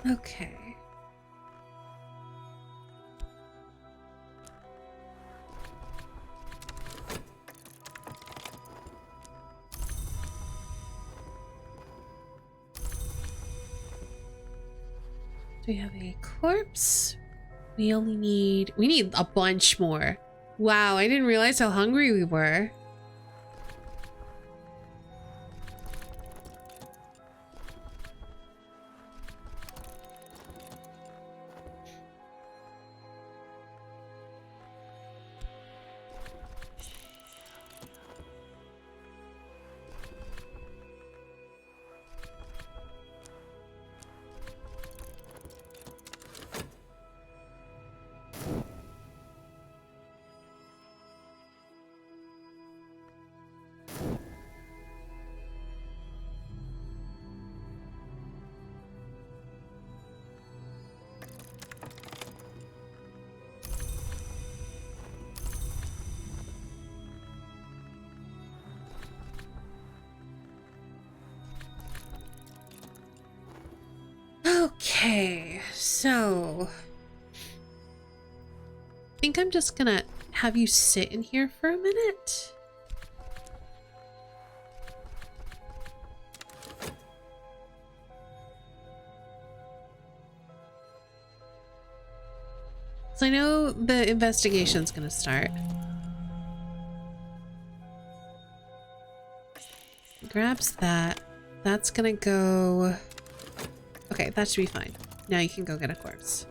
Okay. Do we have a corpse? We need a bunch more. Wow, I didn't realize how hungry we were. Okay, so I think I'm just gonna have you sit in here for a minute. So I know the investigation's gonna start. Grabs that. That's gonna go. Okay, that should be fine. Now you can go get a corpse.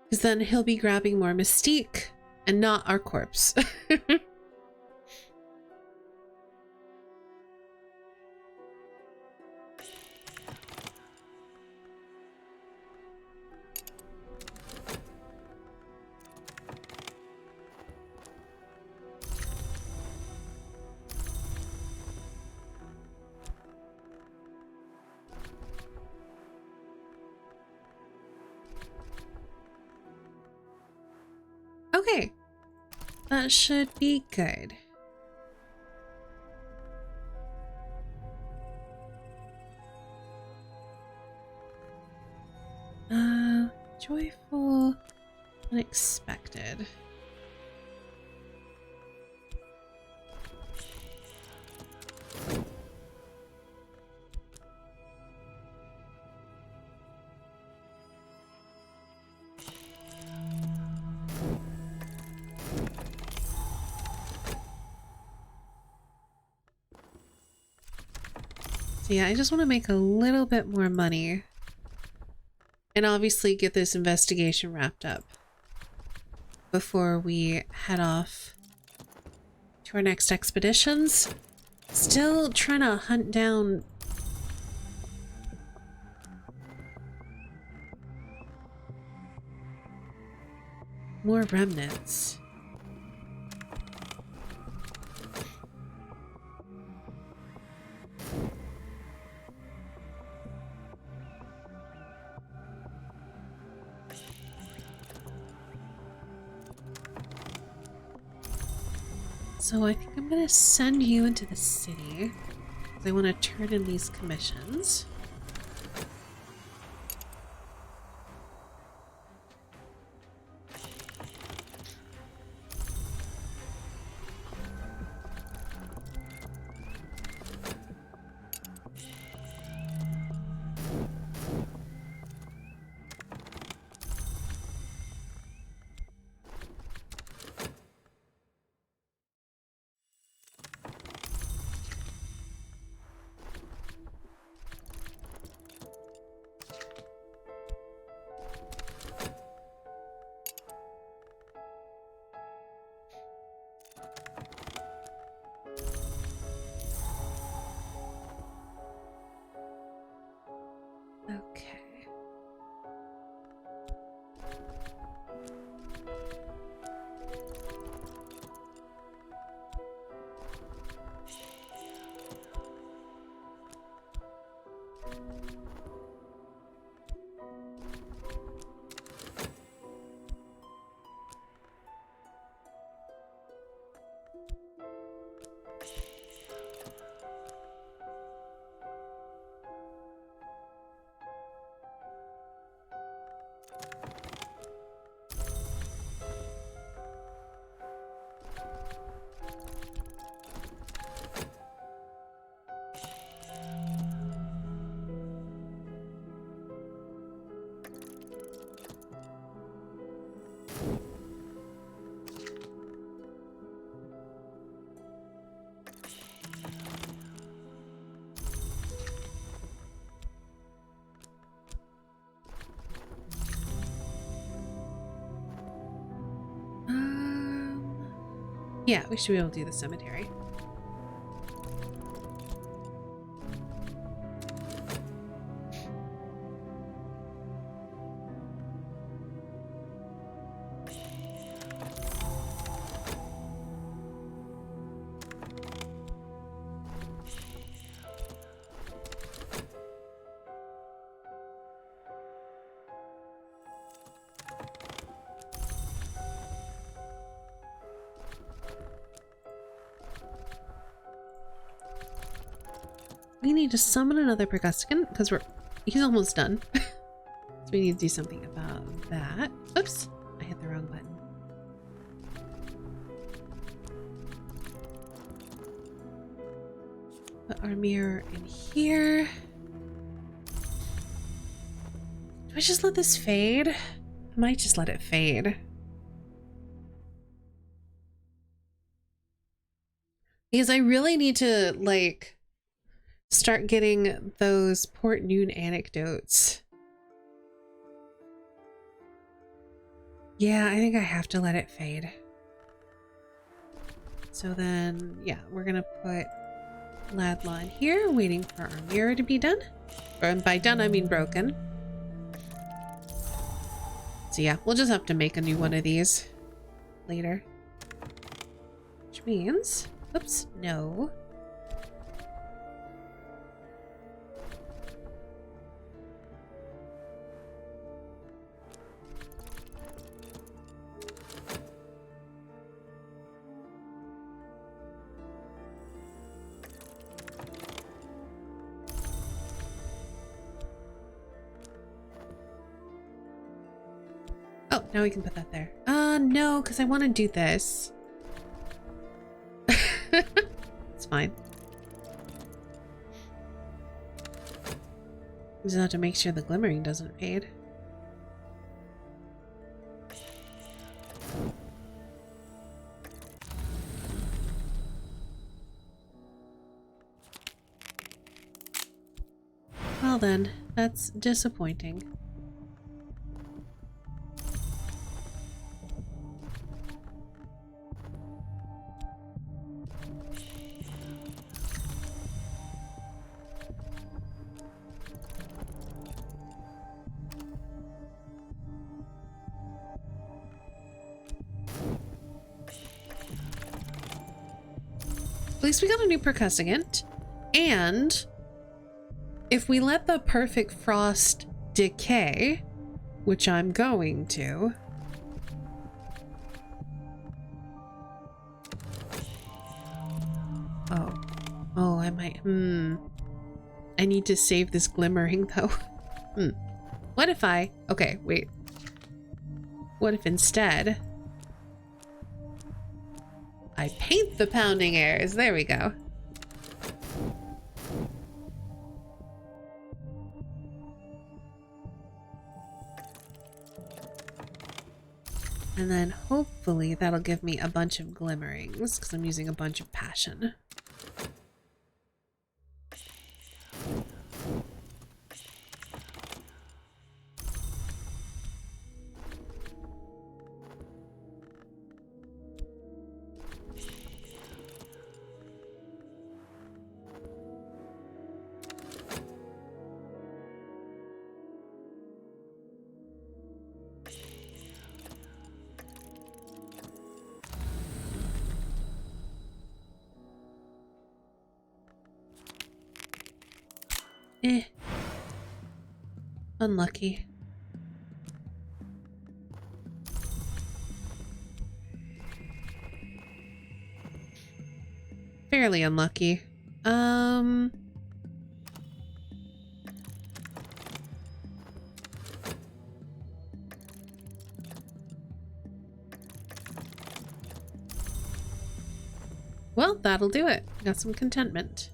Because then he'll be grabbing more mystique and not our corpse. Okay, that should be good. Joyful, unexpected. So yeah, I just want to make a little bit more money. And obviously get this investigation wrapped up before we head off to our next expeditions. Still trying to hunt down more remnants. So I think I'm gonna send you into the city because I want to turn in these commissions. Yeah, we should be able to do the cemetery. We need to summon another Pergusticant because he's almost done. So we need to do something about that. Oops, I hit the wrong button. Put our mirror in here. Do I just let this fade? I might just let it fade. Because I really need to, like, start getting those Port Noon anecdotes. Yeah, I think I have to let it fade. So then, yeah, we're gonna put Ladla in here, waiting for our mirror to be done. Or by done, I mean broken. So yeah, we'll just have to make a new one of these later. Which means, oops, no. Oh, now we can put that there. No, because I want to do this. It's fine. Just have to make sure the glimmering doesn't fade. Well then, that's disappointing. At least we got a new percussivant, and if we let the perfect frost decay, which I'm going to, I might, I need to save this glimmering though. What if okay, wait. What if instead I paint the pounding airs? There we go. And then hopefully that'll give me a bunch of glimmerings because I'm using a bunch of passion. Unlucky. Fairly unlucky. Well, that'll do it. Got some contentment.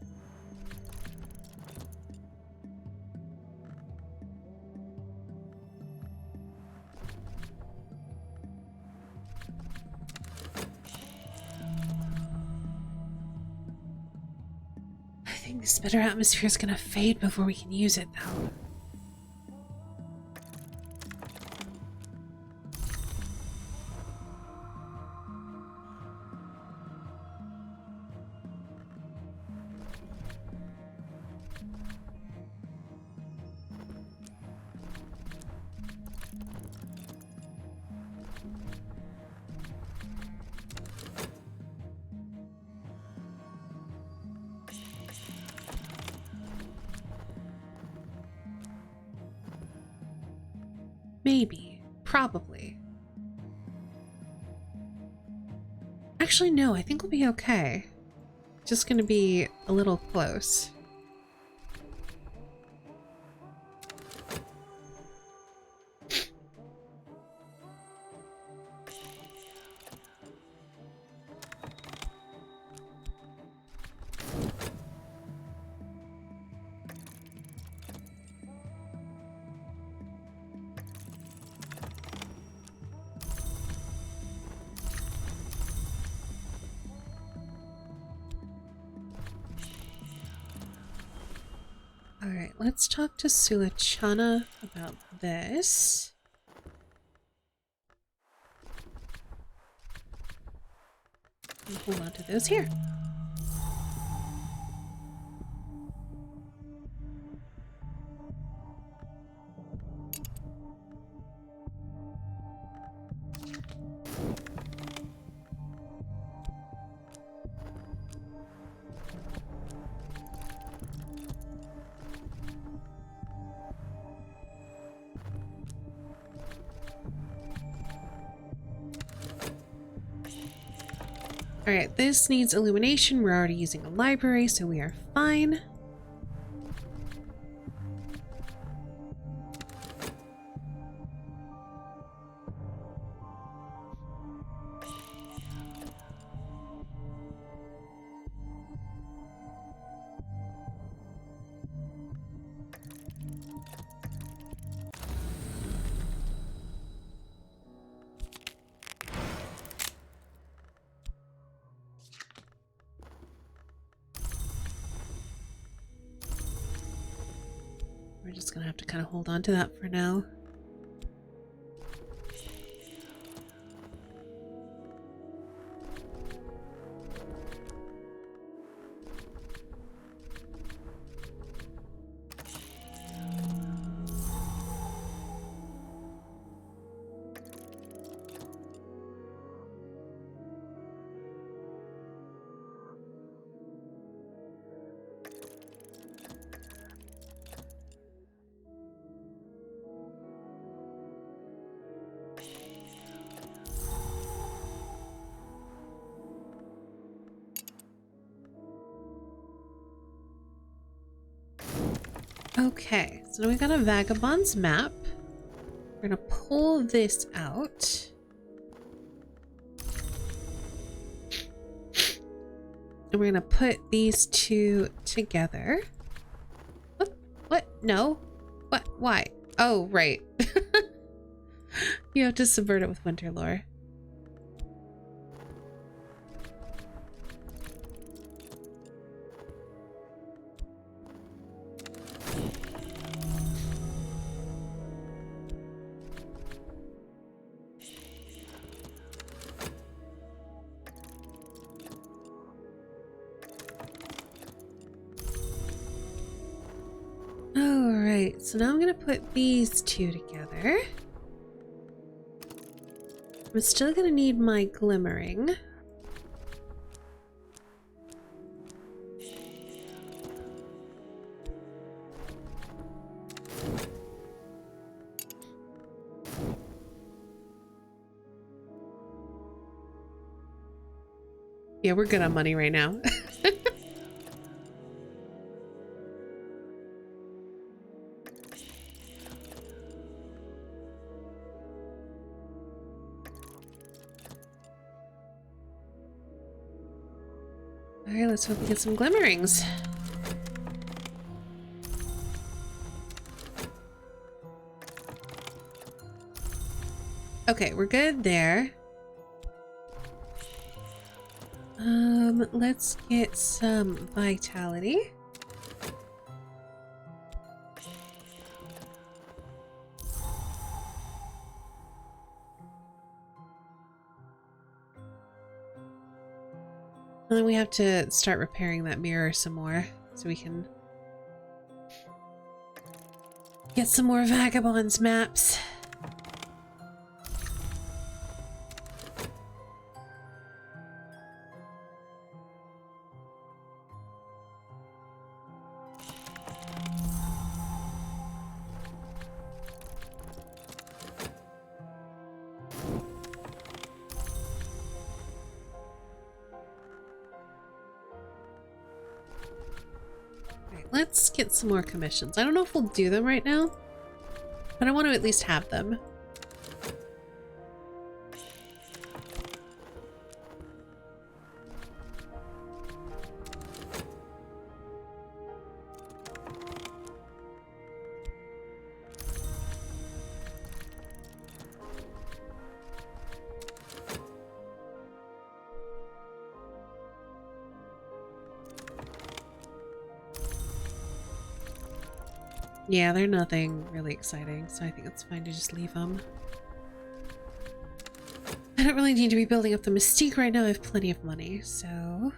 I think this bitter atmosphere is gonna fade before we can use it, though. Maybe. Probably. Actually, no, I think we'll be okay. Just gonna be a little close. Alright, let's talk to Sulachana about this. And hold on to those here. Alright, this needs illumination. We're already using a library, so we are fine. We're just gonna have to kind of hold on to that for now. Okay, so now we got a vagabond's map. We're gonna pull this out. And we're gonna put these two together. What? No. What? Why? Oh, right. You have to subvert it with winter lore. Alright, so now I'm gonna put these two together. I'm still gonna need my glimmering. Yeah, we're good on money right now. Alright, let's hope we get some glimmerings. Okay, we're good there. Let's get some vitality. And then we have to start repairing that mirror some more so we can get some more vagabonds maps. let's get some more commissions. I don't know if we'll do them right now, but I want to at least have them. Yeah, they're nothing really exciting, so I think it's fine to just leave them. I don't really need to be building up the mystique right now. I have plenty of money, so...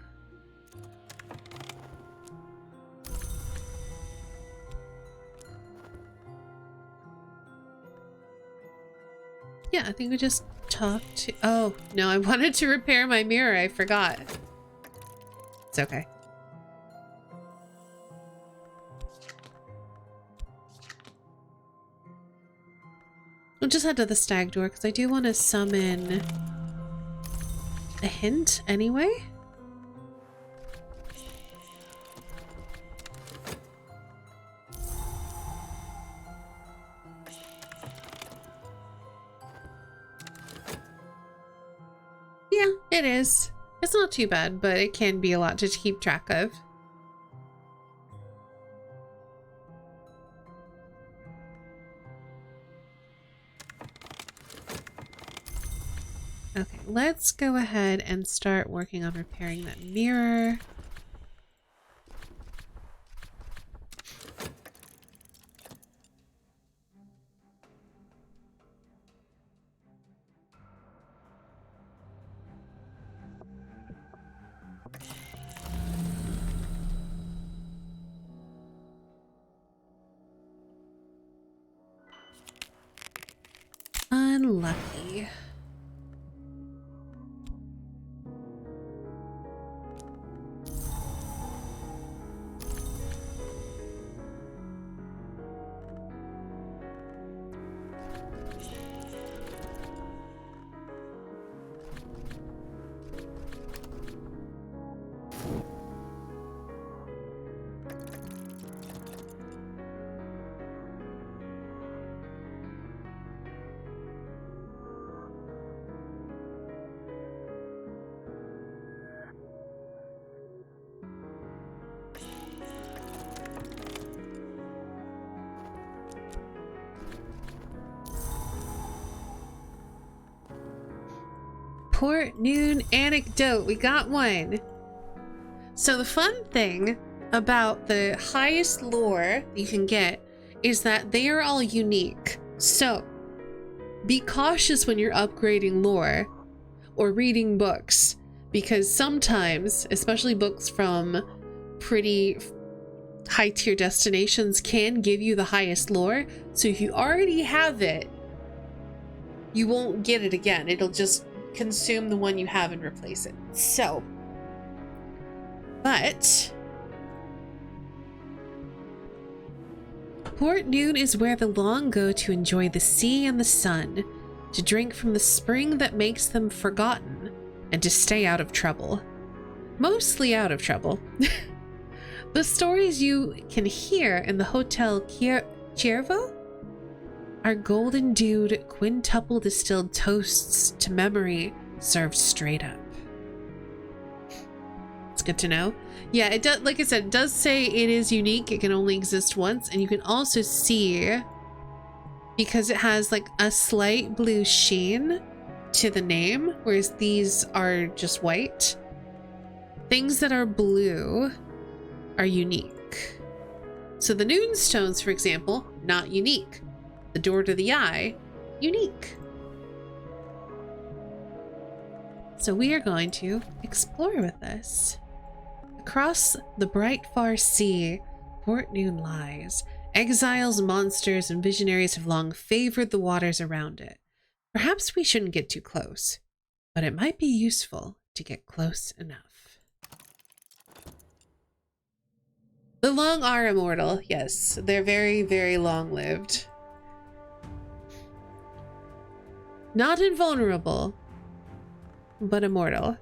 yeah, I think we just talked to... oh, no, I wanted to repair my mirror. I forgot. It's okay. We'll just head to the stag door because I do want to summon a hint anyway. Yeah, it is. It's not too bad, but it can be a lot to keep track of. Okay, let's go ahead and start working on repairing that mirror. Unlucky. Port Noon anecdote. We got one. So the fun thing about the highest lore you can get is that they are all unique. So be cautious when you're upgrading lore or reading books, because sometimes, especially books from pretty high tier destinations, can give you the highest lore. So if you already have it, you won't get it again. It'll just consume the one you have and replace it. So, but Port Noon is where the long go to enjoy the sea and the sun, to drink from the spring that makes them forgotten, and to stay out of trouble. Mostly out of trouble. The stories you can hear in the Hotel Ciervo are golden-dewed, quintuple distilled toasts to memory served straight up. It's good to know. Yeah, it does. Like I said, it does say it is unique. It can only exist once, and you can also see, because it has like a slight blue sheen to the name, whereas these are just white. Things that are blue are unique. So the Noon Stones, for example, not unique. The Door to the Eye, unique. So we are going to explore with this. Across the bright far sea, Port Noon lies. Exiles, monsters, and visionaries have long favored the waters around it. Perhaps we shouldn't get too close, but it might be useful to get close enough. The long are immortal, yes. They're very, very long-lived. Not invulnerable, but immortal.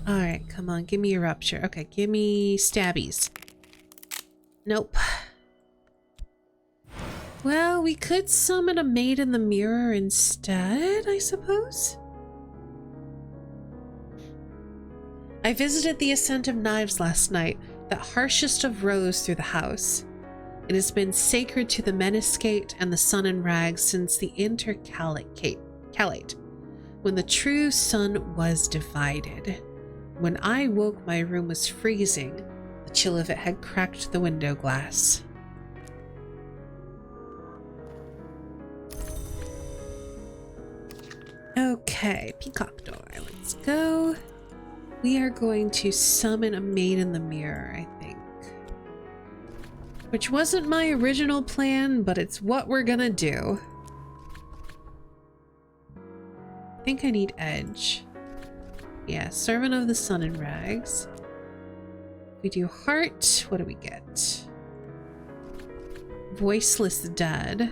Alright, come on, give me a rupture. Okay, give me stabbies. Nope. Well, we could summon a maid in the mirror instead, I suppose? I visited the Ascent of Knives last night, that harshest of rows through the house. It has been sacred to the Menascate and the Sun and Rags since the Intercalate, when the true sun was divided. When I woke, my room was freezing. The chill of it had cracked the window glass. Okay, peacock door, let's go. We are going to summon a maid in the mirror, I think. Which wasn't my original plan, but it's what we're gonna do. I think I need edge. Yeah, servant of the Sun and Rags. We do heart, what do we get? Voiceless dead.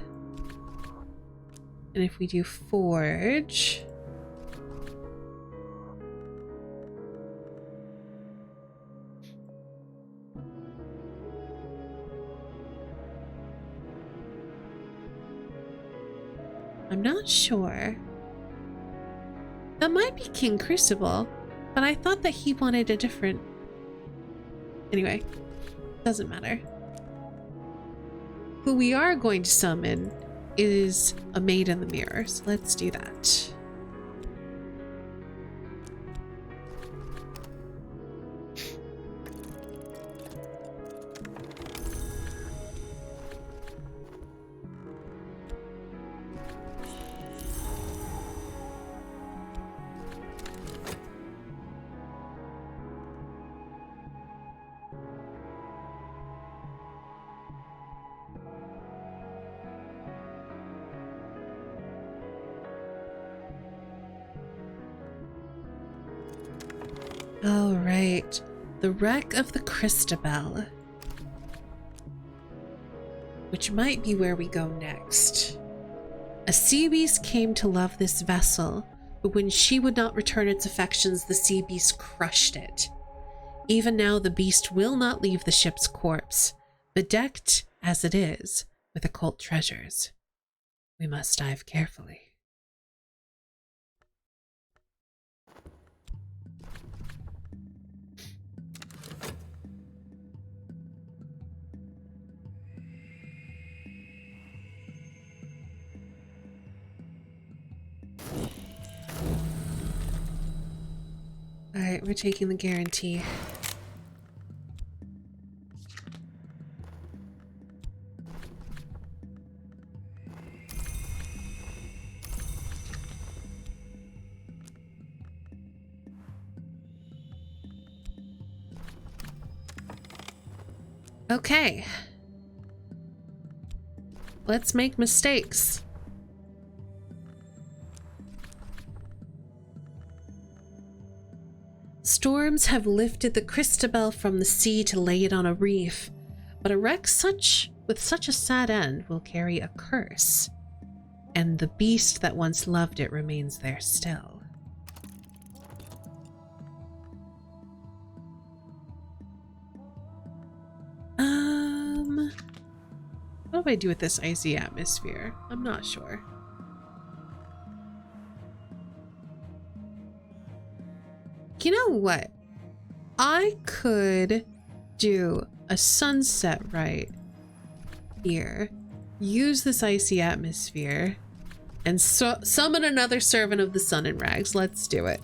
And if we do forge, I'm not sure. That might be King Crucible, but I thought that he wanted a different... Anyway, doesn't matter. Who we are going to summon is a maid in the mirror, so let's do that. All right, the wreck of the Christabel, which might be where we go next. A sea beast came to love this vessel, but when she would not return its affections, the sea beast crushed it. Even now, the beast will not leave the ship's corpse, bedecked as it is with occult treasures. We must dive carefully. All right, we're taking the guarantee. Okay. Let's make mistakes. Storms have lifted the Christabel from the sea to lay it on a reef, but a wreck with such a sad end will carry a curse, and the beast that once loved it remains there still. What do I do with this icy atmosphere? I'm not sure. You know what? I could do a sunset right here, use this icy atmosphere, and summon another servant of the Sun and Rags. Let's do it.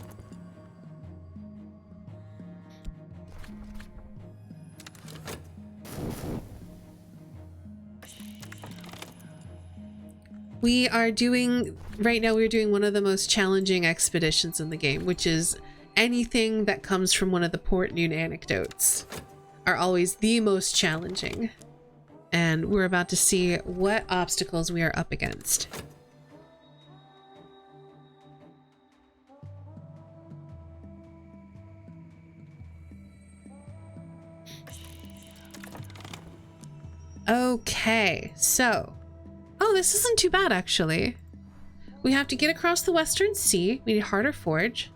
We are doing, right now we're doing one of the most challenging expeditions in the game, which is anything that comes from one of the Port Noon anecdotes are always the most challenging. And we're about to see what obstacles we are up against. Okay, so... Oh, this isn't too bad, actually. We have to get across the Western Sea. We need harder forge.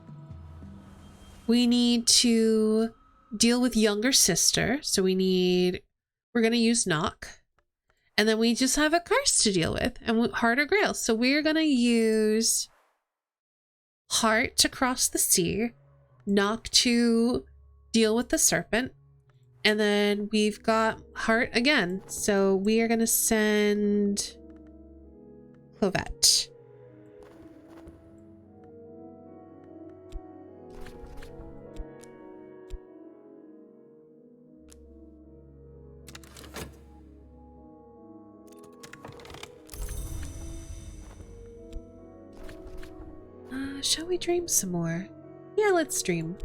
We need to deal with younger sister. So we're going to use knock. And then we just have a curse to deal with and heart or grail. So we're going to use heart to cross the sea, knock to deal with the serpent. And then we've got heart again. So we are going to send Clovette. Shall we dream some more? Yeah, let's dream.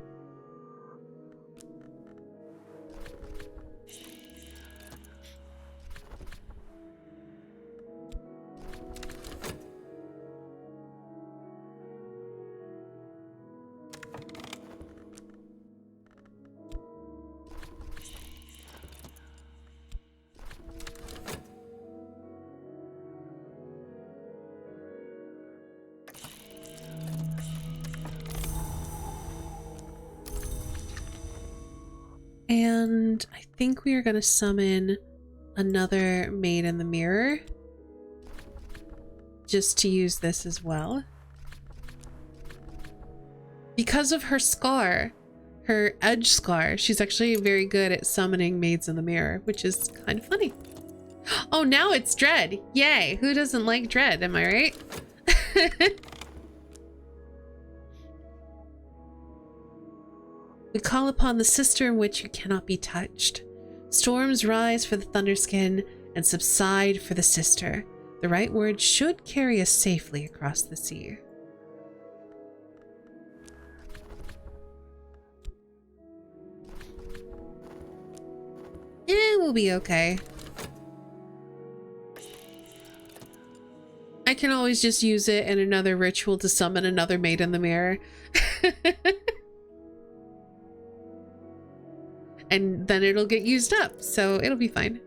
And I think we are going to summon another Maid in the Mirror just to use this as well. Because of her scar, her edge scar, she's actually very good at summoning Maids in the Mirror, which is kind of funny. Oh, now it's Dread. Yay. Who doesn't like Dread? Am I right? We call upon the sister in which you cannot be touched. Storms rise for the Thunderskin and subside for the sister. The right word should carry us safely across the sea. We'll be okay. I can always just use it in another ritual to summon another Maid in the Mirror. And then it'll get used up, so it'll be fine.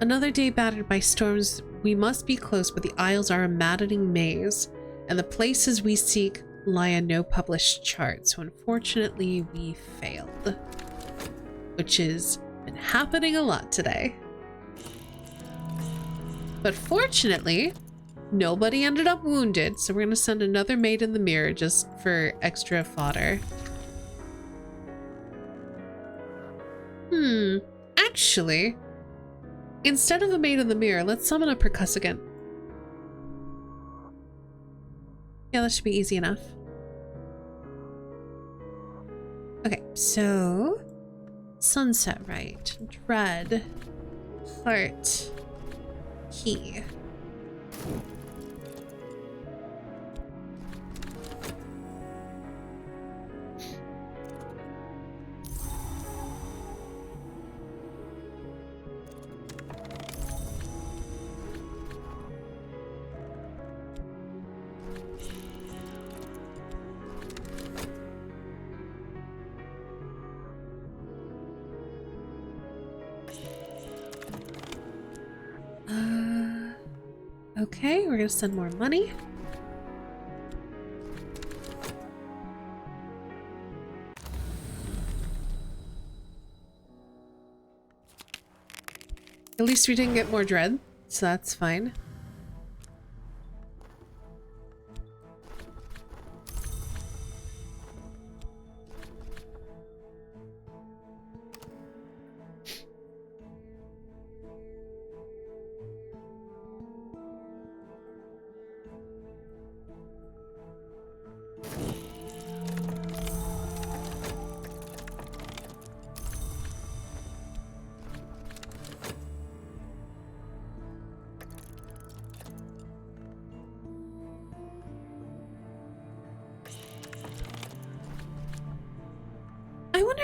Another day battered by storms, we must be close, but the Isles are a maddening maze, and the places we seek lie on no published chart, so unfortunately we failed. Which has been happening a lot today. But fortunately, nobody ended up wounded, so we're gonna send another Maid in the Mirror just for extra fodder. Actually, instead of a Maid in the Mirror, let's summon a Precipice again. Yeah, that should be easy enough. Okay, so Sunset Rite, Dread, Heart, Key. Okay, we're gonna send more money. At least we didn't get more dread, so that's fine.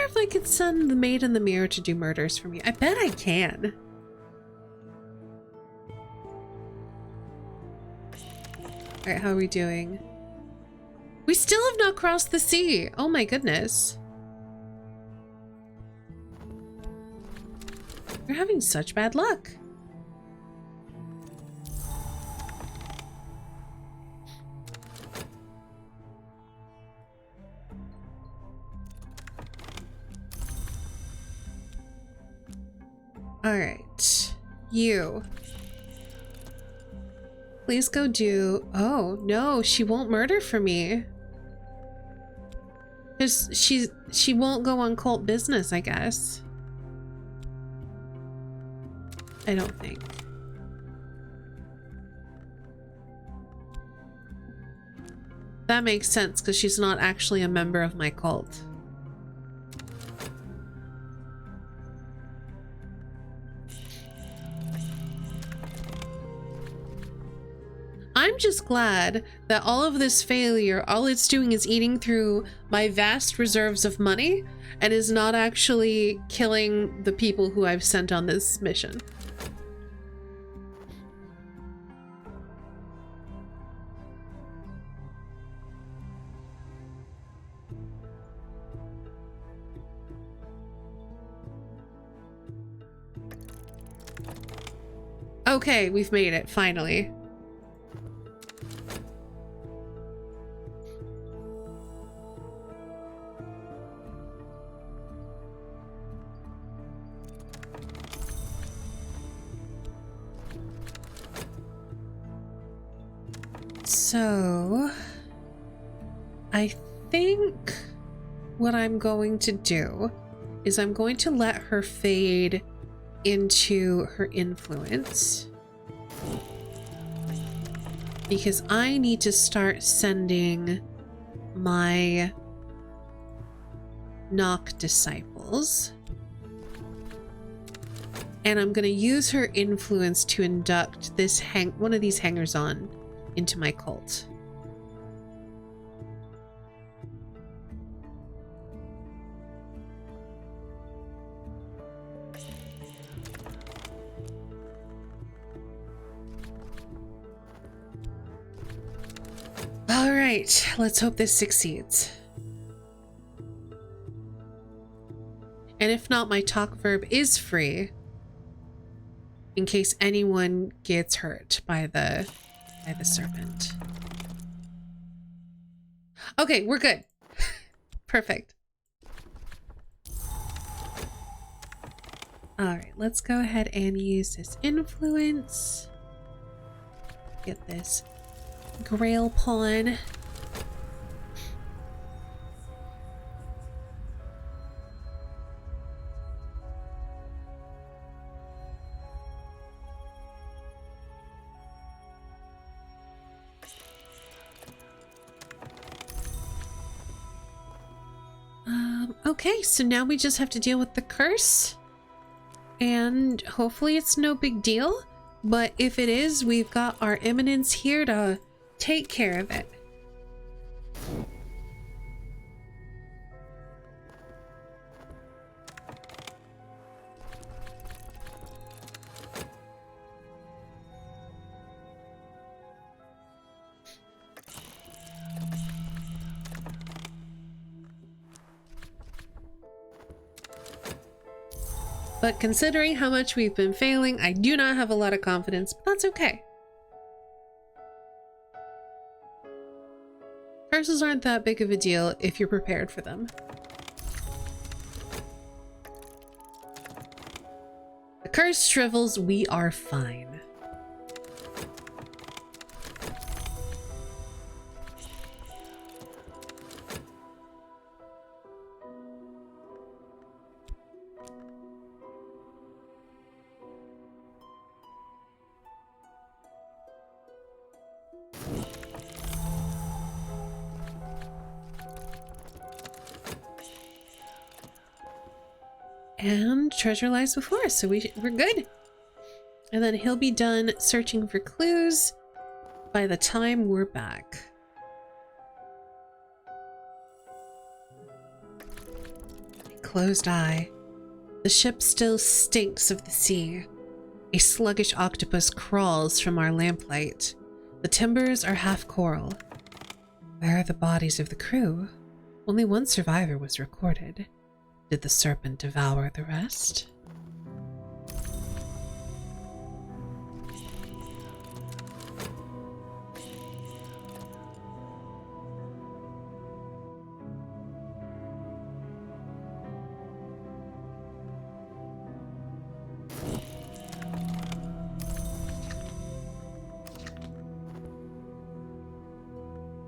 if I could send the maid in the mirror to do murders for me. I bet I can. Alright, how are we doing? We still have not crossed the sea. Oh my goodness. We're having such bad luck. All right, you. Please go do... Oh, no, she won't murder for me. She won't go on cult business, I guess. I don't think. That makes sense, because she's not actually a member of my cult. I'm just glad that all of this failure, all it's doing is eating through my vast reserves of money and is not actually killing the people who I've sent on this mission. Okay, we've made it, finally. So, I think what I'm going to do is I'm going to let her fade into her influence, because I need to start sending my knock disciples, and I'm going to use her influence to induct this one of these hangers-on into my cult. All right, let's hope this succeeds. And if not, my talk verb is free in case anyone gets hurt by the serpent. Okay, we're good. Perfect. All right, let's go ahead and use this influence. Get this Grail pawn. Okay, so now we just have to deal with the curse, and hopefully it's no big deal, but if it is, we've got our eminence here to take care of it. But considering how much we've been failing, I do not have a lot of confidence, but that's okay. Curses aren't that big of a deal if you're prepared for them. The curse shrivels, we are fine. And treasure lies before us, so we're good. And then he'll be done searching for clues by the time we're back. closed eye. The ship still stinks of the sea. A sluggish octopus crawls from our lamplight. The timbers are half coral. Where are the bodies of the crew? Only one survivor was recorded. Did the serpent devour the rest?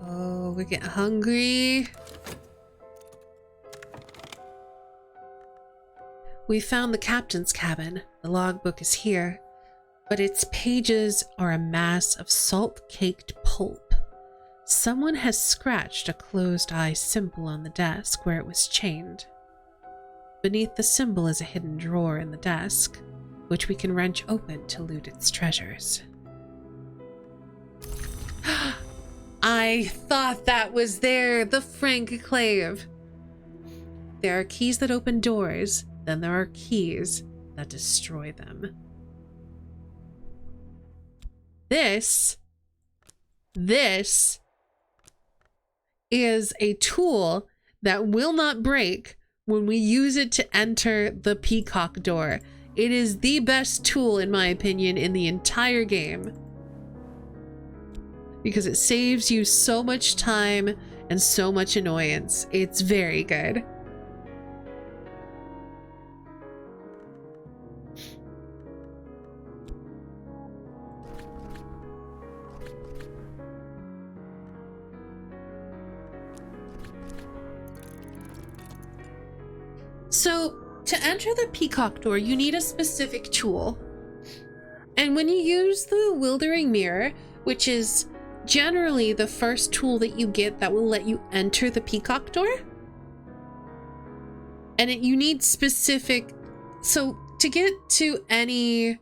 Oh, we get hungry. We found the captain's cabin. The logbook is here, but its pages are a mass of salt-caked pulp. Someone has scratched a closed-eye symbol on the desk where it was chained. Beneath the symbol is a hidden drawer in the desk, which we can wrench open to loot its treasures. I thought that was there, the Franclave. There are keys that open doors, then there are keys that destroy them. This is a tool that will not break when we use it to enter the peacock door. It is the best tool, in my opinion, in the entire game, because it saves you so much time and so much annoyance. It's very good. So, to enter the peacock door, you need a specific tool. And when you use the Wildering Mirror, which is generally the first tool that you get that will let you enter the peacock door, and you need specific... So, to get to any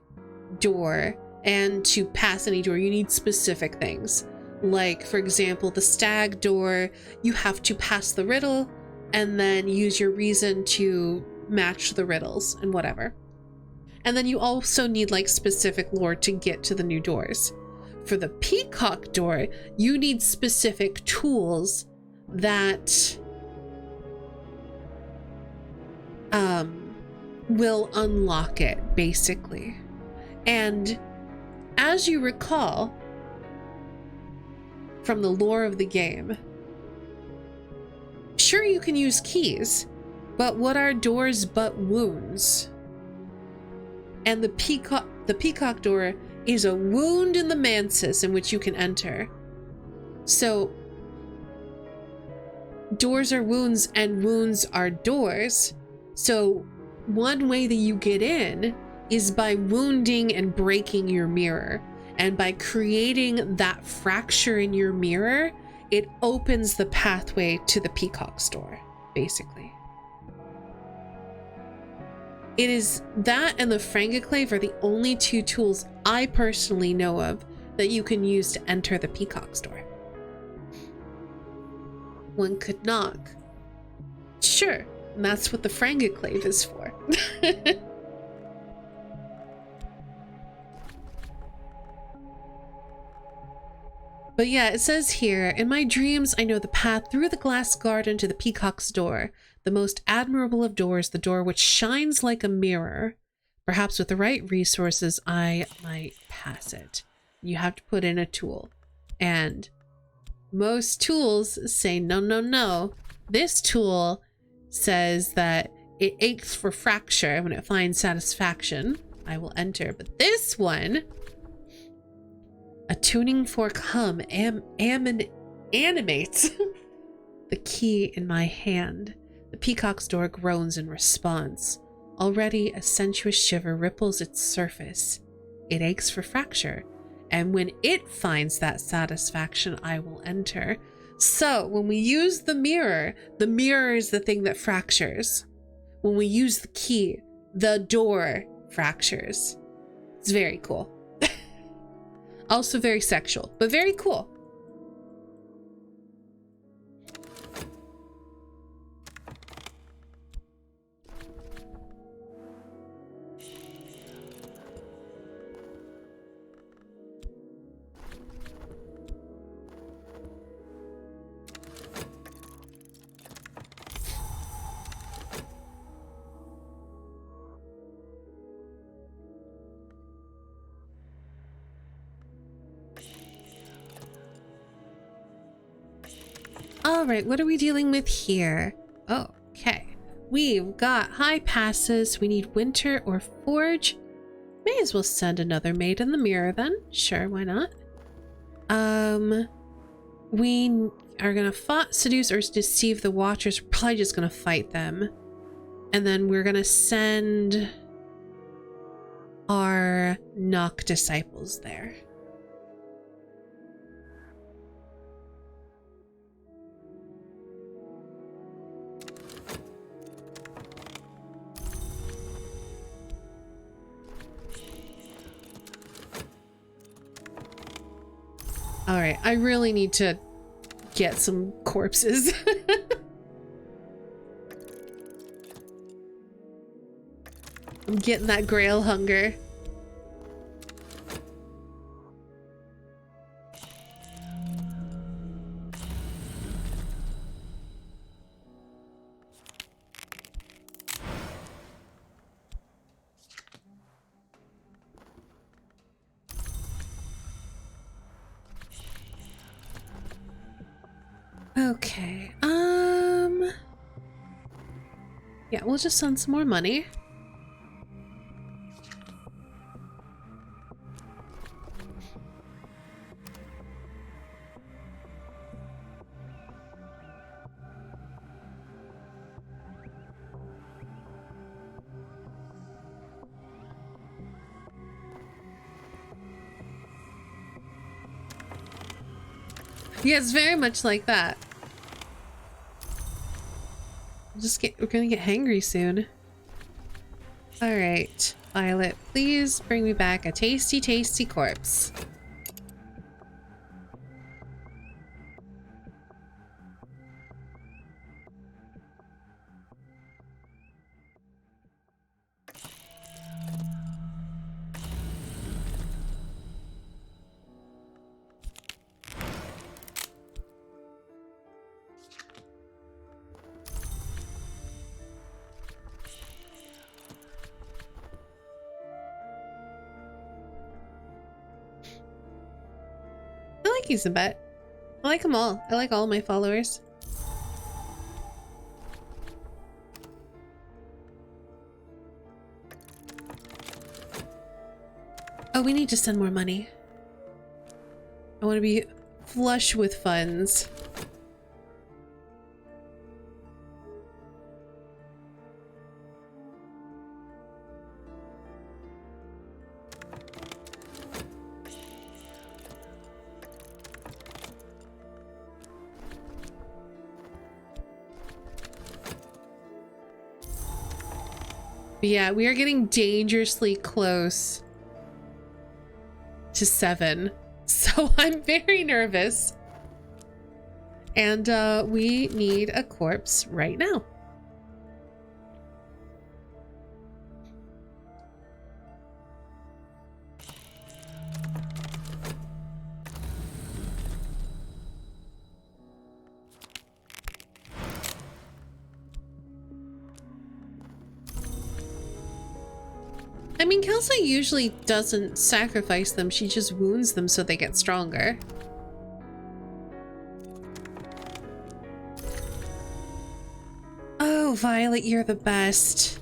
door and to pass any door, you need specific things. Like, for example, the stag door, you have to pass the riddle and then use your reason to match the riddles and whatever. And then you also need like specific lore to get to the new doors. For the peacock door, you need specific tools that will unlock it, basically. And as you recall from the lore of the game, sure, you can use keys, but what are doors but wounds? And the peacock door is a wound in the mantis in which you can enter. So doors are wounds and wounds are doors. So one way that you get in is by wounding and breaking your mirror. And by creating that fracture in your mirror, it opens the pathway to the peacock's door, basically. It is that and the Franclave are the only two tools I personally know of that you can use to enter the peacock's door. One could knock. Sure, and that's what the Franclave is for. But yeah, it says here, in my dreams, I know the path through the glass garden to the peacock's door, the most admirable of doors, the door which shines like a mirror. Perhaps with the right resources, I might pass it. You have to put in a tool. And most tools say, no, no, no. This tool says that it aches for fracture, and when it finds satisfaction, I will enter. But this one... A tuning fork hum animates the key in my hand. The peacock's door groans in response. Already a sensuous shiver ripples its surface. It aches for fracture, and when it finds that satisfaction, I will enter. So when we use the mirror is the thing that fractures. When we use the key, the door fractures. It's very cool. Also very sexual, but very cool. All right, what are we dealing with here? Oh, okay. We've got high passes. We need winter or forge. May as well send another maid in the mirror then. Sure, why not? We are gonna seduce or deceive the watchers. We're probably just gonna fight them. And then we're gonna send our knock disciples there. All right, I really need to get some corpses. I'm getting that grail hunger. Okay, yeah, we'll just send some more money. Yeah, it's very much like that. We're gonna get hangry soon. All right, Violet, please bring me back a tasty, tasty corpse. I like Isabet. I like them all. I like all my followers. Oh, we need to send more money. I want to be flush with funds. But yeah, we are getting dangerously close to 7. So I'm very nervous. And we need a corpse right now. I mean, Kelsa usually doesn't sacrifice them. She just wounds them so they get stronger. Oh, Violet, you're the best.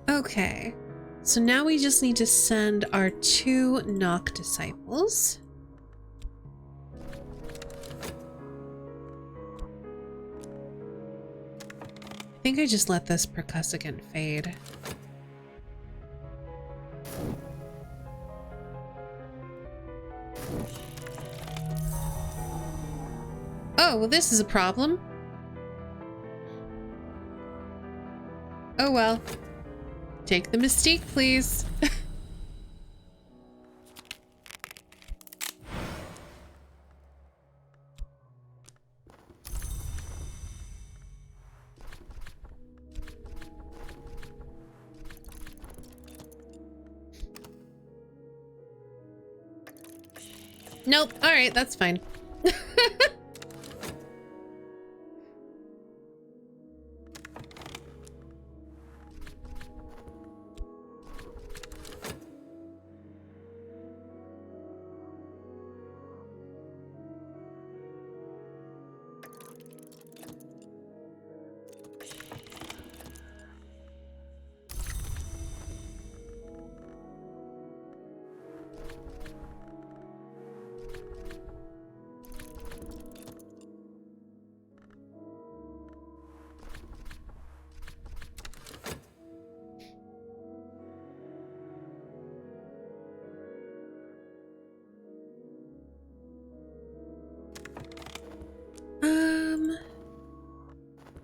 Okay, so now we just need to send our 2 knock disciples. I think I just let this percussicant fade. Oh, well, this is a problem. Oh well. Take the mystique, please. Nope. All right, that's fine.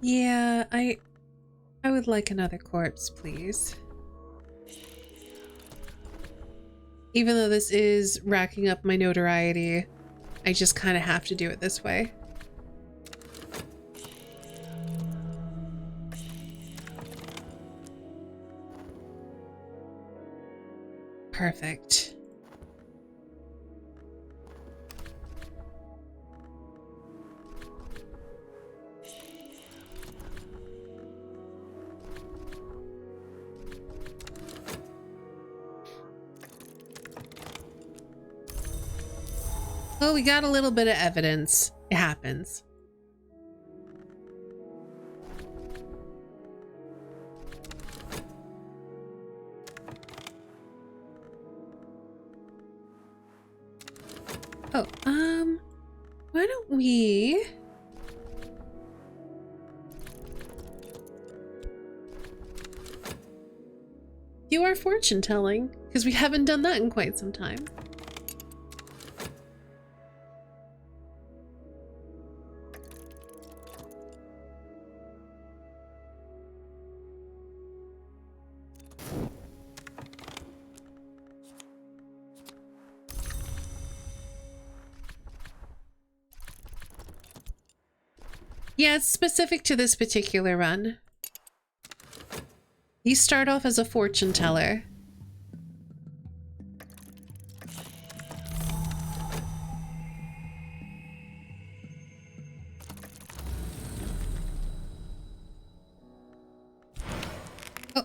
Yeah, I would like another corpse, please. Even though this is racking up my notoriety, I just kind of have to do it this way. Perfect. Oh, we got a little bit of evidence. It happens. Oh, why don't we... do our fortune telling, because we haven't done that in quite some time. Yeah, it's specific to this particular run. You start off as a fortune teller. Oh, I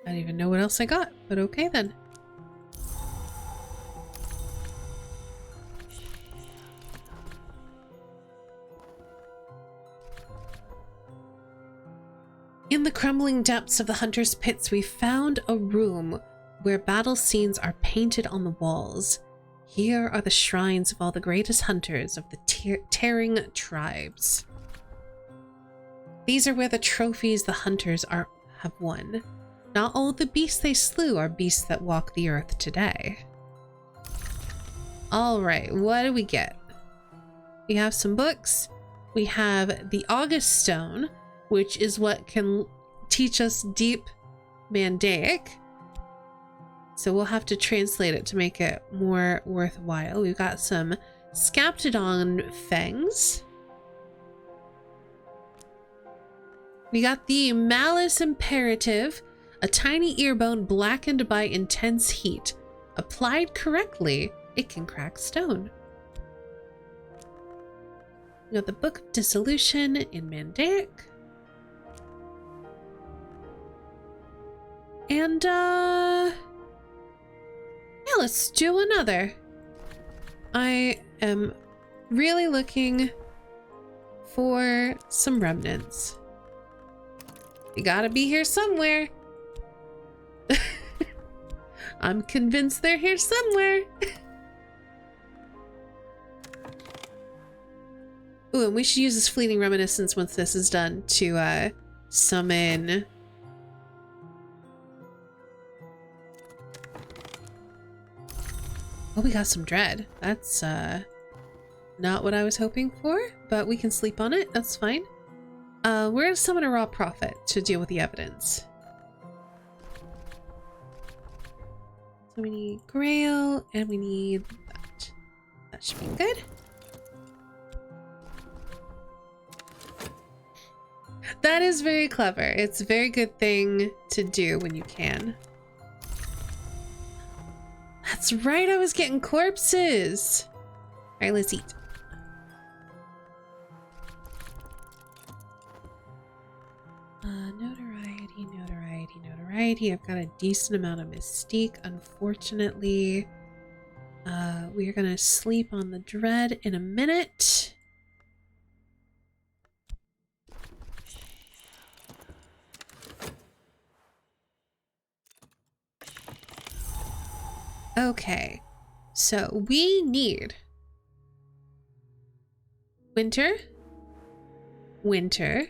don't even know what else I got, but okay then. In the crumbling depths of the hunter's pits, we found a room where battle scenes are painted on the walls. Here are the shrines of all the greatest hunters of the tearing tribes. These are where the trophies the hunters have won. Not all the beasts they slew are beasts that walk the earth today. Alright, what do we get? We have some books. We have the August Stone, which is what can teach us deep Mandaic. So we'll have to translate it to make it more worthwhile. We've got some Scaptodon fangs. We got the Malice Imperative, a tiny earbone blackened by intense heat. Applied correctly, it can crack stone. We got the Book of Dissolution in Mandaic. And, yeah, let's do another. I am really looking for some remnants. You gotta be here somewhere. I'm convinced they're here somewhere. Ooh, and we should use this fleeting reminiscence once this is done to, summon... Oh, we got some dread. That's, not what I was hoping for, but we can sleep on it. That's fine. We're gonna summon a raw prophet to deal with the evidence. So we need Grail, and we need that. That should be good. That is very clever. It's a very good thing to do when you can. That's right, I was getting corpses. right, let's eat. Notoriety, notoriety, notoriety. I've got a decent amount of mystique, unfortunately. We are gonna sleep on the dread in a minute. Okay, so we need winter, winter,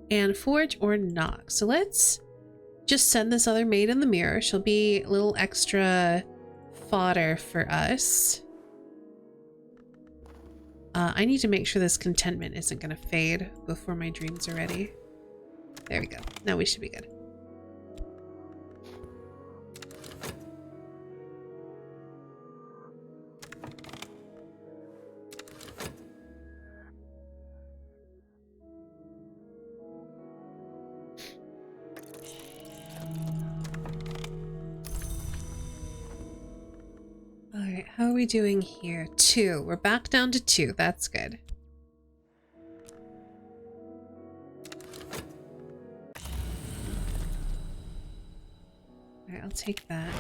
and forge or knock. So let's just send this other maid in the mirror. She'll be a little extra fodder for us. I need to make sure this contentment isn't going to fade before my dreams are ready. There we go. Now we should be good. Alright, how are we doing here? 2. We're back down to 2. That's good. Alright, I'll take that.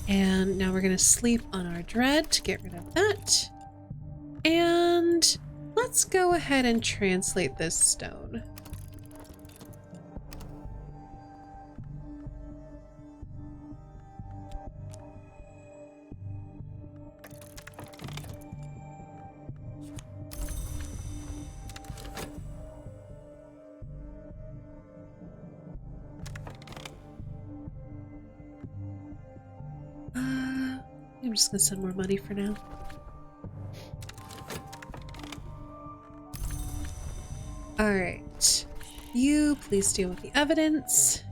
And now we're going to sleep on our dread to get rid of that. And let's go ahead and translate this stone. I'm just gonna send more money for now. Alright. You please deal with the evidence.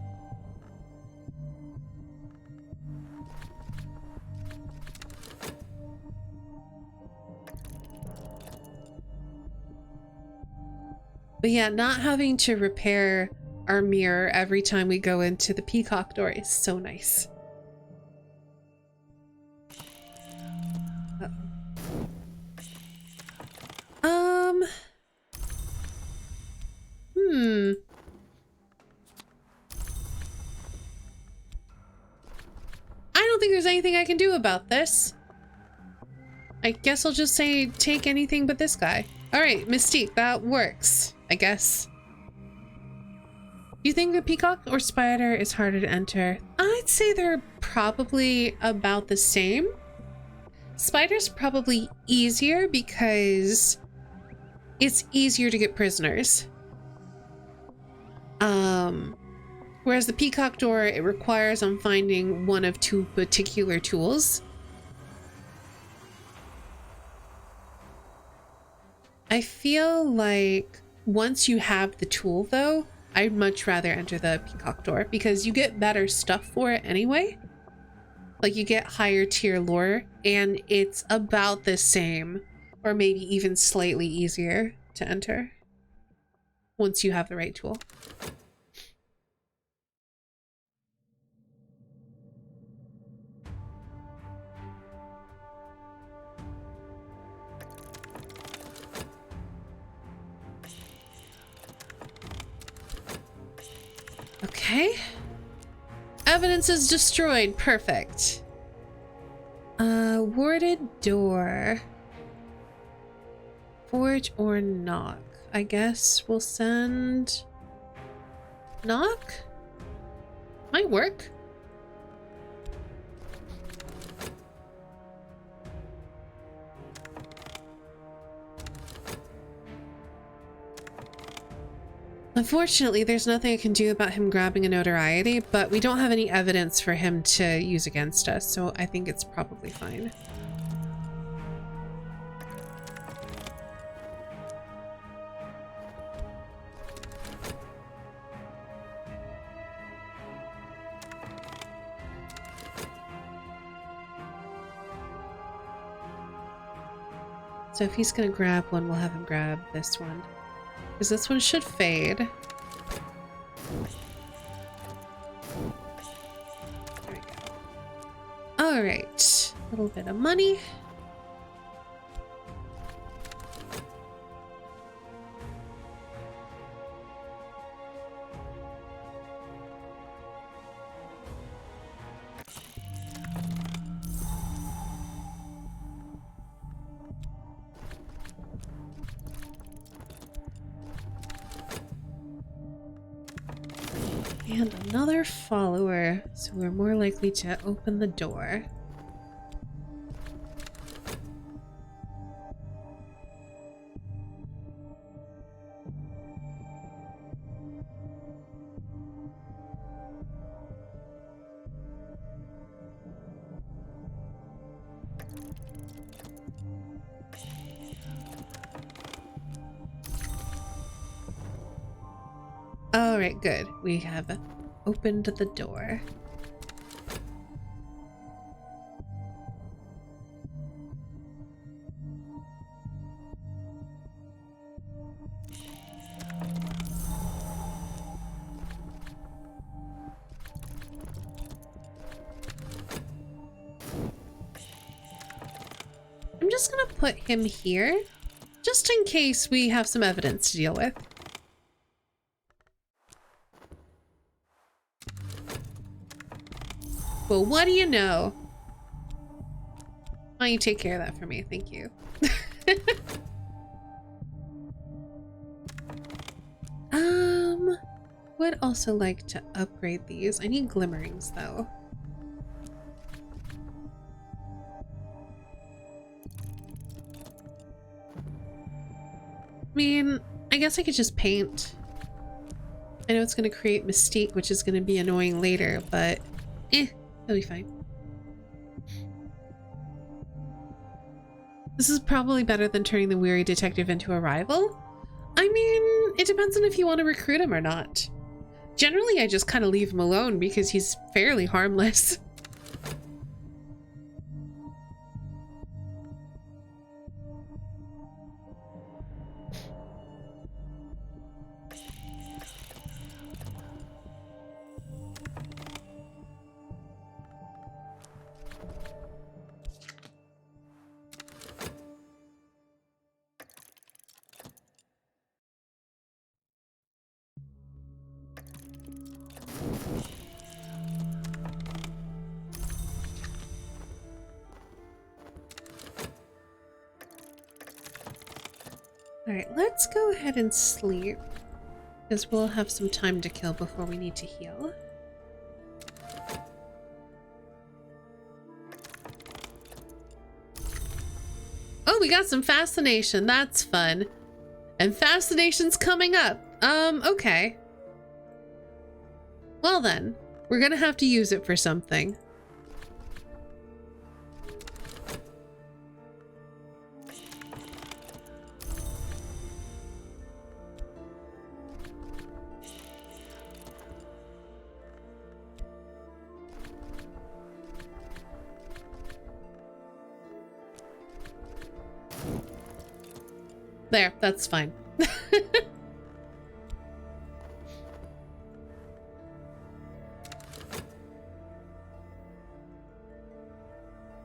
But yeah, not having to repair our mirror every time we go into the peacock door is so nice. I don't think there's anything I can do about this. I guess I'll just say take anything but this guy. Alright, Mystique, that works, I guess. Do you think the peacock or spider is harder to enter? I'd say they're probably about the same. Spider's probably easier because it's easier to get prisoners. Whereas the peacock door, it requires I'm finding one of 2 particular tools. I feel like once you have the tool though, I'd much rather enter the peacock door because you get better stuff for it anyway. Like you get higher tier lore and it's about the same or maybe even slightly easier to enter once you have the right tool. Okay. Evidence is destroyed. Perfect. Warded door. Forge or knock. I guess we'll send... knock? Might work. Unfortunately, there's nothing I can do about him grabbing a notoriety, but we don't have any evidence for him to use against us, so I think it's probably fine. So if he's gonna grab one, we'll have him grab this one. Because this one should fade. little bit of money. And another follower, so we're more likely to open the door. Alright, good. We have opened the door. I'm just gonna put him here, just in case we have some evidence to deal with. Well, what do you know? Why don't you take care of that for me? Thank you. Would also like to upgrade these. I need glimmerings though. I mean, I guess I could just paint. I know it's going to create mystique, which is going to be annoying later, but it'll be fine. This is probably better than turning the weary detective into a rival. I mean, it depends on if you want to recruit him or not. Generally, I just kind of leave him alone because he's fairly harmless. Alright, let's go ahead and sleep, because we'll have some time to kill before we need to heal. Oh, we got some fascination. That's fun. And fascination's coming up. Okay. Well then, we're gonna have to use it for something. There, that's fine.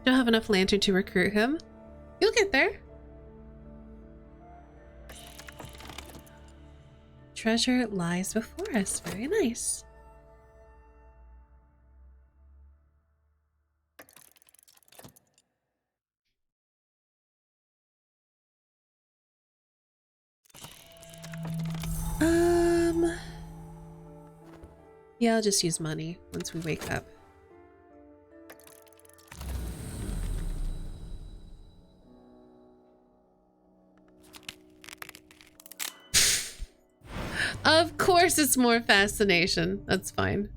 Don't have enough lantern to recruit him. You'll get there. Treasure lies before us. Very nice. Yeah, I'll just use money once we wake up. Of course it's more fascination. That's fine.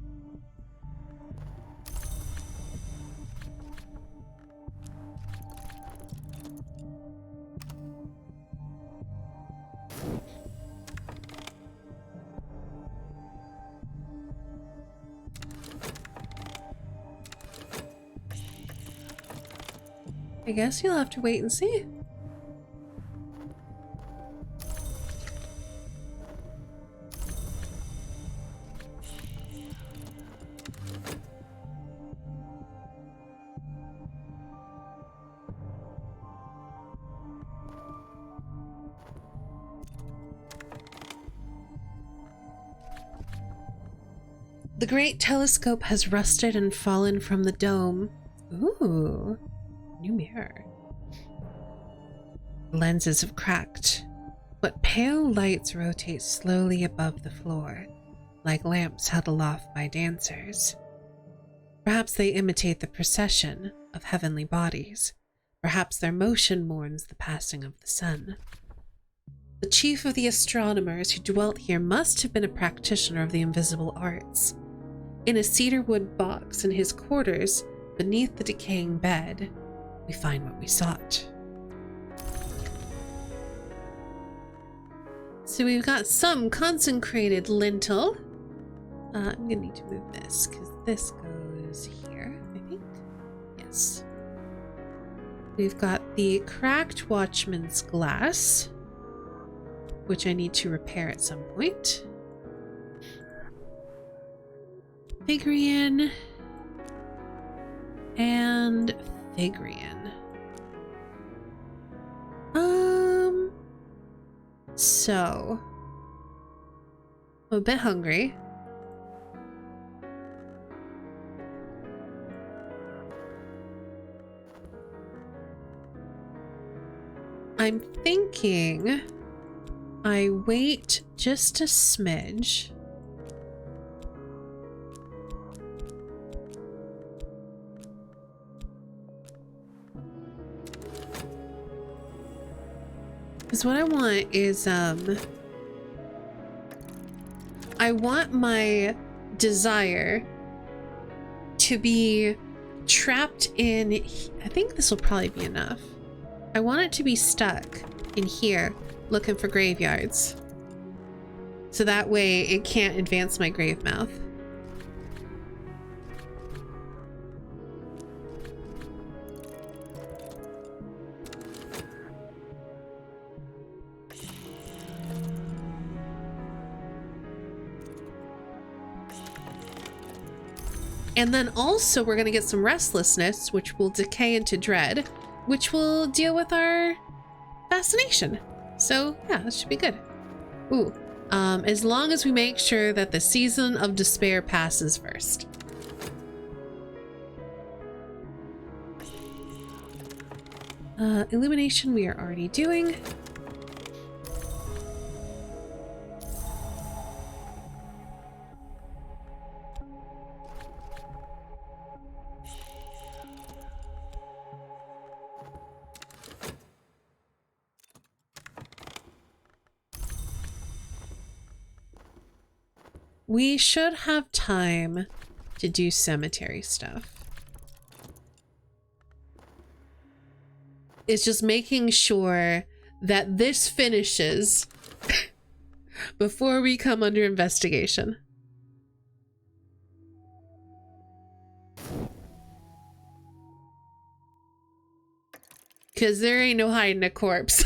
I guess you'll have to wait and see. The great telescope has rusted and fallen from the dome. Ooh, new mirror. Lenses have cracked, but pale lights rotate slowly above the floor, like lamps held aloft by dancers. Perhaps they imitate the procession of heavenly bodies. Perhaps their motion mourns the passing of the sun. The chief of the astronomers who dwelt here must have been a practitioner of the invisible arts. In a cedarwood box in his quarters, beneath the decaying bed, we find what we sought. So we've got some consecrated lintel. I'm gonna need to move this because this goes here, I think. Yes. We've got the cracked watchman's glass, which I need to repair at some point. Figrian and Figrian. So I'm a bit hungry. I'm thinking I wait just a smidge. Because what I want is, I want my desire to be trapped in, I think this will probably be enough. I want it to be stuck in here looking for graveyards. So that way it can't advance my grave mouth. And then also we're going to get some restlessness, which will decay into dread, which will deal with our fascination. So yeah, that should be good. Ooh, as long as we make sure that the season of despair passes first. Illumination we are already doing. We should have time to do cemetery stuff. It's just making sure that this finishes before we come under investigation. Because there ain't no hiding a corpse.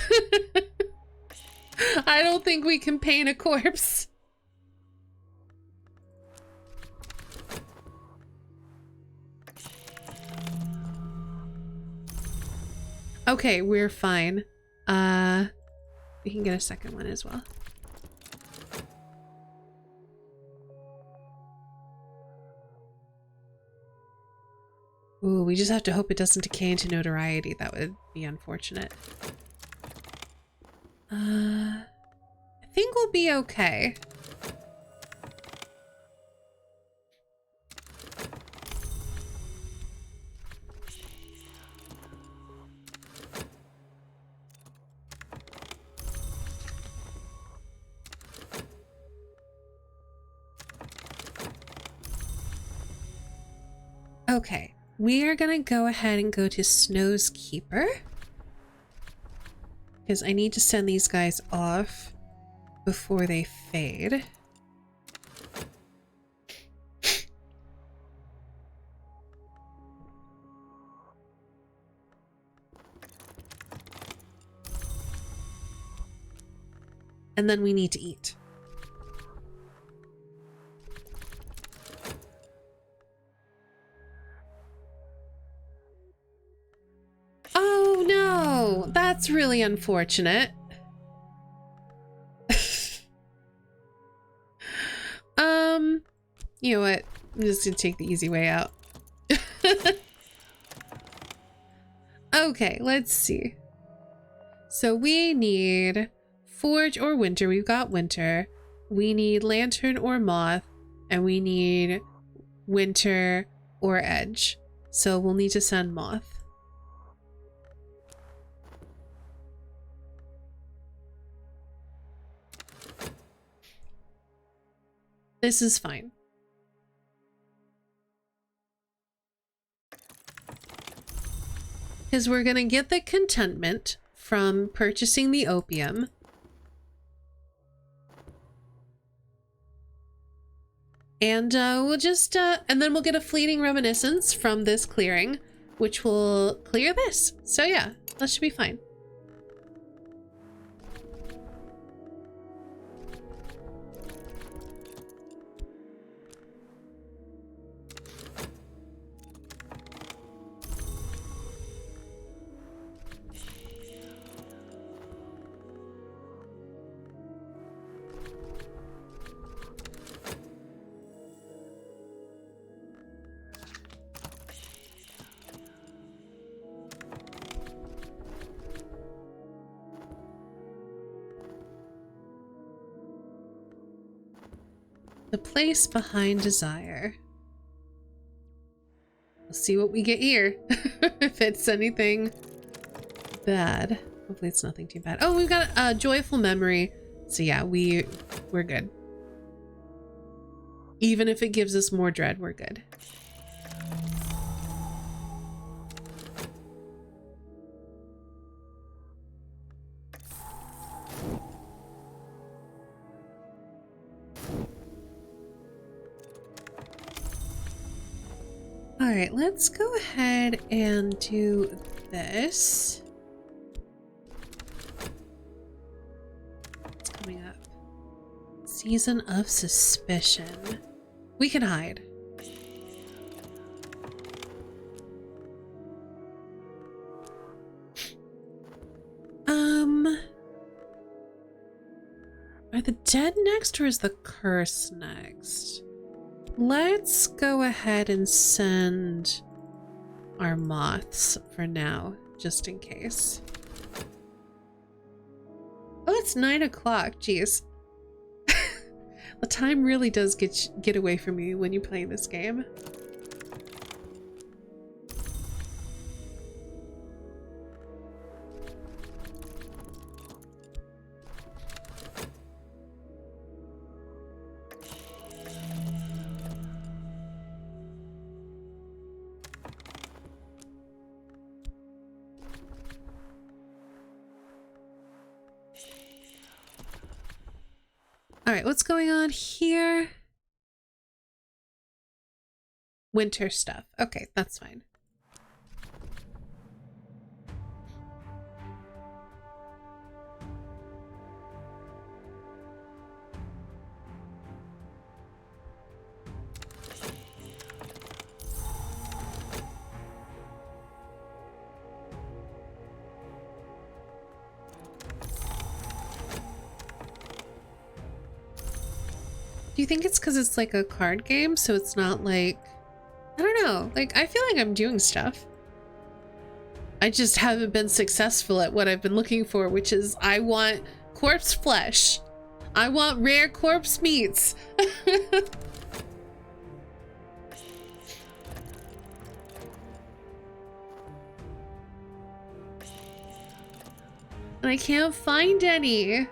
I don't think we can paint a corpse. Okay, we're fine. We can get a second one as well. Ooh, we just have to hope it doesn't decay into notoriety. That would be unfortunate. I think we'll be okay. Okay, we are gonna go ahead and go to Snow's Keeper. Because I need to send these guys off before they fade. And then we need to eat. Oh no, that's really unfortunate. You know what? I'm just gonna take the easy way out. Okay, let's see. So we need forge or winter. We've got winter. We need lantern or moth. And we need winter or edge. So we'll need to send moth. This is fine. Because we're going to get the contentment from purchasing the opium. And we'll just, and then we'll get a fleeting reminiscence from this clearing, which will clear this. So yeah, that should be fine. The place behind desire. We'll see what we get here. If it's anything bad. Hopefully it's nothing too bad. Oh, we've got a joyful memory. So yeah, we're good. Even if it gives us more dread, we're good. All right, let's go ahead and do this. What's coming up? Season of Suspicion. We can hide. Are the dead next or is the curse next? Let's go ahead and send our moths for now, just in case. Oh, it's 9 o'clock. Jeez. The time really does get away from you when you're playing this game. All right, what's going on here? Winter stuff. Okay, that's fine. Do you think it's because it's like a card game, so it's not like, I don't know, like I feel like I'm doing stuff. I just haven't been successful at what I've been looking for, which is I want corpse flesh. I want rare corpse meats. And I can't find any.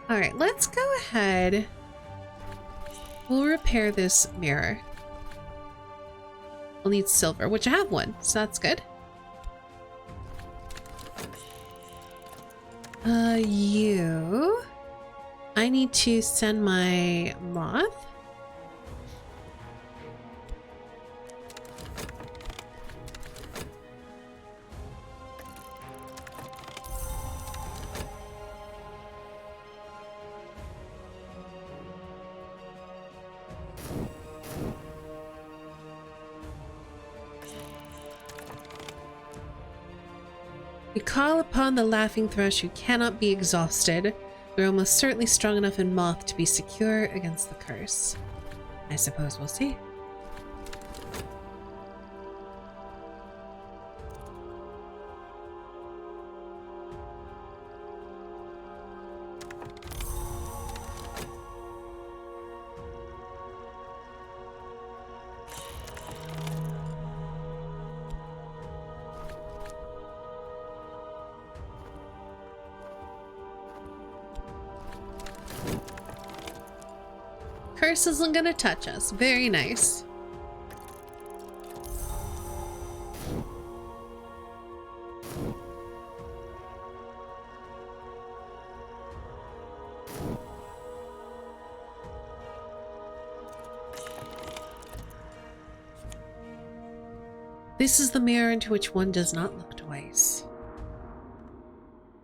All right, let's go ahead. We'll repair this mirror. We'll need silver, which I have one, so that's good. You. I need to send my moth. We call upon the laughing thrush who cannot be exhausted. We're almost certainly strong enough in moth to be secure against the curse. I suppose we'll see. Curse isn't gonna touch us. Very nice. This is the mirror into which one does not look twice.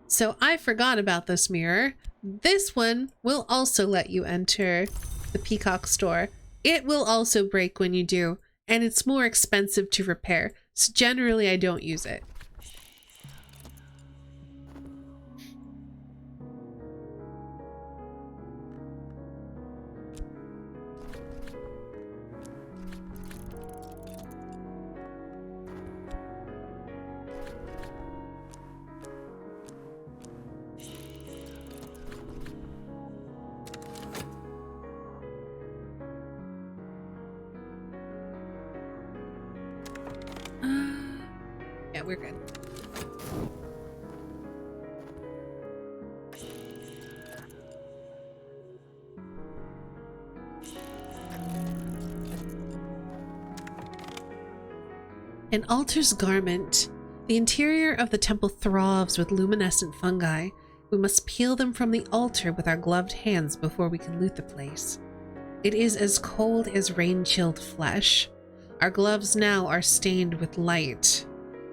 So I forgot about this mirror. This one will also let you enter the Peacock store. It will also break when you do, and it's more expensive to repair. So generally I don't use it. Yeah, we're good. An altar's garment. The interior of the temple throbs with luminescent fungi. We must peel them from the altar with our gloved hands before we can loot the place. It is as cold as rain-chilled flesh. Our gloves now are stained with light.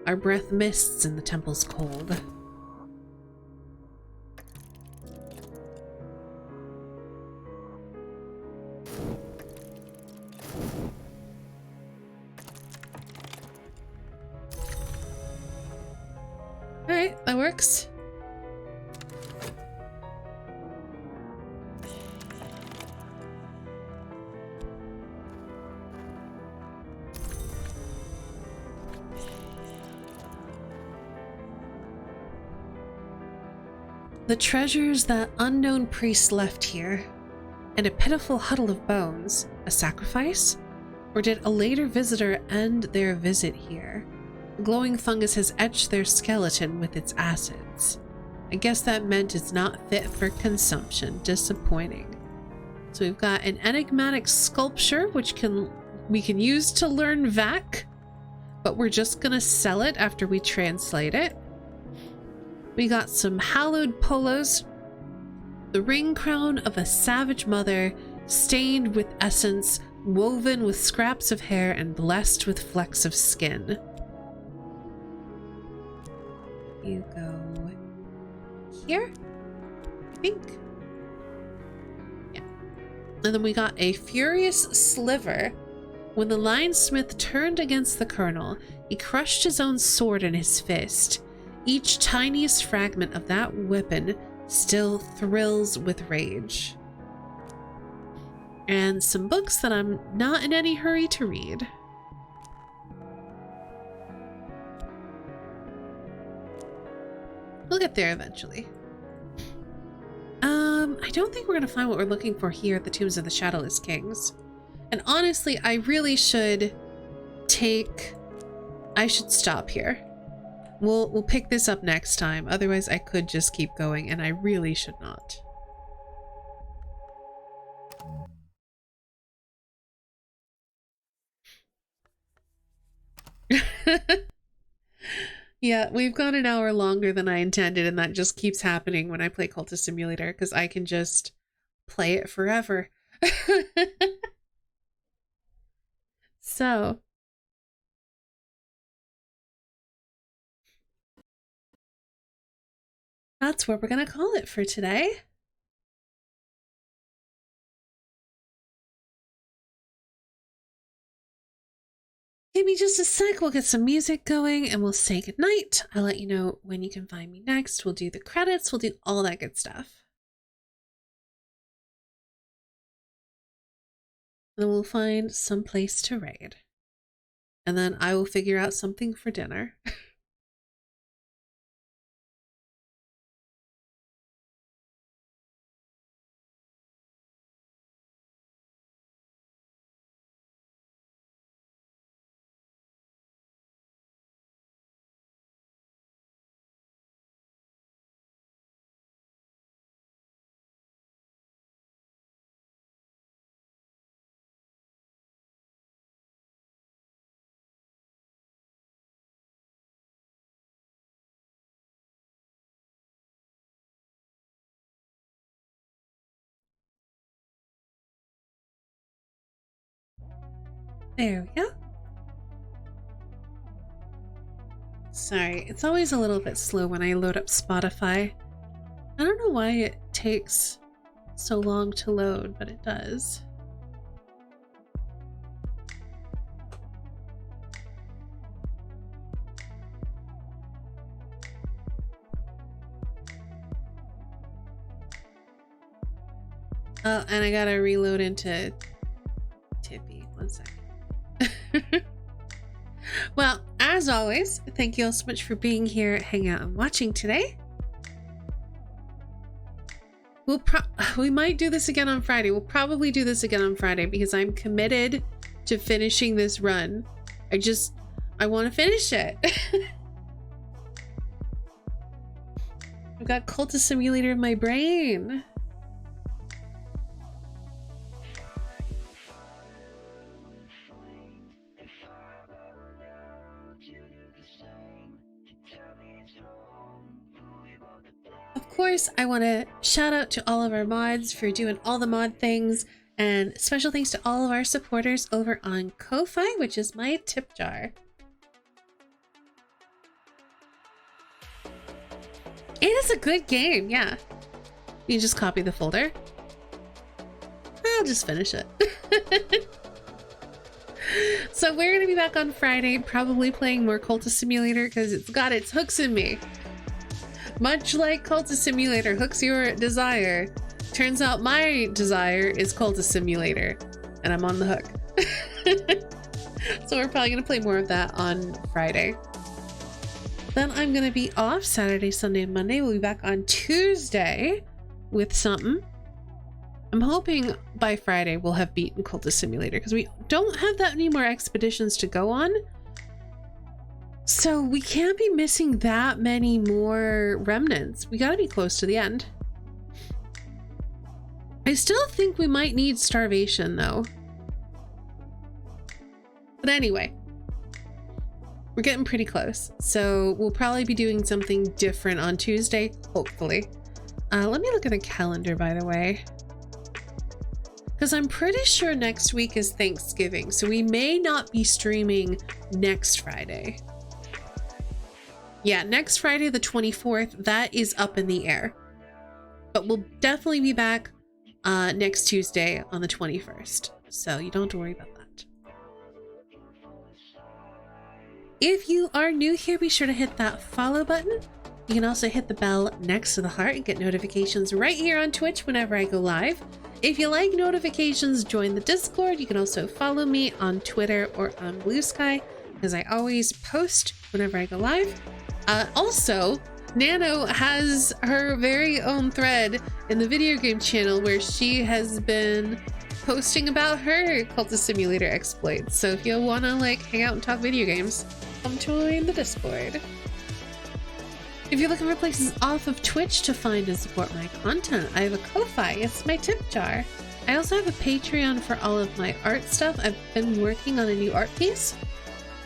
Our breath mists in the temple's cold. Alright, that works. The treasures that unknown priest left here, and a pitiful huddle of bones. A sacrifice? Or did a later visitor end their visit here? The glowing fungus has etched their skeleton with its acids. I guess that meant it's not fit for consumption. Disappointing. So we've got an enigmatic sculpture, which we can use to learn Vac, but we're just gonna sell it after we translate it. We got some hallowed polos. The ring crown of a savage mother, stained with essence, woven with scraps of hair and blessed with flecks of skin. You go here, I think. Yeah. And then we got a furious sliver. When the linesmith turned against the colonel, he crushed his own sword in his fist. Each tiniest fragment of that weapon still thrills with rage. And some books that I'm not in any hurry to read. We'll get there eventually. I don't think we're gonna find what we're looking for here at the Tombs of the Shadowless Kings. And honestly, I really should stop here. We'll pick this up next time. Otherwise, I could just keep going, and I really should not. Yeah, we've gone an hour longer than I intended, and that just keeps happening when I play Cultist Simulator, because I can just play it forever. So, that's what we're gonna call it for today. Give me just a sec, we'll get some music going and we'll say goodnight. I'll let you know when you can find me next. We'll do the credits, we'll do all that good stuff. Then we'll find some place to raid. And then I will figure out something for dinner. There we go. Sorry, it's always a little bit slow when I load up Spotify. I don't know why it takes so long to load, but it does. Oh, and I gotta reload into Tippy. 1 second. Well, as always, thank you all so much for being here, hanging out, and watching today. We might do this again on Friday. We'll probably do this again on Friday because I'm committed to finishing this run. I want to finish it. I've got Cultist Simulator in my brain. Of course, I want to shout out to all of our mods for doing all the mod things, and special thanks to all of our supporters over on Ko-Fi, which is my tip jar. It is a good game, yeah. You just copy the folder. I'll just finish it. So we're gonna be back on Friday, probably playing more Cultist Simulator because it's got its hooks in me. Much like Cultist Simulator hooks your desire, turns out my desire is Cultist Simulator, and I'm on the hook. So we're probably gonna play more of that on Friday. Then I'm gonna be off Saturday, Sunday, and Monday. We'll be back on Tuesday with something. I'm hoping by Friday we'll have beaten Cultist Simulator because we don't have that many more expeditions to go on. So we can't be missing that many more remnants. We gotta be close to the end. I still think we might need starvation though. But anyway, we're getting pretty close. So we'll probably be doing something different on Tuesday, hopefully. Let me look at the calendar, by the way. Because I'm pretty sure next week is Thanksgiving, so we may not be streaming next Friday. Yeah, next Friday, the 24th, that is up in the air. But we'll definitely be back next Tuesday on the 21st, so you don't have to worry about that. If you are new here, be sure to hit that follow button. You can also hit the bell next to the heart and get notifications right here on Twitch whenever I go live. If you like notifications, join the Discord. You can also follow me on Twitter or on Blue Sky because I always post whenever I go live. Also, Nano has her very own thread in the video game channel where she has been posting about her Cultist Simulator exploits. So if you want to like hang out and talk video games, come join the Discord. If you're looking for places off of Twitch to find and support my content, I have a Ko-Fi, it's my tip jar. I also have a Patreon for all of my art stuff. I've been working on a new art piece,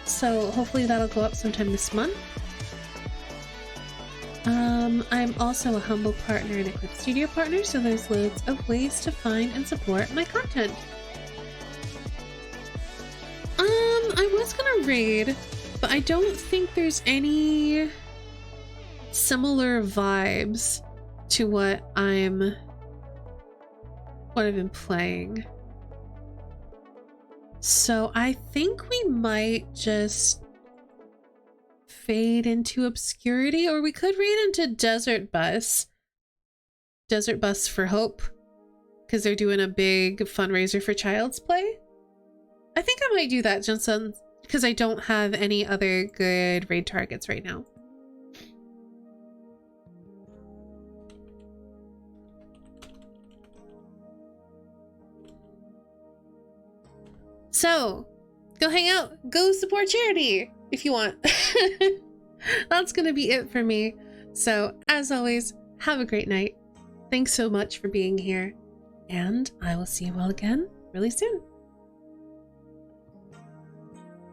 so hopefully that'll go up sometime this month. I'm also a humble partner and a Clip Studio partner, so there's loads of ways to find and support my content. I was gonna raid, but I don't think there's any similar vibes to what I've been playing. So I think we might just fade into obscurity, or we could read into Desert Bus. Desert Bus for Hope, because they're doing a big fundraiser for Child's Play. I think I might do that just because I don't have any other good raid targets right now. So, go hang out, go support charity if you want. That's gonna be it for me. So, as always, have a great night. Thanks so much for being here, and I will see you all again really soon.